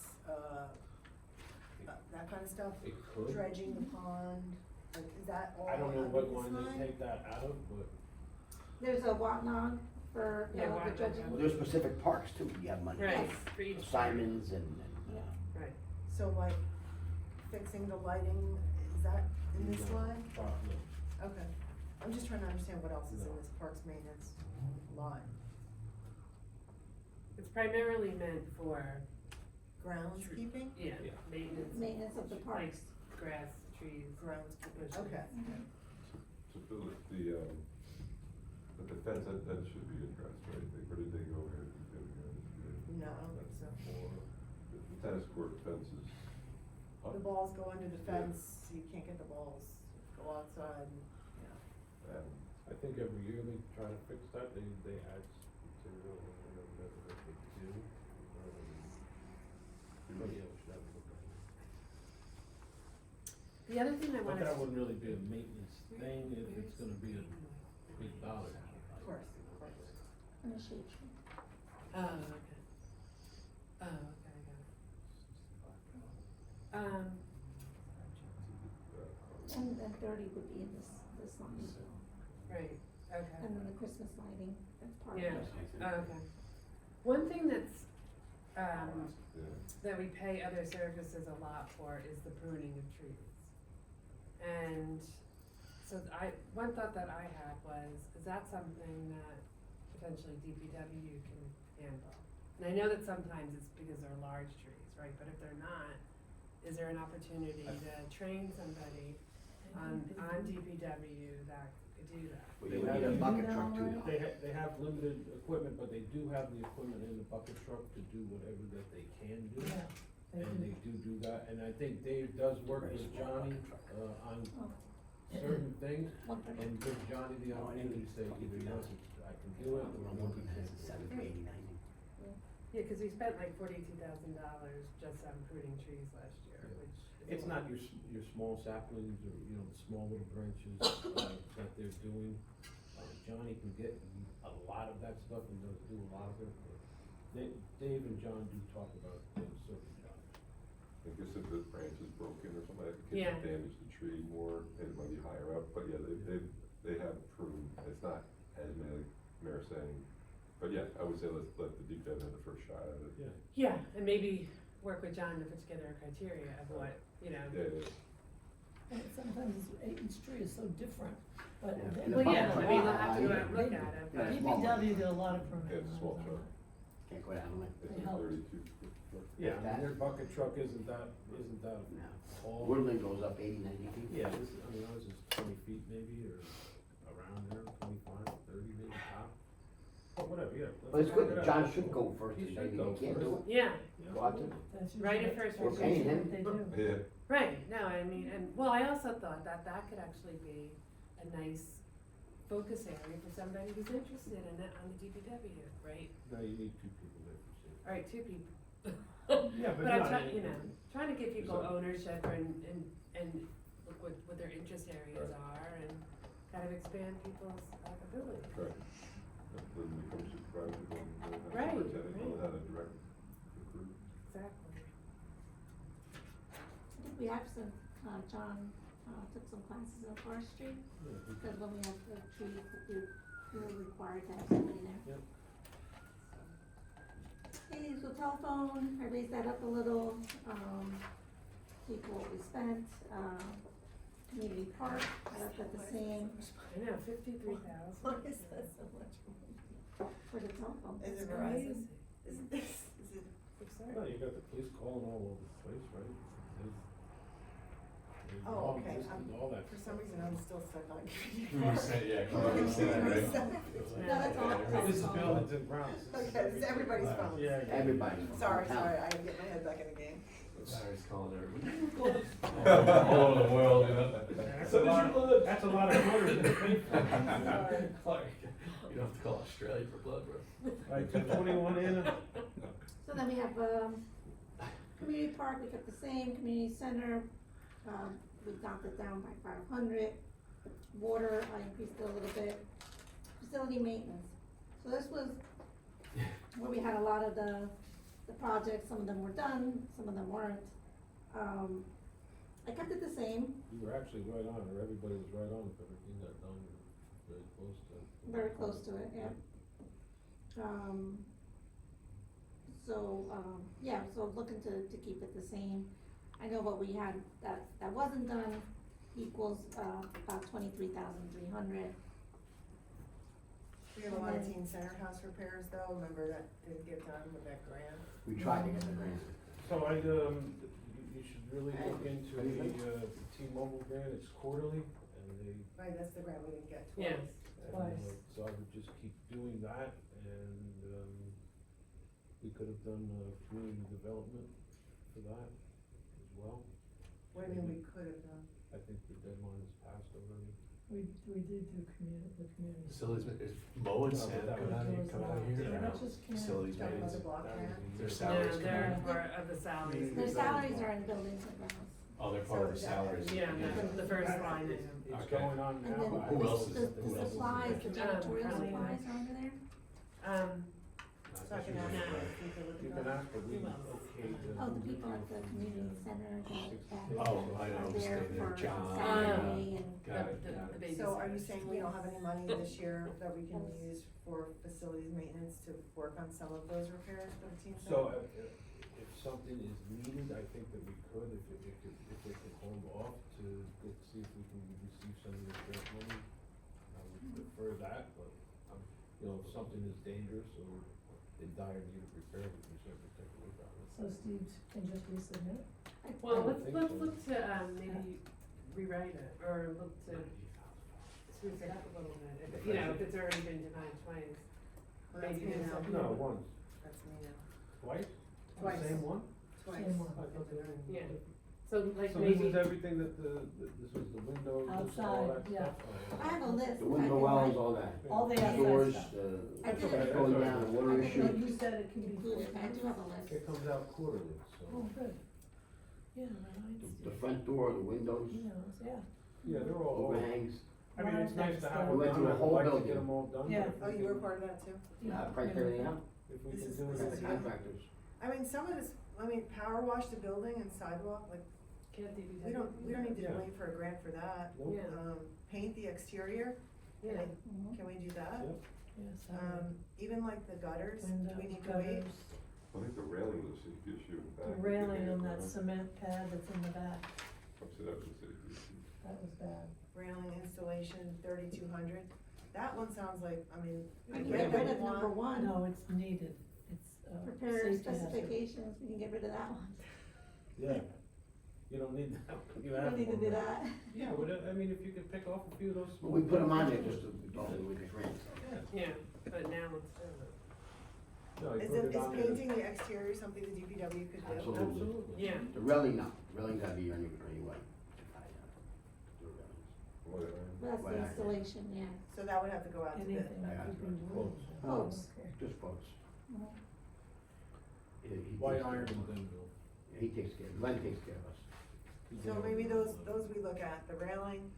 that kind of stuff? It could. Dredging the pond, like, is that all I don't know under what this line line? they take that out of, but There's a Watnog for, Yeah, the Watnog. dredging. Well, there's specific parks too, you have money. Right, for each. Simons and, Right. So like, fixing the lighting, is that in this No. line? probably. Okay, I'm just trying to understand what else is in this parks maintenance line. It's primarily meant for, Groundskeeping? yeah, Yeah. maintenance. Maintenance of the like parks. Grass, trees. Groundskeeping, bushes. okay. So Bill, but the fence, that should be addressed, right? Or did they go ahead and do it? No, I don't think so. The tennis court fence is up, The balls go under the fence, you can't get the balls, go outside, and I think every year they try to fix that, they add material or whatever that they do. But yeah, we should have a look at it. The other thing I But wanted. that wouldn't really be a maintenance thing if it's gonna be a big dollar. of course, of course. And a shade tree. Oh, okay. Oh, okay, I got it. And then 30 would be in this line as well. Right, okay. And then the Christmas lighting, that's part of Yeah. it. Oh, okay. One thing that's, yeah. that we pay other services a lot for is the pruning of trees. And so one thought that I had was, is that something that potentially DPW can handle? And I know that sometimes it's because they're large trees, right, but if they're not, is there an opportunity to train somebody on DPW that could do that? well, you would need a bucket truck too. though. They have limited equipment, but they do have the equipment in the bucket truck to do whatever that they can do. And they do that, and I think Dave does work with Johnny, on certain things, and give Johnny the opportunity to say, either yes, I can do it, or no, he can't do it. 70, 80, 90. Yeah, cause we spent like $42,000 just on pruning trees last year, Yeah. which. is It's a not lot. your small saplings or, the small little branches, that they're doing. Johnny can get a lot of that stuff and does do a lot of it, but Dave and John do talk about certain jobs. I guess if the branch is broken or something, it could Yeah. damage the tree more, and it might be higher up, but yeah, they have pruned, it's not as many, like Mayor's saying. But yeah, I would say let's let the DPW have the first shot at it. Yeah. Yeah, and maybe work with John to put together a criteria of what, Yeah. And sometimes each tree is so different, but. Yeah. they- And the Well, yeah, bucket I mean, truck, they'll have to go yeah. out and look at it, but. Yeah. DPW did a lot of pruning. Yeah, it's a small on truck. that. Can't go down on it. It's They a help. 32 foot truck. Yeah, That- their bucket truck isn't that No. tall. Woodland goes up 80, 90 feet. Yeah, ours is 20 feet maybe, or around there, 25, 30 maybe top. But whatever, yeah. But it's let's work good, it out. John should go first, He and should maybe go they can't do first. it. Yeah, Yeah. Go out to, That's Right usually at first We're paying what him. they do. Yeah, right, no, I mean, and, well, I also thought that that could actually be a nice focus area for somebody who's interested in it on the DPW, right? Now you need two people there for safety. Alright, 2 people. Yeah, but I'm no, trying, I- trying to give people Exactly. ownership and look what their interest areas are and kind of expand people's abilities. correct. Then become supervisor, then have Right, superintendent, right. know how to direct recruit. Exactly. I think we have some, John, took some classes in forestry, Yeah, we because can- when we have the trees, we're required to have somebody there. Yep. Okay, so telephone, I raised that up a little, people what we spent, community park, I left that the same I know, 53,000. Why is that so much money? for the telephone. Is it It's Verizon? crazy. Is it? Absurd. No, you got the police calling all over the place, right? There's Oh, long okay, distance, all that For stuff. some reason, I'm still stuck on community You park. say, yeah, you say that, right? No, that's all. This is buildings and grounds. This is Okay, it's everybody's Yeah, phone. yeah. everybody. Sorry, Town. sorry, I gotta get my head back in the game. Larry's calling everybody. All over the world, you know? That's a lot of quarters to pay for. Clark, you don't have to call Australia for blood, bro. Right, 221 Anna? So then we have, community park, we kept the same, community center, we knocked it down by 500. Water, I increased it a little bit. facility maintenance. So this was where we had a lot of the projects, some of them were done, some of them weren't. I kept it the same, You were actually right on, or everybody was right on, if everything got done, very close to. very close to it, yeah. So looking to keep it the same. I know what we had that wasn't done equals, about 23,300. We have a lot of teen center house repairs though, remember that didn't get done with that grant? We tried to get the grant. So you should really look into the T-Mobile grant, it's quarterly, and they. Right, that's the grant we didn't get Yeah. twice. and, so I would just keep doing that, and, we could have done, community development for that as well. What do you mean we could have done? I think the deadline is passed already. We did do the community. Facilities, is Mo and No, Sam but that come out was- here, come out here? Yeah, or not no? just community. Facilities Talking about maintenance, the block That grant? was the- their No, salaries come they're out? part of the salaries. Their salaries are in buildings and grounds. Oh, they're part of the So that- salaries. Yeah, the first line item. It's Okay. going on And now. then but I Who the- else is the- it? Who The else is it? supplies, the janitorial Probably supplies are under there. So I can ask No. them if we could look You at can that. ask, but we, Who else? okay. Oh, the people at the community center that Oh, I know, are stay there there, for John. Saturday and. Got it, got it. baby So are you steps. saying we don't have any money this year that we can use for facilities maintenance to work on some of those repairs for the teen center? So, if something is needed, I think that we could, if they could hold off to see if we can receive some of the grant money. I would prefer that, but, if something is dangerous or in dire need of repair, we can certainly take a look at it. So Steve can just resubmit? Well, I let's think so. look to, maybe rewrite it, or look to spruce it up a little bit, if, you know, if it's already been denied twice. Well, that's maybe me there's now. something- No, once, That's me now. twice? Twice. The same one? Twice. Same one. I thought they were Yeah. different. So like So this maybe, is everything that this was the windows, this, all that Outside, yeah. stuff? Oh. I have a list. The window wells, all that. All the Doors, outside stuff. I did the it. going down, the water I did issue. But you said it can be. Included, I do have a list. It comes out quarterly, so. Oh, good. Yeah, right, The front door, the windows, He knows, yeah. Yeah, they're all. overhangs, I mean, it's nice to have We them went done, through a I'd whole like to building. get them all done. Yeah. but if Oh, we you were can- part of that too? priced everything out. If we This can is- do this it. is The the contractors. I mean, some of this, power wash the building and sidewalk, like, can't we don't need to Yeah. wait for a grant for that. Nope. Yeah. Paint the exterior, Yeah, Mhm. can we do that? Yep. Yes, Even like the gutters, do windows, we need to wait? gutters, I think the railing was a safety issue in the back. railing on that cement pad that's in the back, Obviously, that was a safety issue. that was bad. Railing installation, 3,200. That one sounds like, I mean, I We can get get that rid we of number want. one, No, it's needed, it's, prepare safety hazard. specifications, we can get rid of that one. Yeah, you don't need that. You We have don't need to one, do right? that. Yeah, but I mean, if you could pick off a few of those. But we put them on there just to, with the grant. Yeah. yeah, but now it's, No, you Is put it, it is on there. painting the exterior something the DPW could do? Absolutely. Absolutely. yeah, The railing, no, the railing gotta be anyway. The railings. What, That's the Well, I- installation, yeah. So that would have to go out to bid. Anything that could be Quotes. moved. Quotes. Okay. Just quotes. Mhm. He White takes care iron of and us. then Bill. He takes care, Glenn takes care of us. So maybe those we look at, the railing,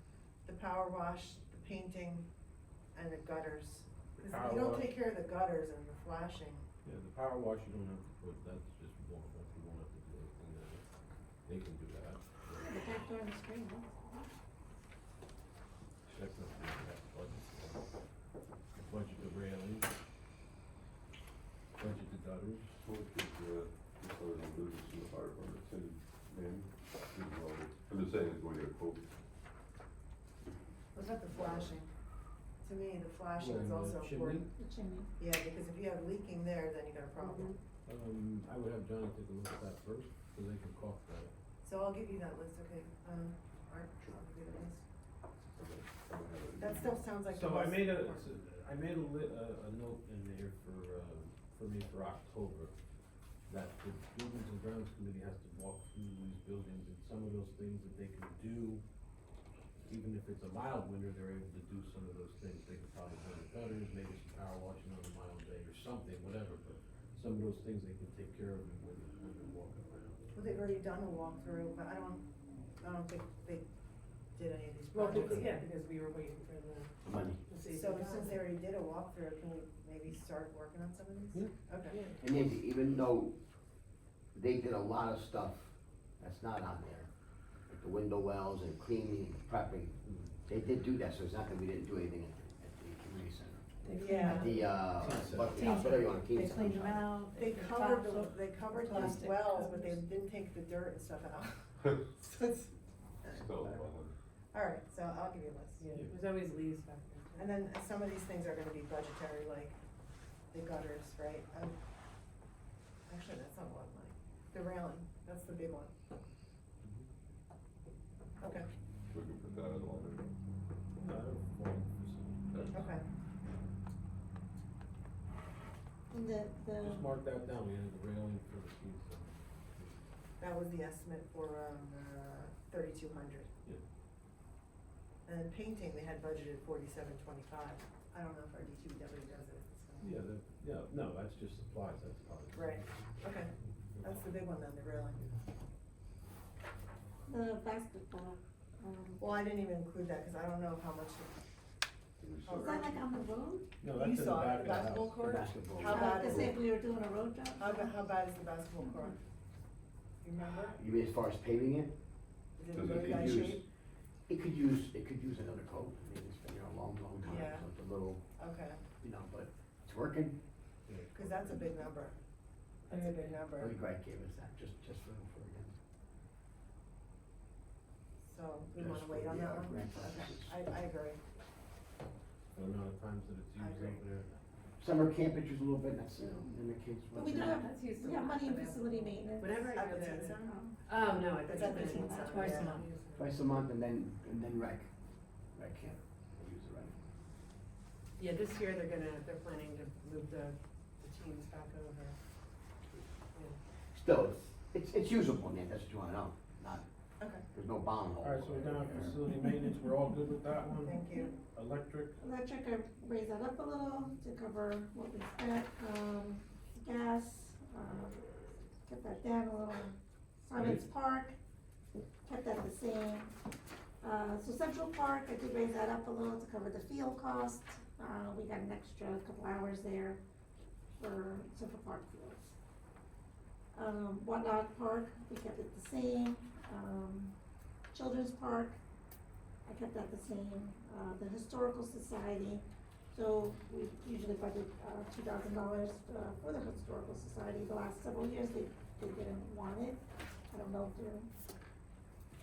the power wash, the painting, and the gutters. 'Cause Power if you don't wash. take care of the gutters and the flashing, Yeah, the power wash you don't have to put, that's just one, you won't have to do anything there. They can do that. The back door and the screen, that's- That's not that budget. Budget the railing. Budget the gutters. what was just other than business in the fire department, Cindy, man, I'm just saying, it's going to get a quote. what about the flashing? To me, the flashing is Well, also the important. the chimney. Yeah, because if you have leaking there, then you got a problem. I would have Johnny take a look at that first, so they can caulk that. So I'll give you that list, okay? Art, I'll give you the list. That still sounds like the So I most made a, important. a note in there for me for October, that the Buildings and Grounds Committee has to walk through these buildings, and some of those things that they can do, even if it's a mild winter, they're able to do some of those things. They could probably run the gutters, maybe some power washing on a mild day or something, whatever, but some of those things they can take care of when they're walking around. Well, they've already done a walkthrough, but I don't think they did any of these Well, projects. because we were waiting for the, Money. to see. if So we got since it. they already did a walkthrough, can we maybe start working on some of these? Yeah. Okay. Yeah. And Nancy, even though they did a lot of stuff that's not on there, like the window wells and cleaning and prepping, they did do that, so it's not that we didn't do anything at the community center. They cleaned Yeah. up. The, what, Teen whatever you want, They teen cleaned center. them out. They put covered tops up. they covered these plastic wells, but they covers. didn't take the dirt and stuff out. So it's, Still, well, alright, so I'll give you a list. Yeah, there's always leaves back there. And then some of these things are gonna be budgetary, like the gutters, right? Actually, that's not a lot of money. The railing, that's the big one. Okay, we can put that as a line item. No, I don't fall for some- okay. And the, Just mark that down, we had the railing for the teen center. That was the estimate for, 3,200. Yeah. And then painting, they had budgeted 4725. I don't know if our DPW does it, so. Yeah, no, that's just supplies, that's probably. Right, okay. That's the big one then, the railing. the basketball, Well, I didn't even include that, cause I don't know how much. is that like on the road? No, You that's in the saw back it, of the the basketball house. court? Basketball. How bad Cause is if it? we were doing a road job? How bad is the basketball court? You remember? You mean as far as paving it? Is it in Does it really bad use- shape? It could use another coat, I mean, it's been there a long, long time, Yeah. so it's a little, Okay, but it's working. cause that's a big number. That's a big number. Really Greg gave us that, just for again. So we Just wanna for wait on the, that one? grant Okay, purposes. I agree. The amount of times that it's I used agree. over there. Summer camp pictures a little bit, that's, and the kids. But we do once in a have, That's used a we have lot money in for facility basketball. maintenance. Whenever I At go the there. teen center? Oh, no, I It's think at the teen center, Twice a yeah. month. Twice a month and then rec camp, we use the rec. Yeah, this year they're planning to move the teams back over. Yeah. Still, it's usable, man, that's what you wanna know, not, Okay, there's no bomb hole. Alright, so we're down to facility maintenance, we're all good with that one? thank you. Electric, Electric, I raised that up a little to cover what we spent, gas, kept that down a little. Simon's Park, kept that the same. So Central Park, I did raise that up a little to cover the field cost, we got an extra couple hours there for Central Park fields. Whatnot Park, we kept it the same, Children's Park, I kept that the same, the Historical Society, so we usually budget, $2,000, for the Historical Society, the last several years, they didn't want it. I don't know if they're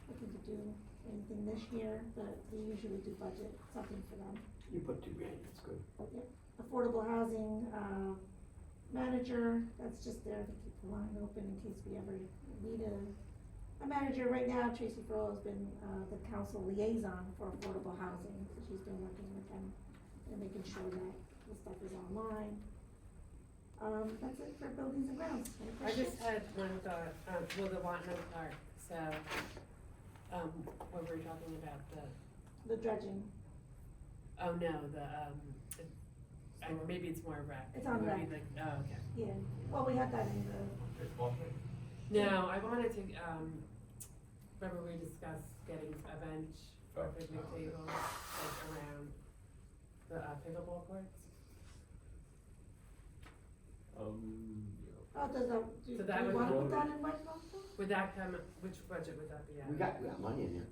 looking to do anything this year, but we usually do budget something for them. You put $2,000, that's good. Yep. Affordable housing, manager, that's just there to keep the line open in case we ever need a manager. Right now, Tracy Farrell has been, the council liaison for affordable housing, so she's been working with them and making sure that the stuff is online. That's it for buildings and grounds. Any I just questions? had one thought, the Watnum Park, so, what were we talking about, The dredging, oh no, maybe it's more rec. It's on Maybe rec. like, oh, okay. yeah, well, we had that in the, No, I wanted to, remember we discussed getting a bench or Oh. picnic table, like around the pickleball courts? oh, does that, do So you that would wanna go- put that in West Boston? Would that come, which budget would that be at? We got money in there.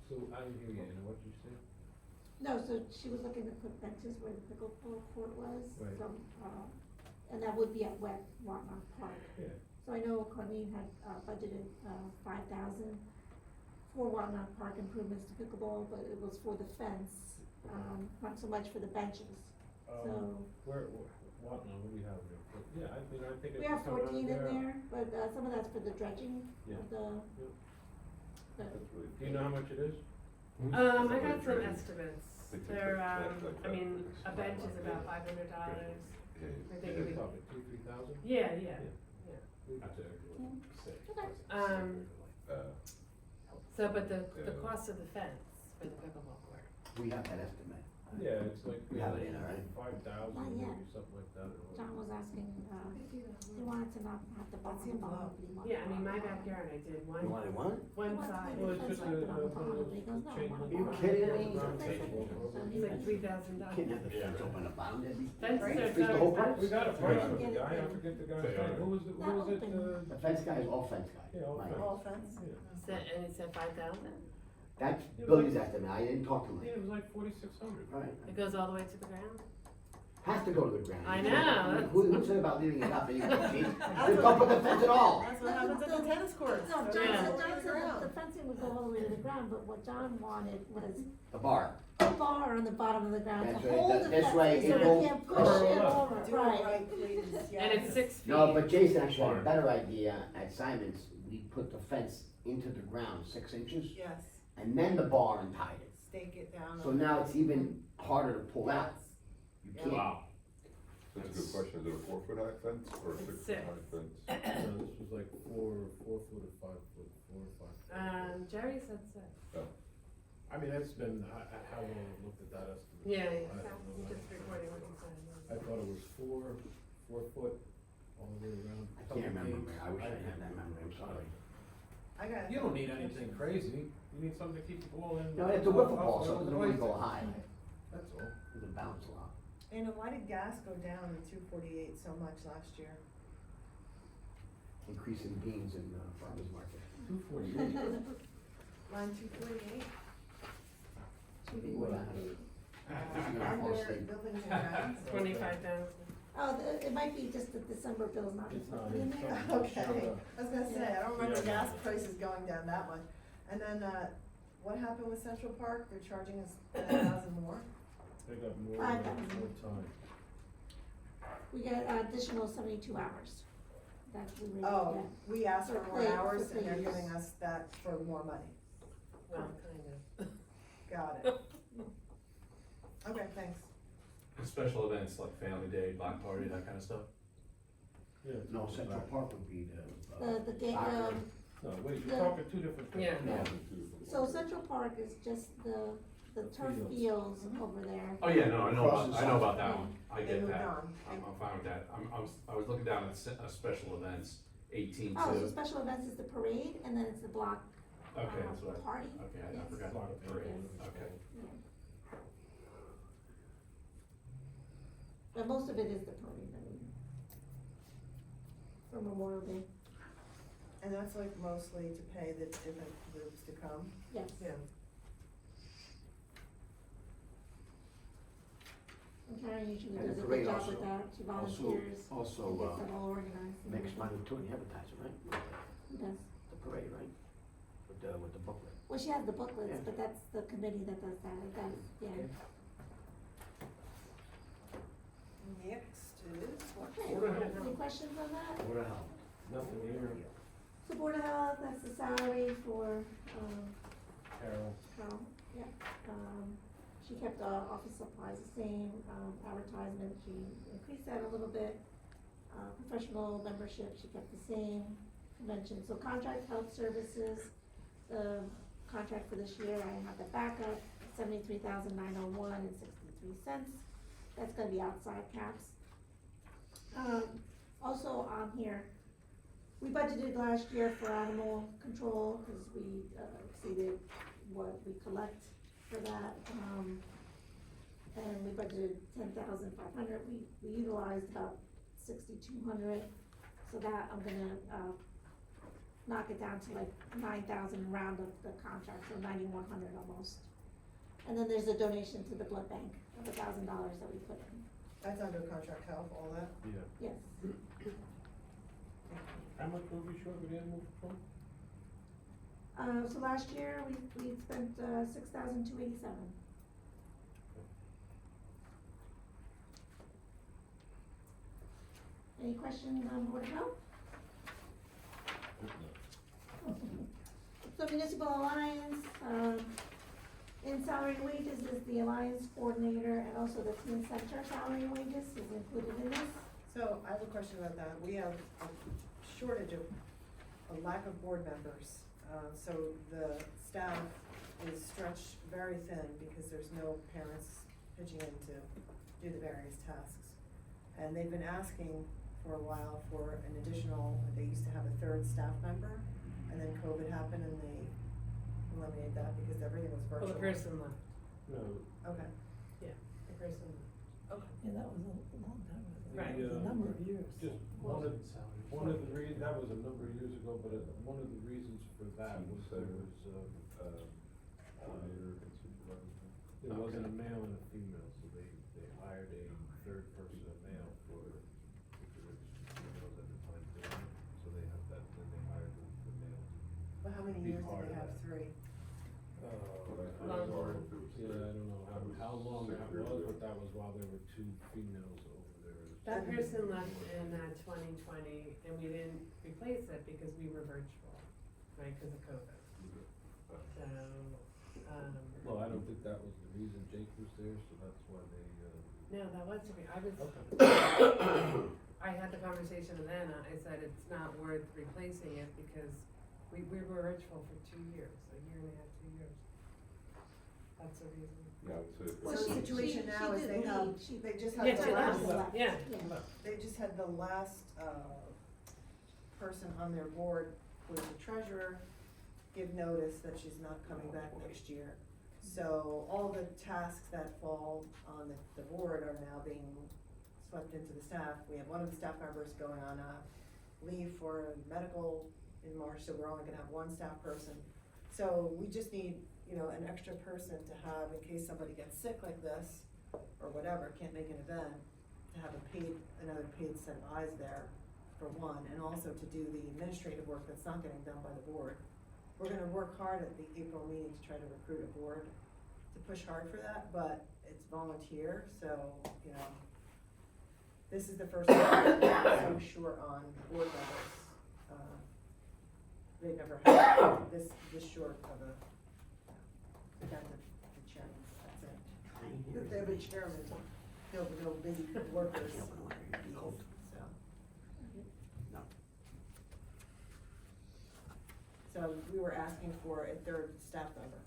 so I didn't hear you, Anna, what'd you say? No, so she was looking to put benches where the pickleball court was, Right. from, and that would be at Whatnot Park. Yeah. So I know Colleen had, budgeted, 5,000 for Whatnot Park improvements to pickleball, but it was for the fence, not so much for the benches. So, What do we have there? Yeah, I mean, I think we it's have coming out 14 in there. there, but, some of that's for the dredging Yeah. of the, Yeah. but That's really. Do you know how much it is? I got some estimates, They took they're, like that, I mean, a like bench that. is about $500. Yeah. I think Yeah, it'd be, probably 2,000-3,000? yeah, yeah. So, but the Yeah. cost of the fence for the pickleball court, We have that estimate. Yeah, it's like. We have it in, all right? 5,000 Not yet. maybe, something like that. or John was asking, he wanted to not have to bottom seems the bottom, low. but he wanted. Yeah, I mean, my backyard, I did You wanted one? one side. Well, it's just That's right, but on the bottom, he goes, no, I change want the- a You bottom. kidding me? Round That's table. okay. So It's he like said- $3,000. Can't have the fence open at the bottom, Debbie. Fence Right. are Freeze the whole expensive. place? We got a price from Get the it guy, I in. forget the guy's Yeah. name, who was it, That who was it, open. The fence guy is all fence guy. Yeah, all Mike. fence. All fence? Yeah. And it said 5,000? That's Billy's estimate, I didn't talk to Yeah, him. it was like 4,600. Right, It goes all the way to the ground? has to go to the ground. I know. Who said about leaving it up anyway, Chief? Just That's don't put the fence at all. That's what happens at the tennis courts. No, They're John Yeah. said, all John over the said that ground. the fencing would go all the way to the ground, but what John wanted was The bar. a bar on the bottom of the ground to That's right, hold that- the this way fencing so it they won't can't push curl it up. over, Do it right. right, please, yes. And it's 6 feet. No, but Jason actually had a better idea at Simon's, we put the fence into the ground 6 inches, Yes, and then the bar and tied it. stake it down. So now it's even harder to pull out. You Yeah. can't. Wow. That's a good question, is it a 4-foot high fence or a It's 6-foot six. high fence? No, this was like 4 foot or 5 foot, 4 or 5. Jerry said 6. I mean, that's been, how long I've looked at that estimate. Yeah, I yeah, don't know. just recording what you I said. thought it was 4 foot all the way around. I can't remember, man. I wish I had that memory, I'm sorry. I got it. You don't need anything crazy, you need something to keep the ball in. No, it's a wiffle ball, up so it and doesn't really go away. high, That's all. it doesn't bounce a lot. And why did gas go down to 248 so much last year? Increase in beans in farmer's market. 248. Line 248? What happened? You're gonna fall Under asleep. buildings and grounds? 25,000. Oh, it might be just the December bill's not It's not reflected in in. there. Okay, I was gonna say, I don't remember Yeah. gas prices going down that much. And then, what happened with Central Park? They're charging us 10,000 more? They got more, 5,000. more time. We got additional 72 hours that we were Oh, able to we asked for For more play- hours for and they're play use. giving us that for more money. Well, kind of. Got it. Okay, thanks. And special events like Family Day, Block Party, that kind of stuff? Yeah. No, Central Park would be get. The game, soccer. No, wait, The- you're talking two different things. Yeah. No. so Central Park is just the turf fields over there. Oh, yeah, no, I know Across about, the I know about side. that one, I They get moved that, on. I'm fine with that, I was looking down at special events, 18 Oh, so to, special events is the parade and then it's the block, okay, that's what party. okay, I Yes. forgot Block about the parade, parade. okay. But most of it is the parade, I mean. For Memorial Day, And that's like mostly to pay the different groups to come? yes. Yeah. And Karen usually And the does a good parade job also- with that, she volunteers, and Also, gets it all organized. and makes everything. money too in the advertising, right? Who does? The parade, right? With the booklet. Well, she has the booklets, Yeah. but that's the committee that does that, it does, yeah. Next is what? Okay, Board of Health. any questions on that? What the hell? Nothing here, So Board of Health, that's the salary for, Carol. Carol, yeah, she kept, office supplies the same, advertisement, she increased that a little bit. Professional membership, she kept the same, convention, so contract health services, the contract for this year, I have the backup, 73,901.63. That's gonna be outside caps. Also on here, we budgeted last year for animal control, cause we, exceeded what we collect for that, and we budgeted 10,500, we utilized about 6,200, so that I'm gonna, knock it down to like 9,000 round of the contract, so 9,100 almost. And then there's a donation to the blood bank of $1,000 that we put in, That's under contract health, all that? Yeah. yes. How much were we short with animal control? So last year, we spent, 6,287. Any questions on Board of Health? So Municipal Alliance, in salary and wages is the Alliance Coordinator and also the Teen Center salary and wages is included in this. So I have a question about that. We have a shortage of, a lack of board members. So the staff is stretched very thin because there's no parents pitching in to do the various tasks. And they've been asking for a while for an additional, they used to have a third staff member, and then COVID happened and they eliminated that because everything was Well, virtual. the person left, No, Okay, the person left. Yeah, that was a long time ago. Right. It was a number of years. just one of the reasons, that was a number of years ago, but one of the reasons for that was there was, Coordinator and supervisor. there wasn't a male and a female, so they hired a third person, a male, for, if there was females at the time doing it, so they have that, then they hired the male. but how many Be years part did they of have? that. 3? Well, that's Long really hard time. if it was Yeah, I don't know how long 6 that years was, ago. but that was while there were 2 females over there. That person left in 2020, and we didn't replace it because we were virtual, right, because of COVID. So, Well, I don't think that was the reason Jake was there, so that's why they, no, that was, I was, okay. I had the conversation with Anna, I said it's not worth replacing it because we were virtual for 2 years, a year and a half, 2 years. That's the reason. Yeah, I would say. Well, So the she- situation she now is they didn't have, leave. She- they just Yeah, have she the left. last, Yeah. they just had the last, person on their board, who is the treasurer, give notice that she's not coming back next year. So all the tasks that fall on the board are now being swept into the staff. We have one of the staff members going on leave for medical in March, so we're only gonna have one staff person. So we just need, you know, an extra person to have in case somebody gets sick like this, or whatever, can't make an event, to have another paid set of eyes there, for one, and also to do the administrative work that's not getting done by the board. We're gonna work hard at the April meeting to try to recruit a board, to push hard for that, but it's volunteer, so, you know, this is the first time I'm so sure on board members. They've never had this short of a, they got the chairman, that's it. They have a chairman, no busy workers, so. So we were asking for a third staff member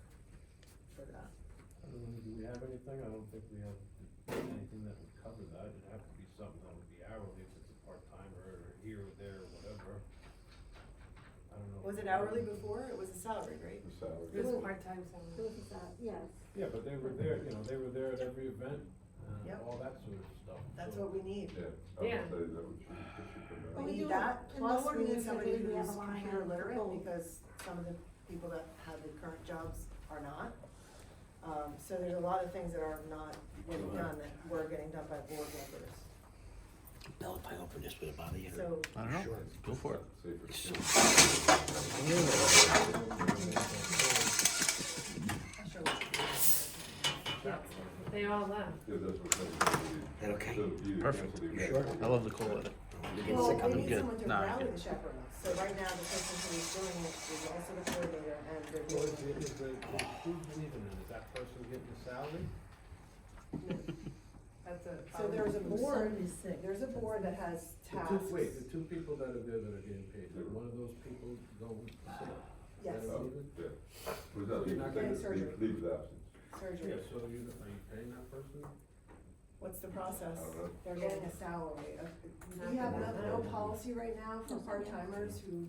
for that. I don't know, do we have anything? I don't think we have anything that would cover that. It'd have to be something that would be hourly, if it's a part-timer or here or there or whatever. I don't know. Was it hourly before? It was a salary, right? The salary. It was part-time, so. It was, yes. Yeah, but they were there, you know, they were there at every event, Yep. all that sort of stuff. That's So- what we need. Yeah, I Yeah. would say that would, that should come Well, out. We we need do that, in the plus we need ordinance, I somebody believe we have who's a line computer item for literate, both. because some of the people that have the current jobs are not. So there's a lot of things that are not getting done that were getting done by board members. Bill, if I open this, would it bother you? So, I don't know, go for it. Safer. I'm sure it's. They all left. Yeah, that's what they. That okay? So you Perfect. cancel the You event. sure? I love the cool with it. You get Well, sick we of need it? someone to No, I rally get the chaperones, so right now, the person who is doing it is also the coordinator, and they're Well, doing is who's leaving it? Is that person getting a salary? That's a. So there's a Who's board, somebody's sick. there's a board that has The tasks. the 2 people that are there that are getting paid, did one of those people go with the sick? Yes, That Oh, are leaving? yeah. Was that You're leave, not getting leave, surgery. leave of absence? surgery. Yeah, so are you paying that person? What's the process? I don't know. They're getting a salary. We have no policy right now for part-timers who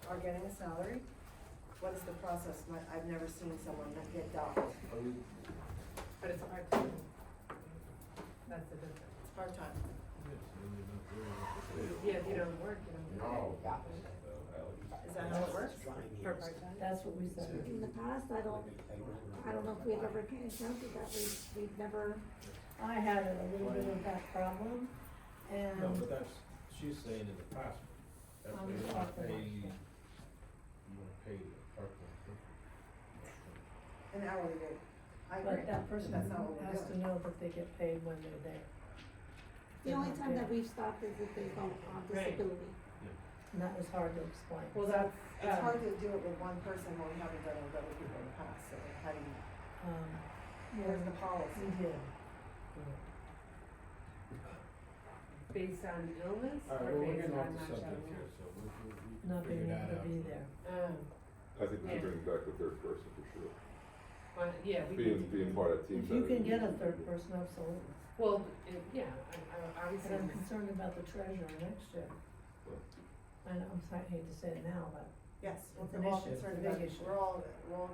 are getting a salary. What is the process? I've never seen someone that get docked. Are we, But it's a part-time. That's the difference. It's part-time. yes, then you're not doing it. Yeah, if you don't work, you don't. No, yeah. Is that how it works? For part-time? That's what we said. In the past, I don't know if we've ever encountered that, we've never, I had a little bit of that problem, and No, but that's, she's saying in the past, that I'm way you talking wanna pay, about- you wanna pay the part-time person. An hourly rate. I agree. but that person That's not what we're has to doing. know that they get paid when they're there. the only time that we've stopped is if they go on Right. disability. And that was hard to explain. Well, that's, It's hard to do it with one person when we haven't done it with other people in the past, so how do you, where's the We policy? did. based on illness All or right, well, we're based getting on off the not subject showing here, up? so we Not can figure being that able to out. be there. I think we Yeah. bring back the third person for sure. But, yeah, we being, could. being part of Team If you Center. can get a third person, absolutely. Well, yeah, I would But say. I'm concerned about the treasurer next year. I know, I'm sorry, I hate to say it now, but Yes, It's we're an all issue. concerned It's a about, big issue. we're all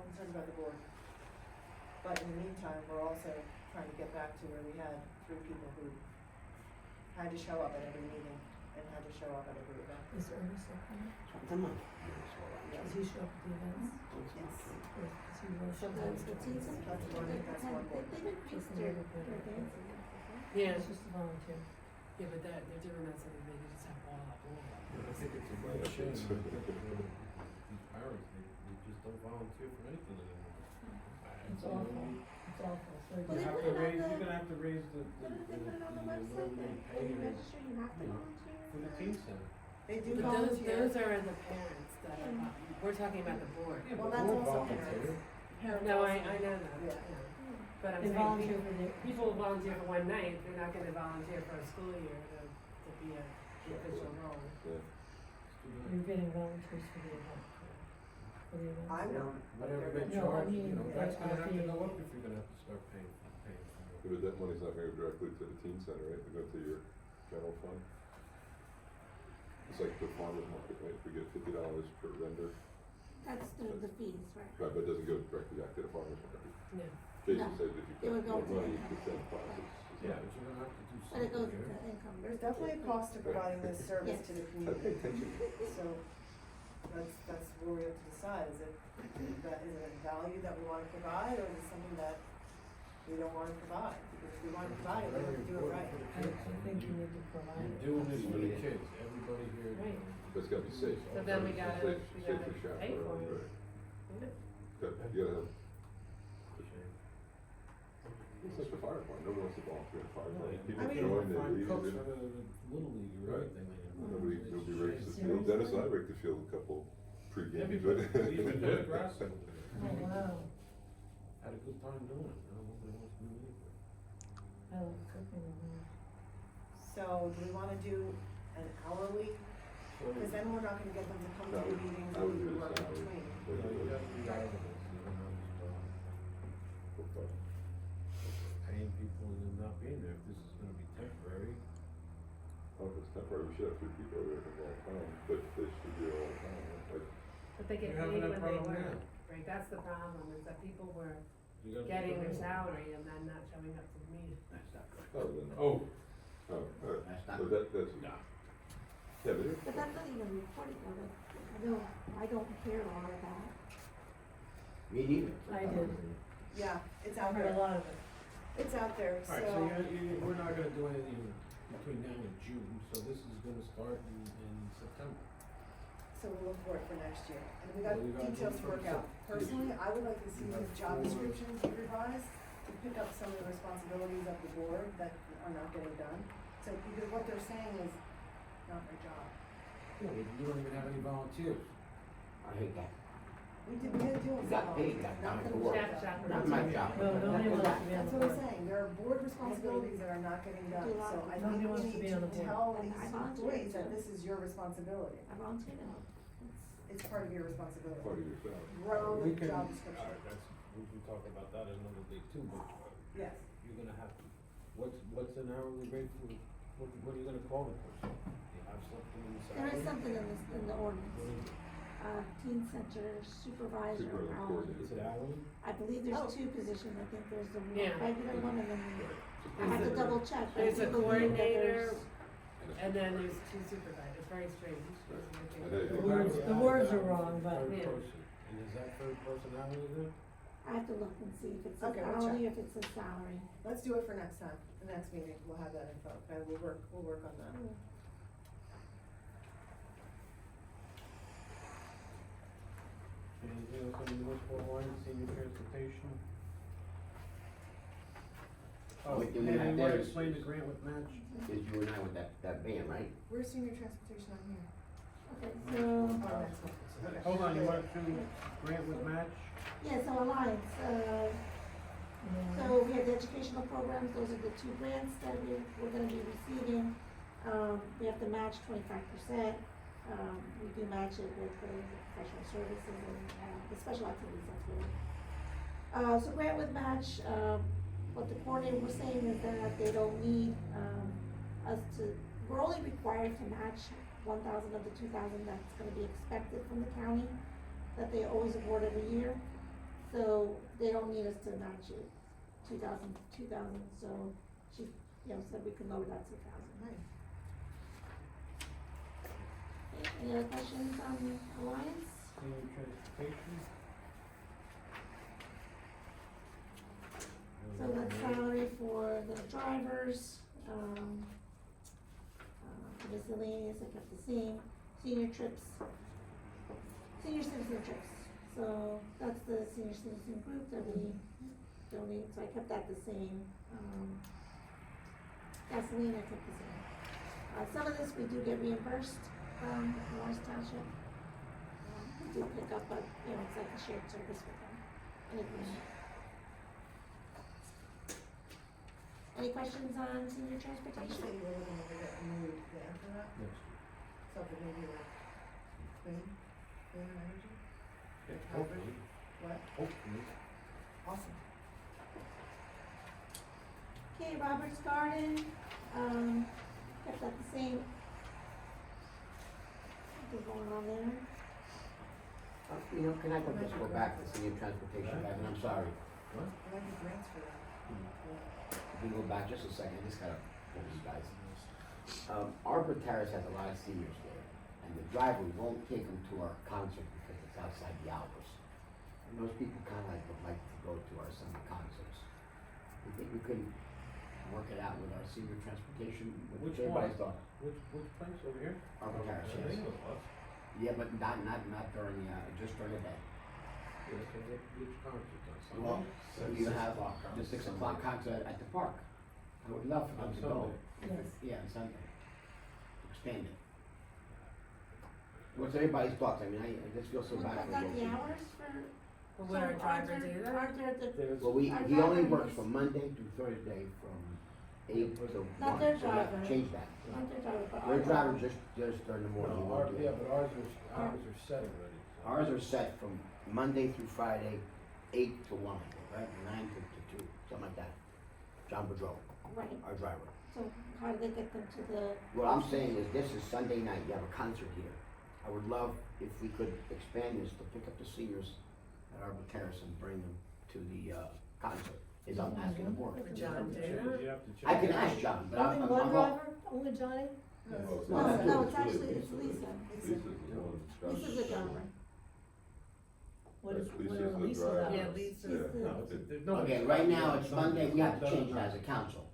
concerned about the board. But in the meantime, we're also trying to get back to where we had 3 people who had to show up at every meeting and had to show up at every event. is Ernest still coming? Come on. Does he show up at the events? Yes. Or does he really show up? The teens and That's one- that's one board. they've increased their dances. Yeah, It's just a volunteer. yeah, but that, they're doing that so that they can just have all out. I think it's a great shame that these parents, they just don't volunteer for anything anymore. It's awful, it's awful, so Well, You they have put to it on raise, the- you're gonna have to raise the What if they put it on the website then? minimum When you pay register, you have to volunteer? for the teen center. They do But volunteer. those are the parents that are, we're talking about the board. Yeah, Well, but that's board also volunteer. Parents No, I also- know that, Yeah. yeah. But I'm they saying, volunteer for the. people volunteer for one night, they're not gonna volunteer for a school year to be a, the official role. Yeah. You're getting volunteers for the event. For the event. I'm not. Whatever they No, I charge, mean, you know, that's they gonna are have to being- go up if you're gonna have to start paying for it. Yeah, but that money's not gonna go directly to the teen center, right? They go to your general fund. It's like the farmer's market, right? We get $50 per vendor, That's the fees, right? right, but it doesn't go directly back to the farmer's market. No. Jason No. said if you It would get go more to money, income. it's then process. Yeah, but you're gonna have to do But it goes something to here. income. There's definitely a cost to providing this service Yes. to the I pay community. attention. So that's where we have to decide, is it a value that we wanna provide, or is it something that we don't wanna provide? Because if we wanna provide it, we have to do it right. I think you need to provide it. You're doing this for the kids, everybody here. Right. But it's gotta be safe. So then we gotta- Safe- we safe gotta for shop, pay for right, it. right. Yeah. You gotta have. It's like the fire department, nobody wants to volunteer in the fire department. People I mean- join, they Find leave, cooks they- for the little league or Right. anything like that. nobody It's rakes the shame. field. Dennis and I raked the field a couple pre-games, but. Everybody, even Dick Russell, Oh, wow, had a good time doing it, you know, nobody wants to do anything. I love cooking and that. So do we wanna do an hourly, cause then we're not gonna get them to come to the meetings I and would do do the the work in salary. between. You know, you have to be out of this, you don't have to, paying people and them not being there, if this is gonna be temporary. Oh, if it's temporary, we should have 3 people over there for all the time, but they should be all the time, like, But they get You're having paid that when they problem work, now. right, that's the problem, is that people were You gotta getting put their it in. salary and then not showing up to the meeting. oh, then. Oh. Oh, That's not. so that's. Nah. Yeah, but But that's not even reported though, I don't hear all of that. Me neither. I did, Yeah, it's I out heard a there, lot of it. it's out there, Alright, so we're not gonna do anything between now and June, so this is gonna start in September. So we'll look for it for next year, and we got Well, you gotta details to do it work out. first. Personally, I would like to see You his have job 4 descriptions be revised to pick up some of the responsibilities of the board that are not getting done. So, because what they're saying is not my job. Yeah, but you don't even have any volunteers. I hate that. We did do You got paid, you got not time the to board. work. Chef, chef. Not my job. No, nobody wants to be on That's the what I'm board. saying, there are board responsibilities that are not getting done, Do a lot so of I Nobody think we wants to need be on to the board. tell And these I volunteer employees that too. this is your responsibility. I volunteer now. It's part of your responsibility. part of your salary. Grow We the can- job description. Alright, that's, we can talk about that another day too, but Yes, you're gonna have to, what's an hourly rate for, what are you gonna call the person? You have something in the salary? There is something in this, in the What ordinance, is it? teen center supervisor, Supervisor coordinator. Is it hourly? I believe Oh. there's 2 positions, I think there's the Yeah. regular one and then the, I There's have to a- double check. but I There's a do believe that coordinator, there's- and then there's 2 supervisors, it's very strange. And they- The words are wrong, but- Third Yeah. person, and is that third person hourly then? I have to look and see if it's Okay, a we'll hourly, check. if it's a salary. let's do it for next time, the next meeting, we'll have that info, okay, we'll work on that. Anything else on the municipal line, senior transportation? Oh, What you and have you there wanna is- explain the grant with match? Is you and I with that van, right? Where's senior transportation on here? Okay, Oh, so, next one. Okay. Hold on, you want to grant with match? yeah, so Alliance, Yeah. so we have the educational programs, those are the 2 grants that we're gonna be receiving. We have to match 25%, we do match it with the professional services and, the special activities, that's really. So grant with match, what the coordinator was saying is that they don't need, us to, we're only required to match 1,000 of the 2,000 that's gonna be expected from the county, that they always award every year. So they don't need us to match it, 2,000, so she, said we could lower that to 1,000. Right. Okay, any other questions on Alliance? Senior transportation. So that's salary for the drivers, miscellaneous, I kept the same, senior citizen trips. So that's the senior citizen group that we donate, so I kept that the same. Gasoline, I kept the same. Some of this we do get reimbursed from Morris Township. We do pick up, but, it's like a shared service with them. Any questions on senior Did you say transportation? you were looking to get a new van for that? Next. Something maybe like clean energy? Yeah, hopefully, What? hopefully. Awesome. Okay, Robert's Garden, kept that the same. What's going on there? Can I just go back to senior transportation, guys, and I'm sorry. What? I like the grants for that. If we go back just a second, I just gotta, hold you guys. Arbor Terrace has a lot of seniors there, and the driver won't take them to our concert because it's outside the hours. And those people kinda would like to go to our summer concerts. You think we could work it out with our senior transportation? Which Everybody's one? thought. Which place over here? Arbor Terrace, Yeah, yes. they go bus. Yeah, but not during, just during the day. Yeah, so which concert on Sunday? Well, so you have the 6 o'clock concert at the park. I would love for them On to go. Sunday. Yes. Yeah, on Sunday. Expand it. What's everybody's thoughts? I mean, I just feel so What bad for about the those. hours for? Well, would our so driver aren't there- do that? Aren't there the, There's, Well, Our he only driver works is- from Monday through Thursday from 8 to 1. Not their So let's driver. change that. aren't there driver, but Their our driver just during the morning. he no, won't ours, do yeah, it. but ours are set already. so- Ours are set from Monday through Friday, 8 to 1, right? 9 to 2, something like that. John Boudreau, Right, our driver. so how do they get them to the? What I'm saying is, this is Sunday night, you have a concert here. I would love if we could expand this to pick up the seniors at Arbor Terrace and bring them to the, concert, is I'm asking the board. Would John do You that? have to check. I can ask John, but Only I'm one all- driver, only Johnny? No, Well, no, not two, it's actually, it's Lisa. Lisa's the one. Lisa's the driver. What is, That's what Lisa's are the Lisa's driver. hours? Yeah, Lisa. She's the- No, there's no. Okay, right now it's Monday, we have to change it as a council.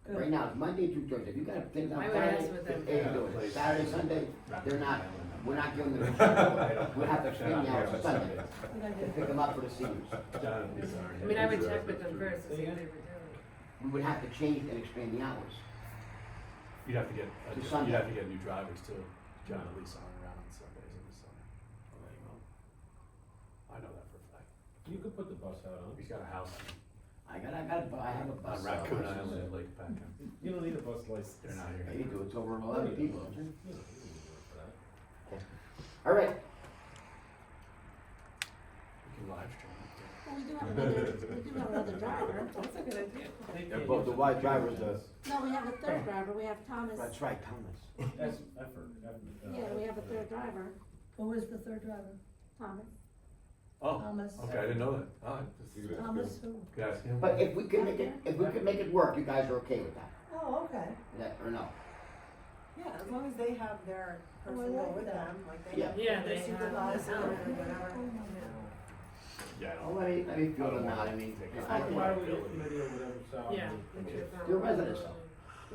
Right now it's Monday through Thursday, if you got things on I would Saturday, ask with them. they can do it. Saturday, Sunday, they're not, we're not giving them. We have to expand the hours on Sunday, Good to idea. pick them up for the seniors. I mean, I would check with them first to see if they were doing it. We would have to change and expand the hours. You'd have to get, To Sunday. you'd have to get new drivers too. John and Lisa aren't around on Sundays in the summer. I know that for a fact. You could put the bus out on. He's got a house I have a bus. on Raccoon Island in Lake Packham. You don't need a bus license. They're not Yeah, here. you do, it's over 11 people. don't you? You don't need one for that. All right, We can live stream it. Well, we do have another driver. That's a good idea. they're both the white drivers, No, we have a third driver, we have Thomas. that's right, Thomas. That's effort. Yeah, we have a third driver, Who is the third driver? Thomas. Oh, Thomas. okay, I didn't know that. Oh, You could- Thomas who? could ask him. But if we could make it work, you guys are okay with that? Oh, okay. Or no? Yeah, as long as they have their Oh, I person like go with that. them, like they Yeah. have. Yeah, their they have supervisor their or own. whatever. Oh, my God. Yeah, I Oh, don't. let me feel them out, I mean, Why do we get committee or whatever, so. Yeah. they're residents though,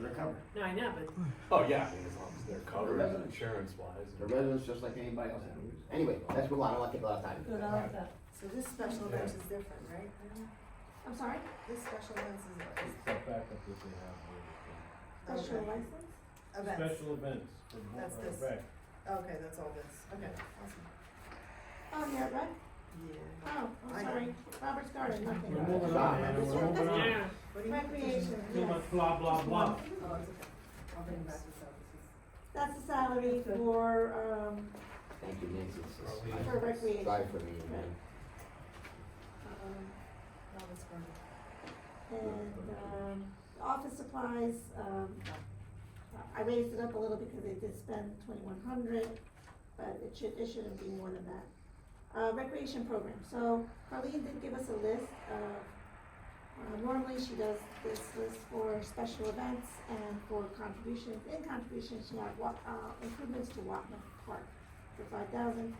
they're covered. No, I know, but Oh, yeah, I mean, as long as they're covered Resident. insurance wise. They're residents just like anybody else. Anyway, let's move on, I don't wanna take a lot of time. Good, I like that. So this special event is different, right? I'm sorry, This special event is Step back up if they have. special Okay. license? events. Special events for That's this. rec. Okay, that's all this. Okay, awesome. Oh, yeah, right? Yeah. Oh, I I'm know. sorry, Robert's Garden, We're nothing. moving on, man, This we're one- moving on. yeah. What do you? Recreation, Too yes. much blah, blah, blah. Oh, it's okay. I'll bring it back this up. That's the salary for, Thank you, Nancy. It's for recreation. Sorry for me, man. Oh, that's great. And, office supplies, I raised it up a little because they did spend 2,100, but it shouldn't be more than that. Recreation program, so Carlene did give us a list of, normally she does this list for special events and for contributions. In contributions, she had improvements to Watman Park for 5,000.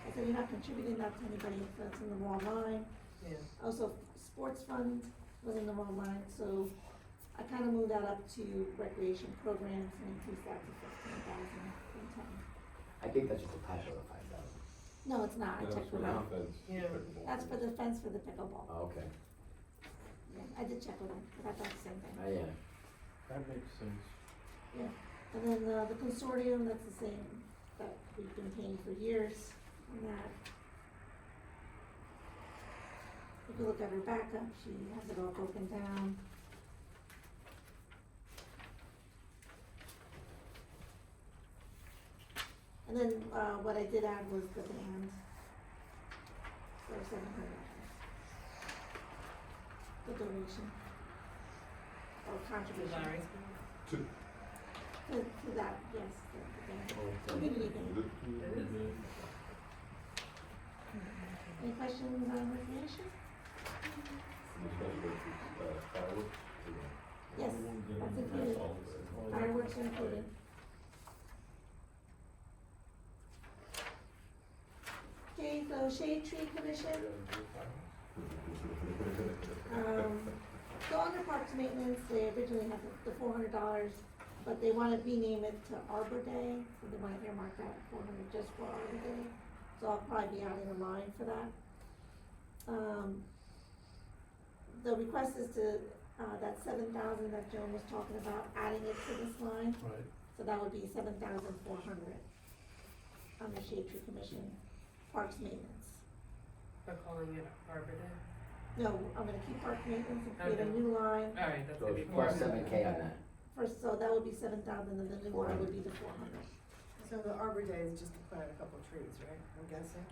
I said, you're not contributing that to anybody, so it's in the wrong line. Yeah. Also, sports fund was in the wrong line, so I kinda moved that up to recreation programs and increased that to 15,000 in town. I think that's just a typo, the 5,000. No, it's not, I That's checked for with the them. fence, Yeah. pickleball. That's for the fence for the pickleball. Oh, okay. Yeah, I did check with them, but I thought the same thing. Yeah. That makes sense. Yeah, and then, the consortium, that's the same, that we've been paying for years, and that. If you look at her backup, she has it all broken down. And then, what I did add was the band for $700. The donation. Or contribution. Larry's. To that, yes, the band. Community band. Any questions on recreation? Fireworks, Yes, that's included. Fireworks are included. Okay, so Shade Tree Commission, so under Parks Maintenance, they originally had the $400, but they wanna rename it to Arbor Day, so they wanna earmark that 400 just for Arbor Day. So I'll probably be adding a line for that. The request is to, that 7,000 that Joan was talking about, adding it to this line, Right. so that would be 7,400 on the Shade Tree Commission, Parks Maintenance. We're calling it Arbor Day. No, I'm gonna keep Park Maintenance and create a Okay. new line, Alright, that's So gonna be it's more. plus 7K on that. first, so that would be 7,000, and the new line would be the 400. So the Arbor Day is just to plant a couple of trees, right, I'm guessing?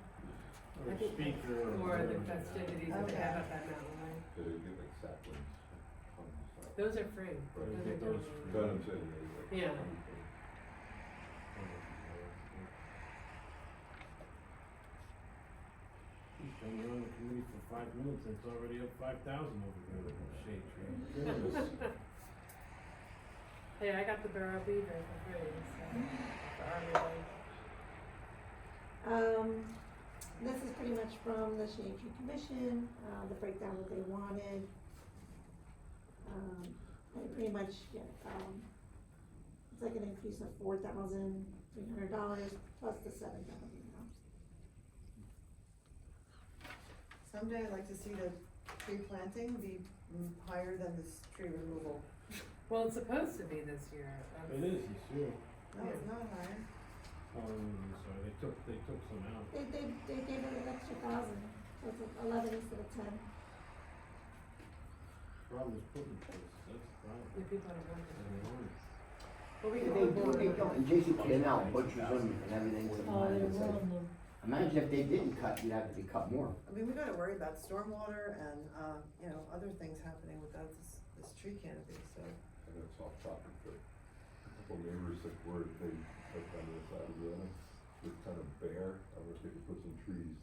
Or speaker or. Or the whatever. festivities that they have up at Mountain Way. Did they get like saplings? Those are free. Right, Those are get those donated. But I'm saying, like. Yeah. He's been on the committee for 5 minutes, and it's already up 5,000 over there with the shade tree. Goodness. Hey, I got the Borough Beaver for free, so, for Arbor Day. This is pretty much from the Shade Tree Commission, the breakdown that they wanted. And pretty much, yeah, it's like an increase of $4,300 plus the 7,000 now. Someday I'd like to see the tree planting be higher than this tree removal. Well, it's supposed to be this year. It is this year. No, it's not higher. Sorry, they took some out. They gave it an extra 1,000, so it's 11 instead of 10. Problem is putting places, that's the problem. The people don't want And it. they want it. But we They can do, they don't, and Jason Canal butchers them and everything. Oh, sometimes they're it's like- ruining them. Imagine if they didn't cut, you'd have to be cut more. I mean, we gotta worry about stormwater and, you know, other things happening with that, this tree canopy, so. I know it's off topic, but a couple neighbors that were, they took on the side of the island, it's kind of bare, I wish they could put some trees.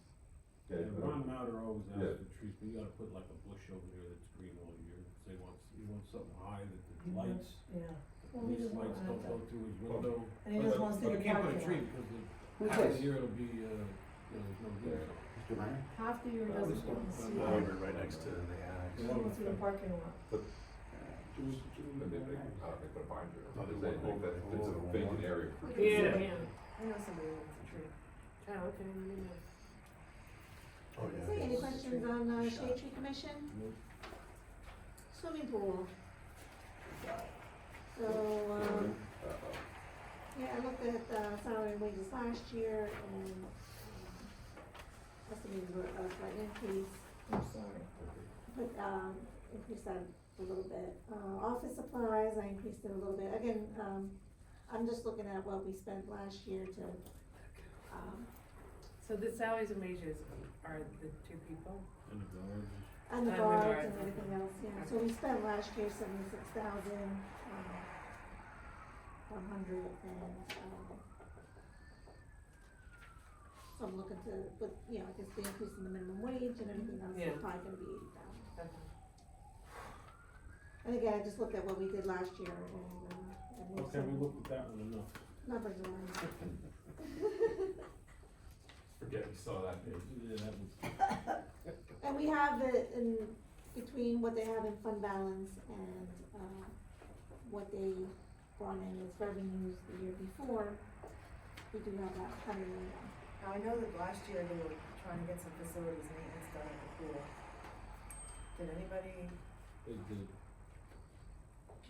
Yeah, but- Ron Mauder always Yeah. asks for trees, but you gotta put like a bush over there that's green all year. Say he wants something high that the Mhm. lights, Yeah. Well, police he doesn't lights want don't go that. through his window. And he doesn't want to see But the you can't put a parking tree lot. because Who's half the this? year it'll be, there's no leaves on it. Mr. Meyer? Half the year he Well, doesn't it's want to not- see not it. even Right next to the annex. He doesn't want to see the parking lot. But they, I don't think put a binder, I'm just saying, like, that, it's a vacant area. for trees. Yeah, yeah. I know somebody who wants a tree. Oh, okay, let me know. Oh, So any questions on, Shade Tree Commission? Nope. Swimming pool. So, yeah, I looked at, salary and wages last year and, estimated a slight increase. I'm sorry. Put, increased that a little bit. Office supplies, I increased it a little bit. Again, I'm just looking at what we spent last year to, So the salaries and wages are the two people? And the garbage. And the And the guards guards. and everything else, yeah, so we spent last year 76,000, 100 and, so I'm looking to, with, you know, I guess the increase in the minimum wage and everything else, Yeah. it's probably gonna be 80,000. Okay. And again, I just looked at what we did last year and there's Okay, we some looked at that one enough. numbers around. Forget we saw that page. Yeah, that was, And we have it in between what they have in fund balance and, what they brought in as revenues the year before, we do have that coming in. Now, I know that last year they were trying to get some facilities maintenance done at the pool. Did anybody, they did,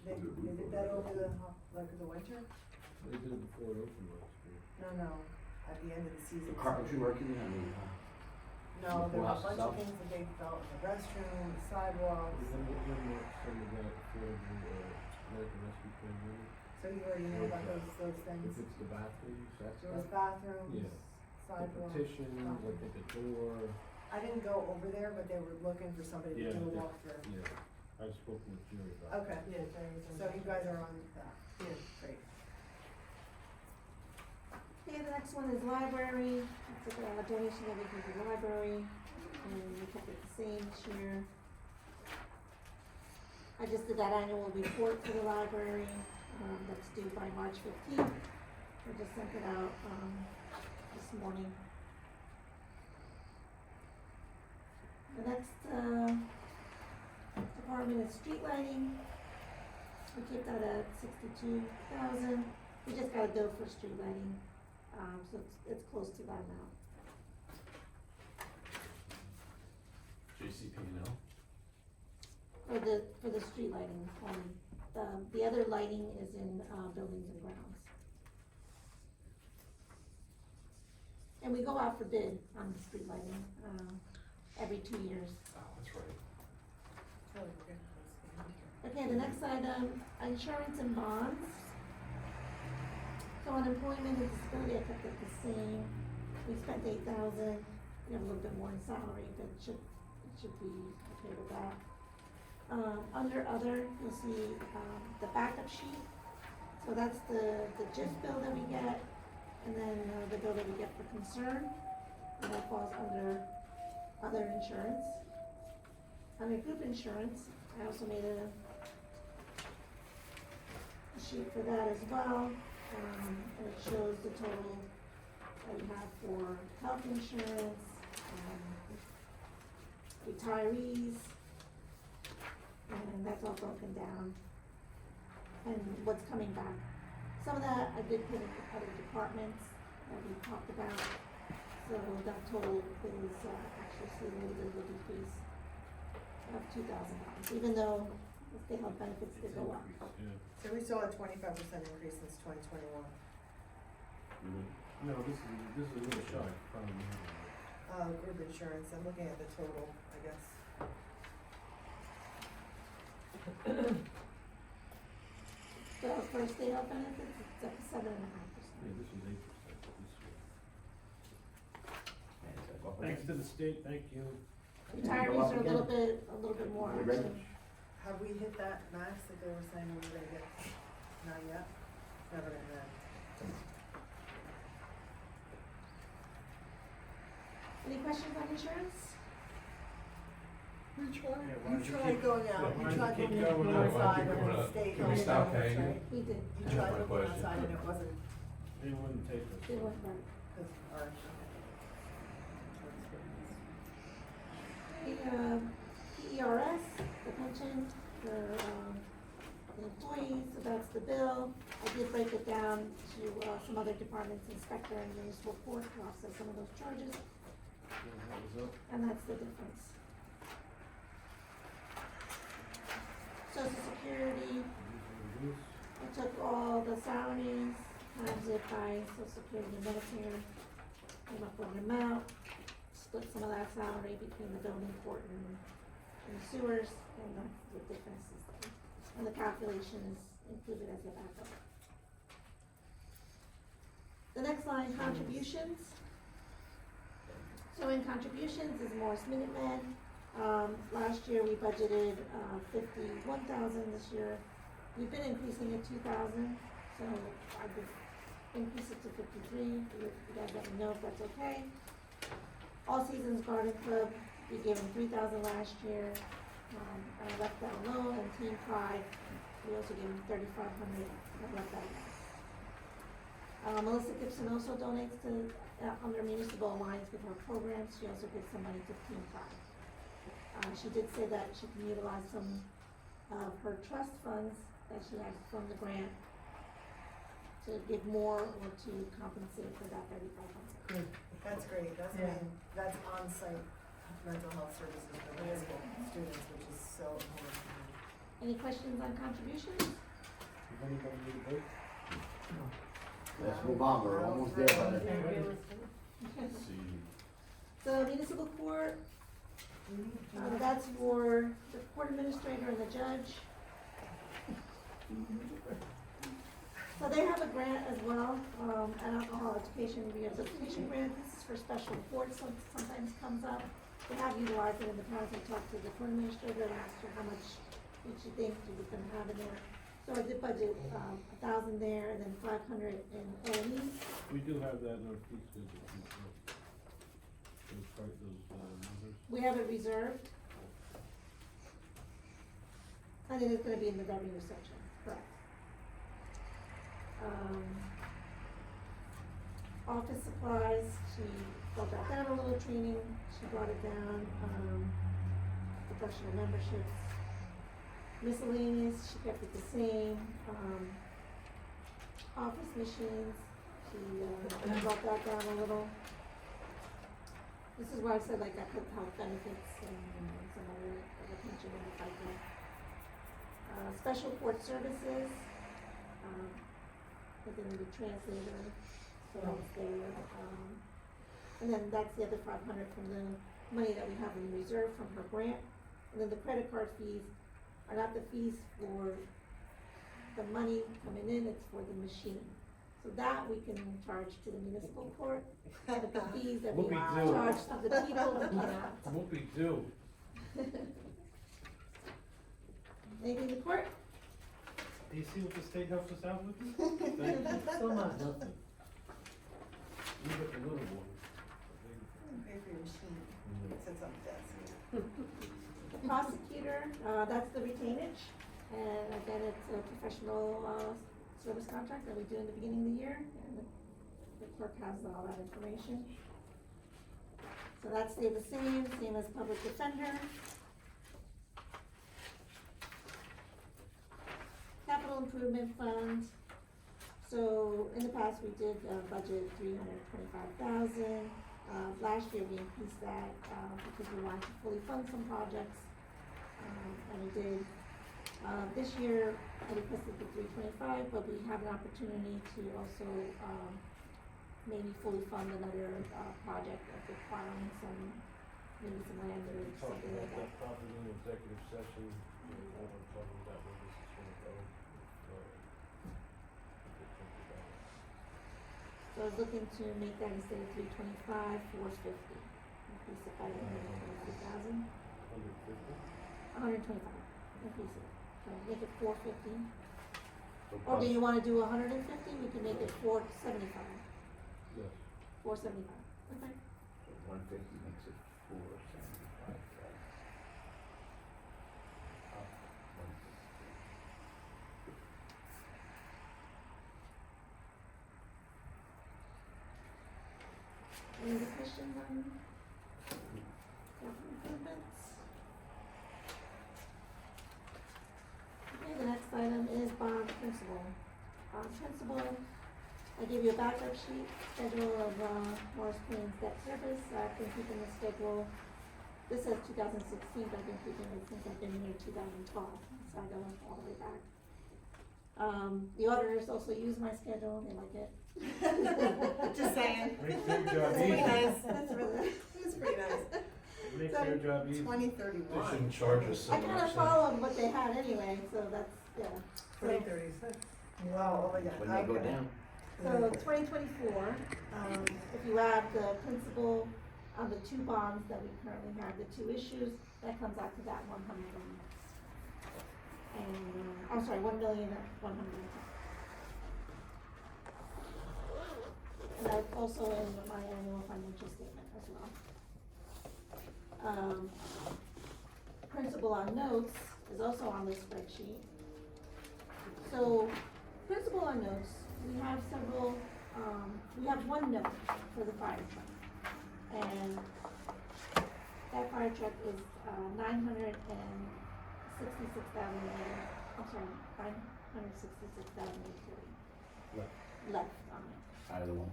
they did that over the, like, the winter? they did it before it opened last year. No, at the end of the season. The carpentry working, I mean, No, there were a Poolhouse bunch itself? of things that they felt in the restroom, the sidewalks. We earmarked some of that for the, American Rescue Plan money. So you already know about those If things. it's the bathrooms, that's. There was bathrooms, Yeah. The sidewalks. petition, like at the door, I didn't go over there, but they were looking for somebody to Yeah, do a yeah. walkthrough. yeah, I've spoken with Jerry about Okay, Yeah, Jerry was on so that. you guys are on that, Yeah. great. Okay, the next one is library, it's a donation that we give to the library, and we kept it the same this year. I just did that annual report for the library, that's due by March 15th. I just sent it out, this morning. The next, department is street lighting. We kept that at 62,000. We just got a bill for street lighting, so it's close to that amount. JCP&L. For the street lighting only. The other lighting is in, buildings and grounds. And we go out for bid on the street lighting, every 2 years. Oh, that's right. Oh, okay. Okay, the next item, insurance and bonds. So unemployment and disability, I kept it the same. We spent 8,000, we have a little bit more in salary, but it should be okay with that. Under other, you'll see, the backup sheet. So that's the GIF bill that we get, and then, the bill that we get for concern, and that falls under other insurance. Under group insurance, I also made a sheet for that as well, and it shows the total that we have for health insurance, retirees, and that's all broken down, and what's coming back. Some of that I did put in other departments that we talked about, so that total is, actually see a little bit of a decrease of $2,000, even though if they have benefits, they go up. Yeah. So we saw a 25% increase since 2021. No, this is a little shy, probably. Group insurance, I'm looking at the total, I guess. So for state health benefits, it's up to 7.5%. Yeah, this is 8% this year. and it's like, well, Thanks to the state, thank you. Retirees are a little bit more You ready? actually. Have we hit that max that they were saying we were gonna get? Not yet? Never gonna know. Any questions on insurance? You why don't you tried keep- going out, why you don't tried you keep looking going up? outside Why don't you when keep the going state. up? Can we opened stop up, paying right? you? We did, You I have tried one looking question. outside and it wasn't, They wouldn't take us. they weren't right. cause our. PERS, the pension for, the employees, so that's the bill. I did break it down to, some other departments, inspector and municipal court, to offset some of those charges, That was up. and that's the difference. Social Security, Reduce. I took all the salaries, times it by Social Security and Medicare, came up with an amount, split some of that salary between the building, court, and sewers, and that's the difference is there. And the calculation is included as a backup. The next line, contributions. So in contributions is Morris Minutemen, Last year we budgeted, 51,000, this year we've been increasing it 2,000, so I could increase it to 53, you guys let me know if that's okay. All Seasons Garden Club, we gave them 3,000 last year, and I left that alone, and Team Pride, we also gave them 3,500, and I left that alone. Melissa Gibson also donates to, under Municipal Alliance with her programs, she also gives some money to Team Pride. She did say that she can utilize some of her trust funds that she has from the grant to give more or to compensate for that 3,500. That's great, that's, I mean, that's on-site mental health services for the high school students, which is so important. Any questions on contributions? Does anybody need a break? Let's move on, we're almost there, brother. See, So municipal court, that's for the court administrator and the judge. So they have a grant as well, an alcohol education rehabilitation grant. This is for special reports, sometimes comes up. They have utilized it in the past. I talked to the court administrator and asked her how much did she think she was gonna have in there. So I did budget, 1,000 there and then 500 in O&E. We do have that in our fee schedule, those numbers. We have it reserved. And it is gonna be in the revenue section, correct. Office supplies, she brought that down a little, training, she brought it down, professional memberships. Miscellaneous, she kept it the same, office machines, she, brought that down a little. This is why I said like I put health benefits and some other pension and stuff like that. Special court services, within the translator, so that's there, and then that's the other 500 from the money that we have in reserve from her grant. And then the credit card fees are not the fees for the money coming in, it's for the machine. So that we can charge to the municipal court, but the fees that we Whoopee-doo. charge to the people, we cannot. Whoopee-doo. Anything in the court? Do you see what the state helps us out with? Thank you so much. Nothing. You get the little one. Pay for your machine, it sits on the desk. Prosecutor, that's the retainage, and again, it's a professional, service contract that we do in the beginning of the year, and the clerk has all that information. So that stayed the same as public defender. Capital improvement fund, so in the past, we did, budget 325,000. Last year, we increased that, because we wanted to fully fund some projects, and we did. This year, I requested the 325, but we have an opportunity to also, maybe fully fund another, project of acquiring maybe some land or We talked something like about that. that property in executive session, we were talking about where this is gonna go. So I was looking to make that instead of 325, 450, increase it by 125,000, 125, increase it, so make it 450. Or do you wanna do 150, we can make it 475, Yes. 475, okay. So 150 makes it 475. Any other questions on capital improvements? Okay, the next item is bond principal. Bond principal, I gave you a backup sheet, schedule of, Morris Plains debt service, I've been keeping the schedule. This says 2016, but I've been keeping it since I've been here 2012, so I go all the way back. The auditors also use my schedule, they like it. Just saying. Makes their job It's pretty easy. nice. That's really. It's pretty nice. Makes their job easy. 2031. they shouldn't charge us so I much. kinda followed what they had anyway, so that's, yeah. So- 2036. Wow, oh, yeah, When they go okay. down. So 2024, if you add the principal on the two bonds that we currently have, the two issues, that comes out to that 100 I'm sorry, 1,110,000. And that's also in my annual financial statement as well. Principal on notes is also on this spreadsheet. So, principal on notes, we have several, we have one note for the fire truck. And that fire truck is, $966,000, I'm sorry, $966,840 left on it. Out of the 1.3,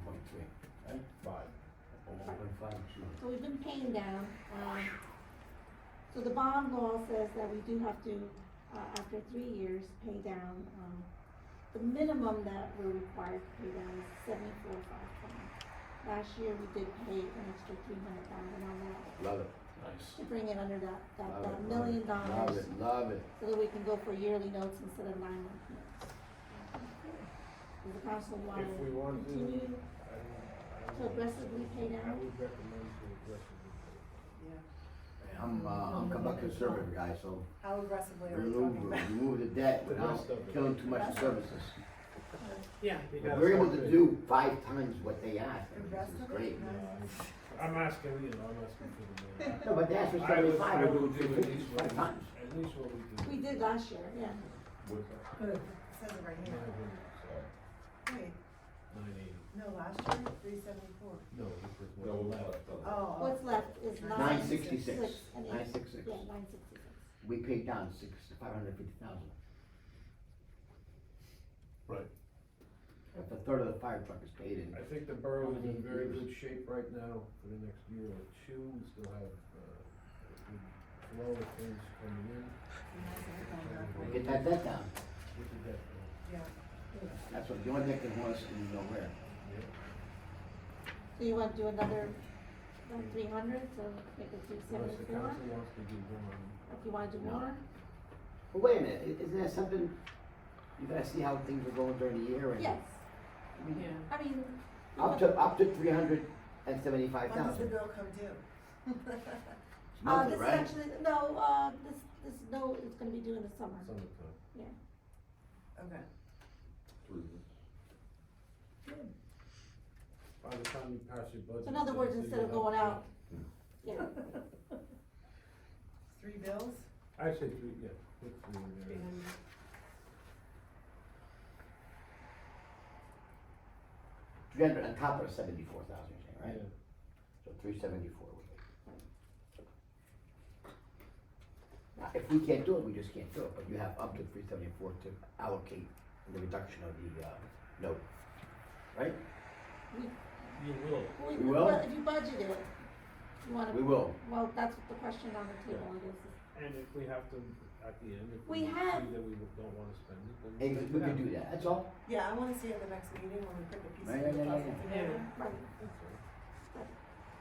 right? Five. Or 1.5, So we've been paying down, so the bond law says that we do have to, after 3 years, pay down, the minimum that we're required to pay down is $74,520. Last year, we did pay an extra $300,000 on that love it, Nice. to bring it under that love it, $1 million, love it, love it. so that we can go for yearly notes instead of 9-month notes. Does the council want If we to want to, continue I to aggressively pay I down? would recommend to aggressively. Yeah. I'm a conservative guy, so How aggressively are we talking about? remove the debt without rest of it. killing too much services. Yeah. You If gotta we're able start to big. do 5 times what they ask, I mean, The rest this is of it? great. I'm asking, I'm asking for the million. No, but they asked for I would 75, I do would do at least 5 times. At least what we do. We did last year, yeah. What's that? Good. It says it right here. 900, sorry, Wait, 980. no, last year, 374. No, because No, we're left left. on. Oh. What's left is 966. 966. 966. Yeah, 966. We paid down 550,000. Right. If a third of the fire truck is paid in, I think the borough is in very good shape right now for the next year or two. We still have, a good flow of things coming in. we get that debt down. Look at that, Yeah. That's what, the only thing that can hold us in nowhere. yeah. So you want to do another 300, so make it Unless the 374? council wants to do one. If you want to do more? But wait a minute, isn't that something, you gotta see how things are going during the year and. Yes, I mean, Yeah. I mean. Up to When does the 375,000. bill come due? It's monthly, This is right? actually, this note is gonna be due in the summer, Summertime. yeah. Okay. 3 By the time you pass your budget. So in other words, then instead of you'll going have- out, yeah, 3 bills? I say three, yeah, put three in there. 300. $300 on top of the 74,000, you're saying, right? Yeah. So 374 would be. Now, if we can't do it, we just can't do it, but you have up to 374 to allocate the reduction of the, note, right? You will. we, We will? well, if you budget it, you wanna. We will. Well, that's the question on the table, I guess, is And if we have to, at the end, if We we see have- that we don't wanna spend it, then. Hey, we can do that, that's all. Yeah, I wanna see at the next meeting when we put the pieces Right, of the yeah, puzzle yeah, together. right, That's all.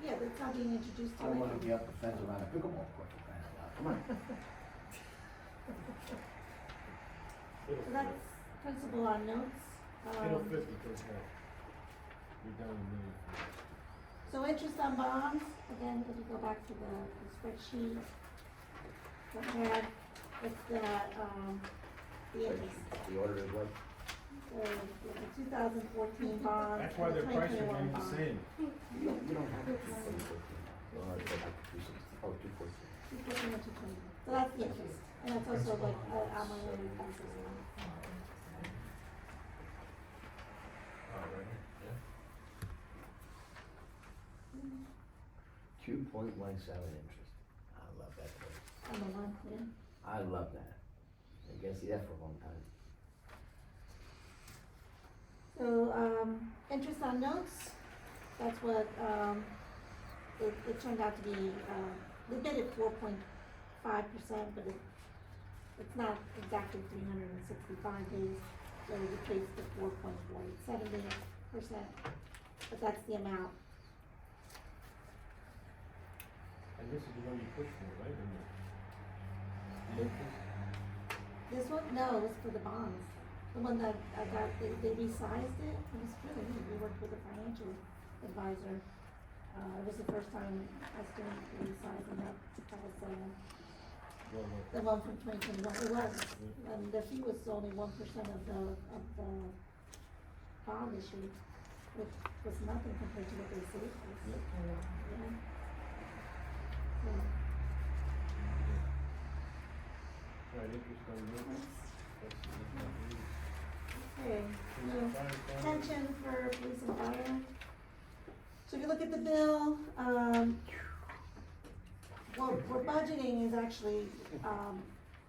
yeah, but it's not being introduced I don't wanna tonight. be up the fence around a pickleball court, for crying out loud. Come on. So that's principal on notes. It'll fit because, you're down a million. So interest on bonds, again, if you go back to the spreadsheet, that had, it's the interest, The order is what? the 2014 bonds. That's why and the their prices 2021 remain the bonds. same. You don't have it. 214. Or go back to 260, oh, 214. 214 and 220. So that's the interest, and that's also like, on my own expenses. Right, yeah. 2.17 interest. I love that place. On the month, yeah. I love that. You gotta see that for a long time. So, interest on notes, that's what, it turned out to be, they bid at 4.5%, but it's not exactly 365 days, so we decreased to 4.47%, but that's the amount. And this is the one you push for, right? Or no? The interest? This one, no, it was for the bonds. The one that I got, they resized it was really neat. We worked with a financial advisor. It was the first time I spent the sizing up, that was, Well, the one from 2021, it was, and the fee was only 1% of the bond issue, which was nothing compared to what they saved us. Yep. Yeah. So, Right, interest on this. okay, so, pension for police and fire. So if you look at the bill, what we're budgeting is actually,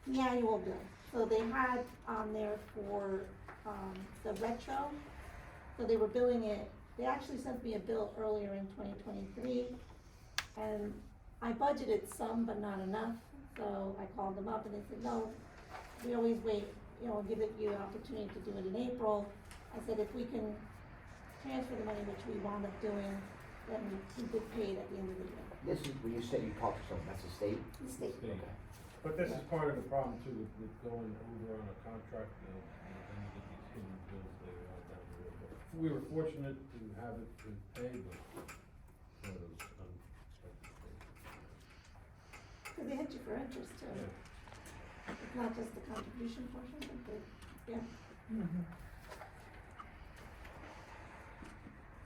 the annual bill. So they had on there for, the retro, so they were billing it, they actually sent me a bill earlier in 2023, and I budgeted some, but not enough, so I called them up and they said, no, we always wait, give you an opportunity to do it in April. I said, if we can transfer the money, which we wound up doing, then we get paid at the end of the year. This is, when you say you talk to someone, that's the state? The state. State. But this is part of the problem too, with going over on a contract, and then you get these hidden bills later on down the road. But we were fortunate to have it to pay, but one of those unexpected things. Cause they hit you for interest too. Yeah. It's not just the contribution portion, but the, yeah.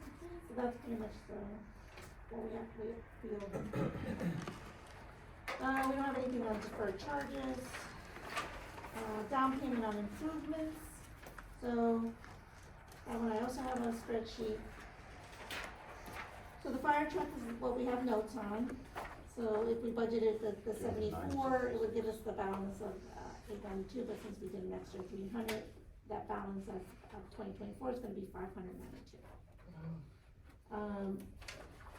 Okay, so that's pretty much what we have to be over. We don't have anything on deferred charges. Down payment on improvements, so, that one I also have a spreadsheet. So the fire truck is what we have notes on, so if we budgeted the 74, it would give us the balance of 892, but since we did an extra 300, that balance of 2024 is gonna be 592.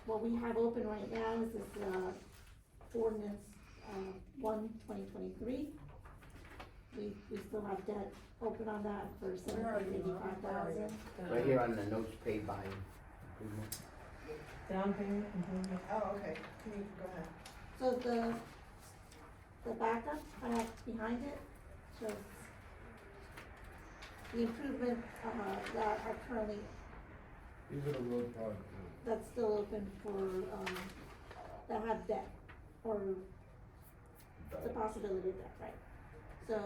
What we have open right now is this, ordinance, 1/2023. We still have debt open on that for $785,000. Right here on the notes paid by improvement. Down payment, improvement. Oh, okay, can you, go ahead. So the backup I have behind it shows the improvement, that are currently, These are the road projects. that's still open for, that have debt, or the possibility of debt, right? So,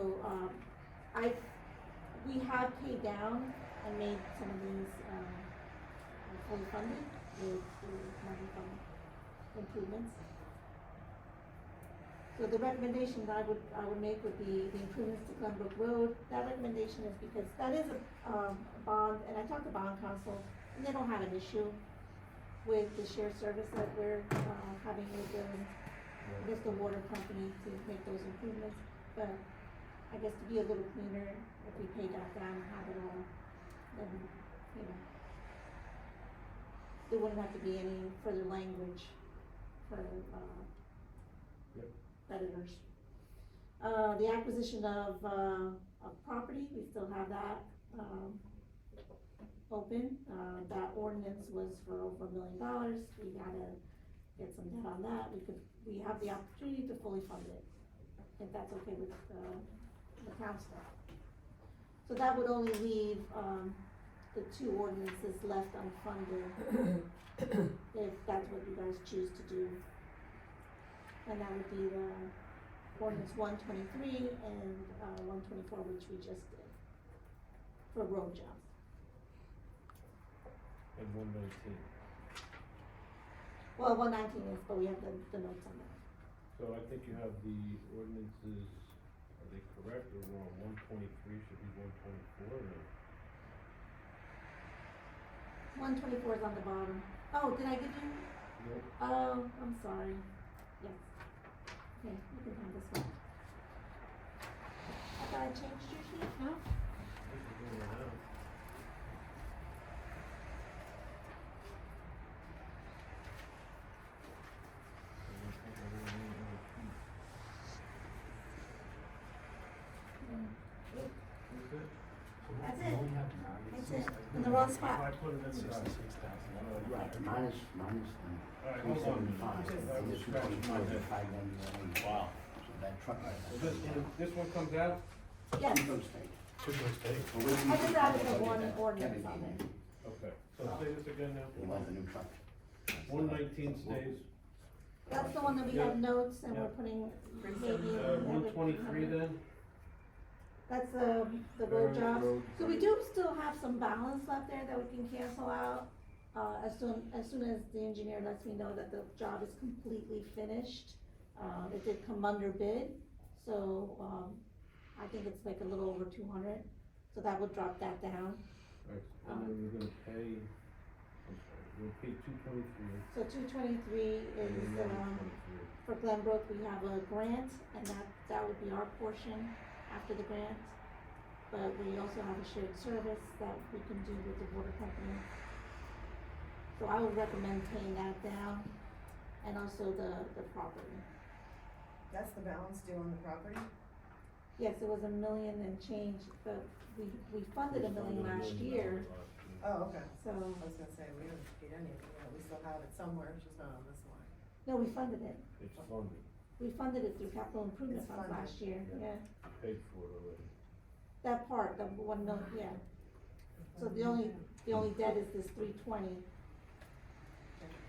we have paid down and made some of these, fully funded with money from improvements. So the recommendation that I would make would be the improvements to Glenbrook Road. That recommendation is because that is a bond, and I talked to bond counsel, and they don't have an issue with the shared service that we're, having with the water company to make those improvements. But I guess to be a little cleaner, if we pay that down and have it all, then, there wouldn't have to be any further language for, Yep. creditors. The acquisition of property, we still have that, open. That ordinance was for over $1 million. We gotta get some debt on that. We have the opportunity to fully fund it, if that's okay with, the council. So that would only leave, the two ordinances left unfunded, if that's what you guys choose to do. And that would be the ordinance 123 and, 124, which we just did, for road jobs. And 119. Well, 119 is, but we have the notes on that. So I think you have the ordinances, are they correct or wrong? 123 should be 124 or? 124 is on the bottom. Oh, did I give you? Nope. Oh, I'm sorry. Yes. Okay, you can have this one. I thought I changed your sheet, no? I think we're doing it now. That's it. That's it. In the wrong spot. I put it in the back. Right, minus Alright, three hold on. seventy-five, I and was the scratching my 225 head. is 591. Wow. So that truck right So this one comes out? Yes. Goes straight. Should go stay. Well, wait till I you just get added that the one budget that ordinance Kevin on gave there. me. Okay, so say this again now. He wants a new truck. 119 stays. That's the one that we have notes and we're putting maybe. 123 then? That's the road jobs. So we do still have some balance left there that we can cancel out, as soon as the engineer lets me know that the job is completely finished. It did come under bid, so, I think it's like a little over 200, so that would drop that down. Right, and then we're gonna pay, I'm sorry, we're gonna pay 223. So 223 is, for Glenbrook, we have a grant, and that would be our portion after the grant. But we also have a shared service that we can do with the water company. So I would recommend paying that down, and also the property. That's the balance due on the property? Yes, it was $1 million and change, but we funded $1 million last year, Oh, okay. so, I was gonna say, we haven't paid any of it yet, we still have it somewhere, it's just not on this line. no, we funded it. It's funded, We funded it through capital improvement It's funds funded. last year, Yeah. yeah. paid for it already. That part, the 1 million, yeah. So the only debt is this 320.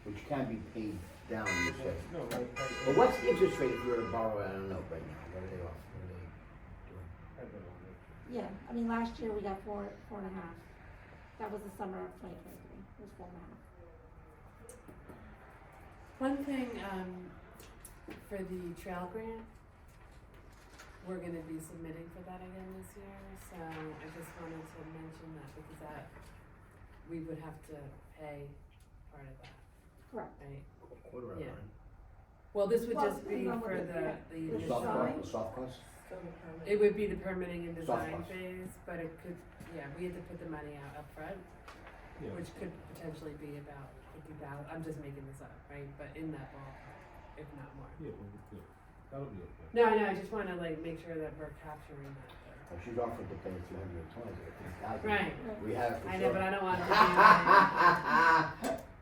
Which can be paid down, you said. No, right, Well, what's the interest rate if you were to borrow, I don't know, right now, what are they off, what are they doing? Yeah, I mean, last year we got 4.5. That was the summer of 2023, it was 4.5. One thing, for the trail grant, we're gonna be submitting for that again this year, so I just wanted to mention that because we would have to pay part of that, Correct. right? Quarter of Yeah. mine. Well, this would Well, just be depending on for what the- the the Soft design. cost, soft cost? Still the permit. It would be the permitting and Soft design cost. phase, but it could, yeah, we had to put the money out upfront, Yeah. which could potentially be about 50,000, I'm just making this up, right, but in that ballpark, if not more. Yeah, well, good. That'll be okay. No, I know, I just wanna like make sure that we're capturing that. Well, she's offered to pay 320, or 3,000. Right. We have it for I sure. know, but I don't want to be,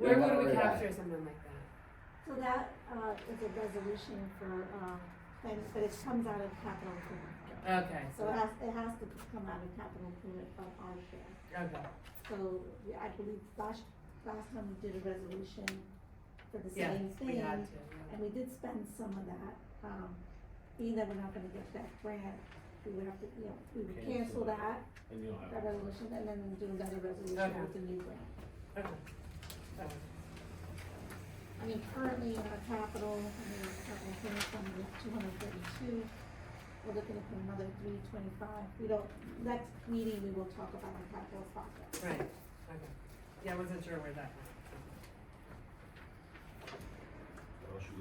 where would we capture something like that? So that is a resolution for, things, but it comes out of capital improvement. Okay, So it has to come out of capital improvement from our share. okay, So I believe last time we did a resolution for the yeah, same thing. we had to, yeah. And we did spend some of that, being that we're not gonna get that grant, we would have to, we would cancel Cancel it. that, And you'll have. that resolution, and then do another resolution Okay. with the new grant. Okay. Okay. I mean, currently in our capital, capital improvement fund, we have 232, we're looking to put another 325. We don't, next meeting, we will talk about our capital project. Right, okay, yeah, I wasn't sure where that went.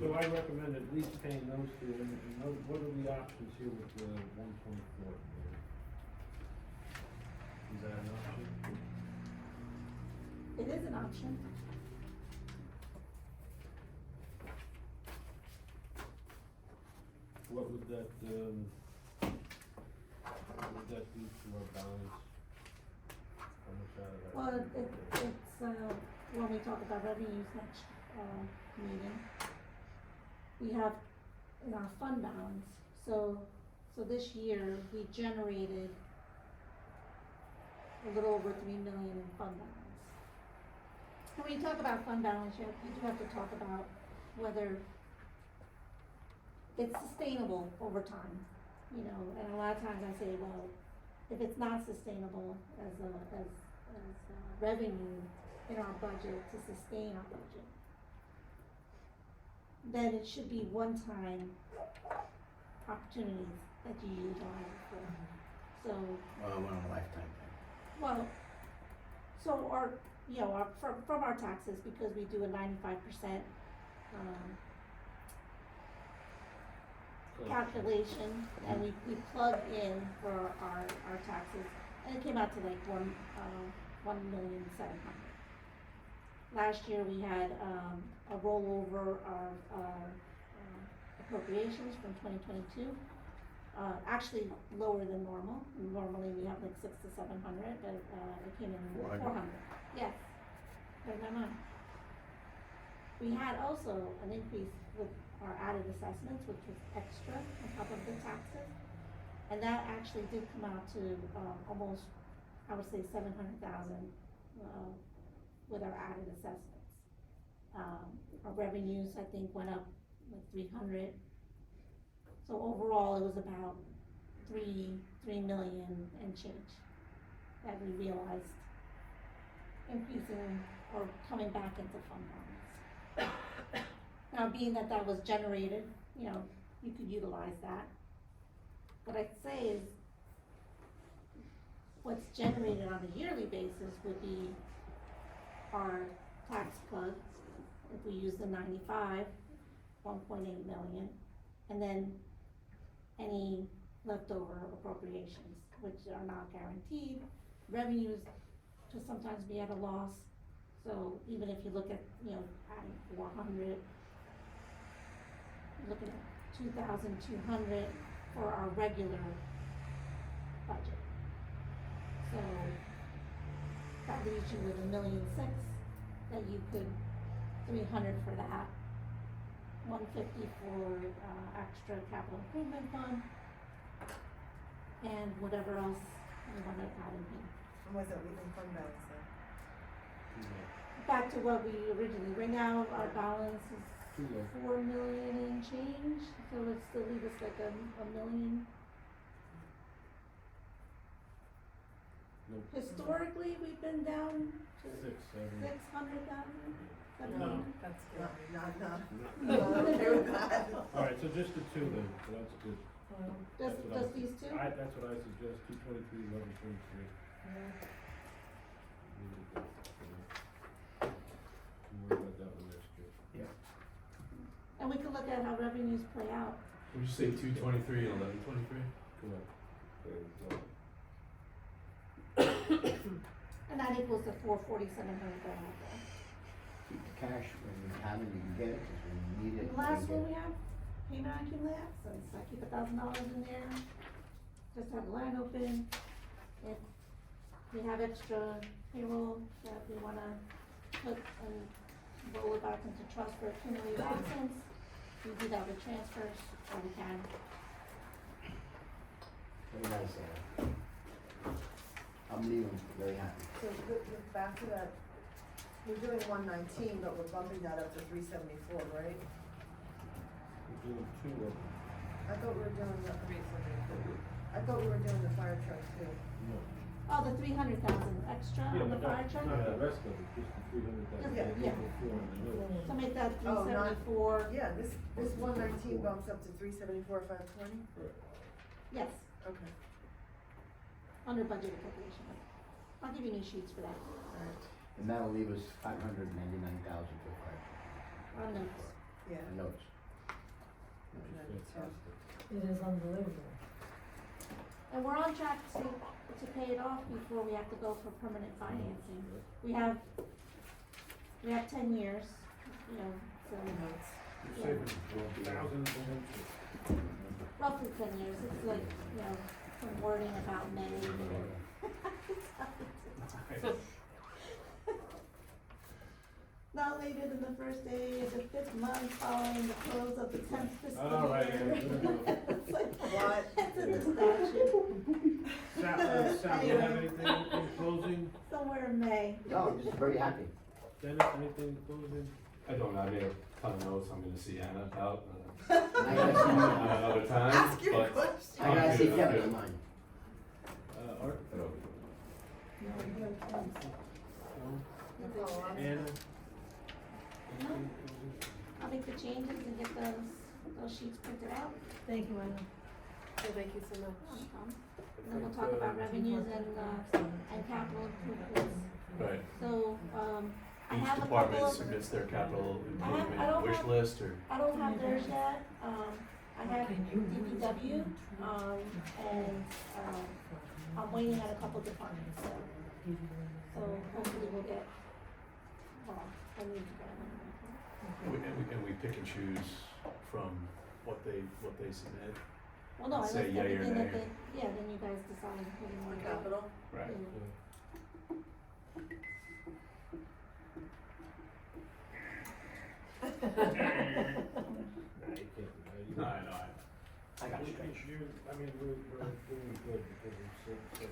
So I recommend at least paying those two, and what are the options here with the 124? Is that an option? It is an option. What would that do to our balance? How much out of that? Well, it's, when we talk about revenues next, meeting, we have in our fund balance, so this year, we generated a little over 3 million in fund balance. And when you talk about fund balance, you do have to talk about whether it's sustainable over time, and a lot of times I say, well, if it's not sustainable as revenue in our budget to sustain our budget, then it should be one-time opportunities that you utilize it for. So, One in a lifetime thing. well, so from our taxes, because we do a 95%, calculation, and we plug in for our taxes, and it came out to like 1,700,000. Last year, we had, a rollover of, appropriations from 2022, actually lower than normal. Normally, we have like 600 to 700, but, it came in 400. 400, yes, right in my mind. We had also an increase with our added assessments, which was extra on top of the taxes. And that actually did come out to, almost, I would say 700,000, with our added assessments. Our revenues, I think, went up like 300. So overall, it was about 3 million and change that we realized increasing or coming back into fund balance. Now, being that that was generated, you know, you could utilize that. What I'd say is, what's generated on a yearly basis would be our tax cuts, if we use the 95, 1.8 million, and then any leftover appropriations, which are not guaranteed. Revenues could sometimes be at a loss, so even if you look at, you know, adding 400, looking at 2,200 for our regular budget. So that leaves you with $1.6 million that you could, 300 for that, 150 for, extra capital improvement fund, and whatever else you wanna add in here. And what's that leaving fund balance then? Back to what we originally, right now, our balance is Too low. 4 million and change, so it's still leave us like a million. Nope. Historically, we've been down to 600. 600,000, No. That's good. Not okay with that. Alright, so just the two then, so that's good. Just these two? That's what I suggest, 223, 1123. Don't worry about that one next year. And we can look at how revenues play out. Would you say 223 and 1123? Correct. And that equals the 44700 that I have there. Keep the cash when you have it, you can get it, cause when you need it. The last one we have, payment on cumulative absence, I keep $1,000 in there, just have the line open. If we have extra payroll that we wanna put and roll it back into trust for cumulative absence, we do that with transfers, or we can. Very nice, I'm leaving, very happy. So back to that, we're doing 119, but we're bumping that up to 374, right? We're doing two of them. I thought we were doing the, I thought we were doing the fire truck too. No. Oh, the 300,000 extra on the fire truck? Not the rest of it, just the 300,000. Yeah. Yeah. Before on the note. So make that Oh, not- 374, Yeah, this 119 bumps up to 374, 520? Correct. yes, Okay, under budget appropriation. I'll give you new sheets for that, alright, And that'll leave us 599,000 for fire, on notes. yeah. notes. Fantastic. It is unbelievable. And we're on track to pay it off before we have to go for permanent financing. We have 10 years, you know, so You're saving 1,000 roughly 10 years, it's like, you know, some wording about May. Not later than the first day of the 5th month following the close of the 10th fiscal year. All right, yeah. It's like, What? it's in the statute, Sal, you have anything in closing? somewhere in May. No, I'm just very happy. Dennis, anything in closing? I don't know, I made a ton of notes, I'm gonna see Anna about, I gotta see, another time, Ask your but question. I gotta see I'm Kevin good. on mine. Art? No, no, thanks. Oh, I'm- Anna? No. I'll make the changes and get those sheets printed out. Thank you, Anna. So thank you so much. No problem. And then we'll talk about revenues and capital improvements. Right. So, I Each have a department couple of, submits their capital I don't improvement wish have- list, or, I don't have theirs yet, I have DPW, and, I'm waiting on a couple departments, so hopefully we'll get, well, I need to get them. and we pick and choose from what they submit. Well, no, I list Say yay or everything that nay. they, yeah, then you guys decide who you On want to. capital? Right. No, I know, I got you. I mean, we're doing good because of certain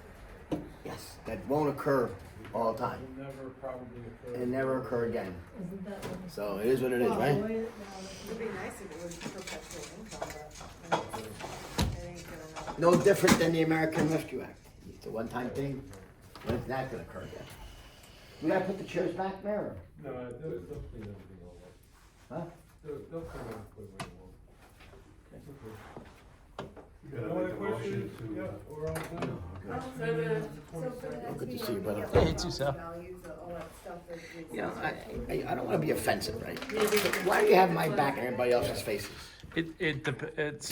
circumstances. Yes, that won't occur all the time. Will never probably occur. It never occur again. Isn't that what it's- So it is what it is, Well, right? the way it- It'd be nice if it was perpetual income, but it ain't gonna. No different than the American Rescue Act. It's a one-time thing. When is that gonna occur again? We gotta put the chairs back there. No, they'll clean everything all up. Huh? They'll clean everything where they want. It's okay. You gotta No make other a motion questions? to, Yeah, we're all done. So for the next Good to meeting, see you, we brother. get Hey, the you too, Sal. values, all that stuff that we- You know, I don't wanna be offensive, right? Why do you have my back and everybody else's faces? It's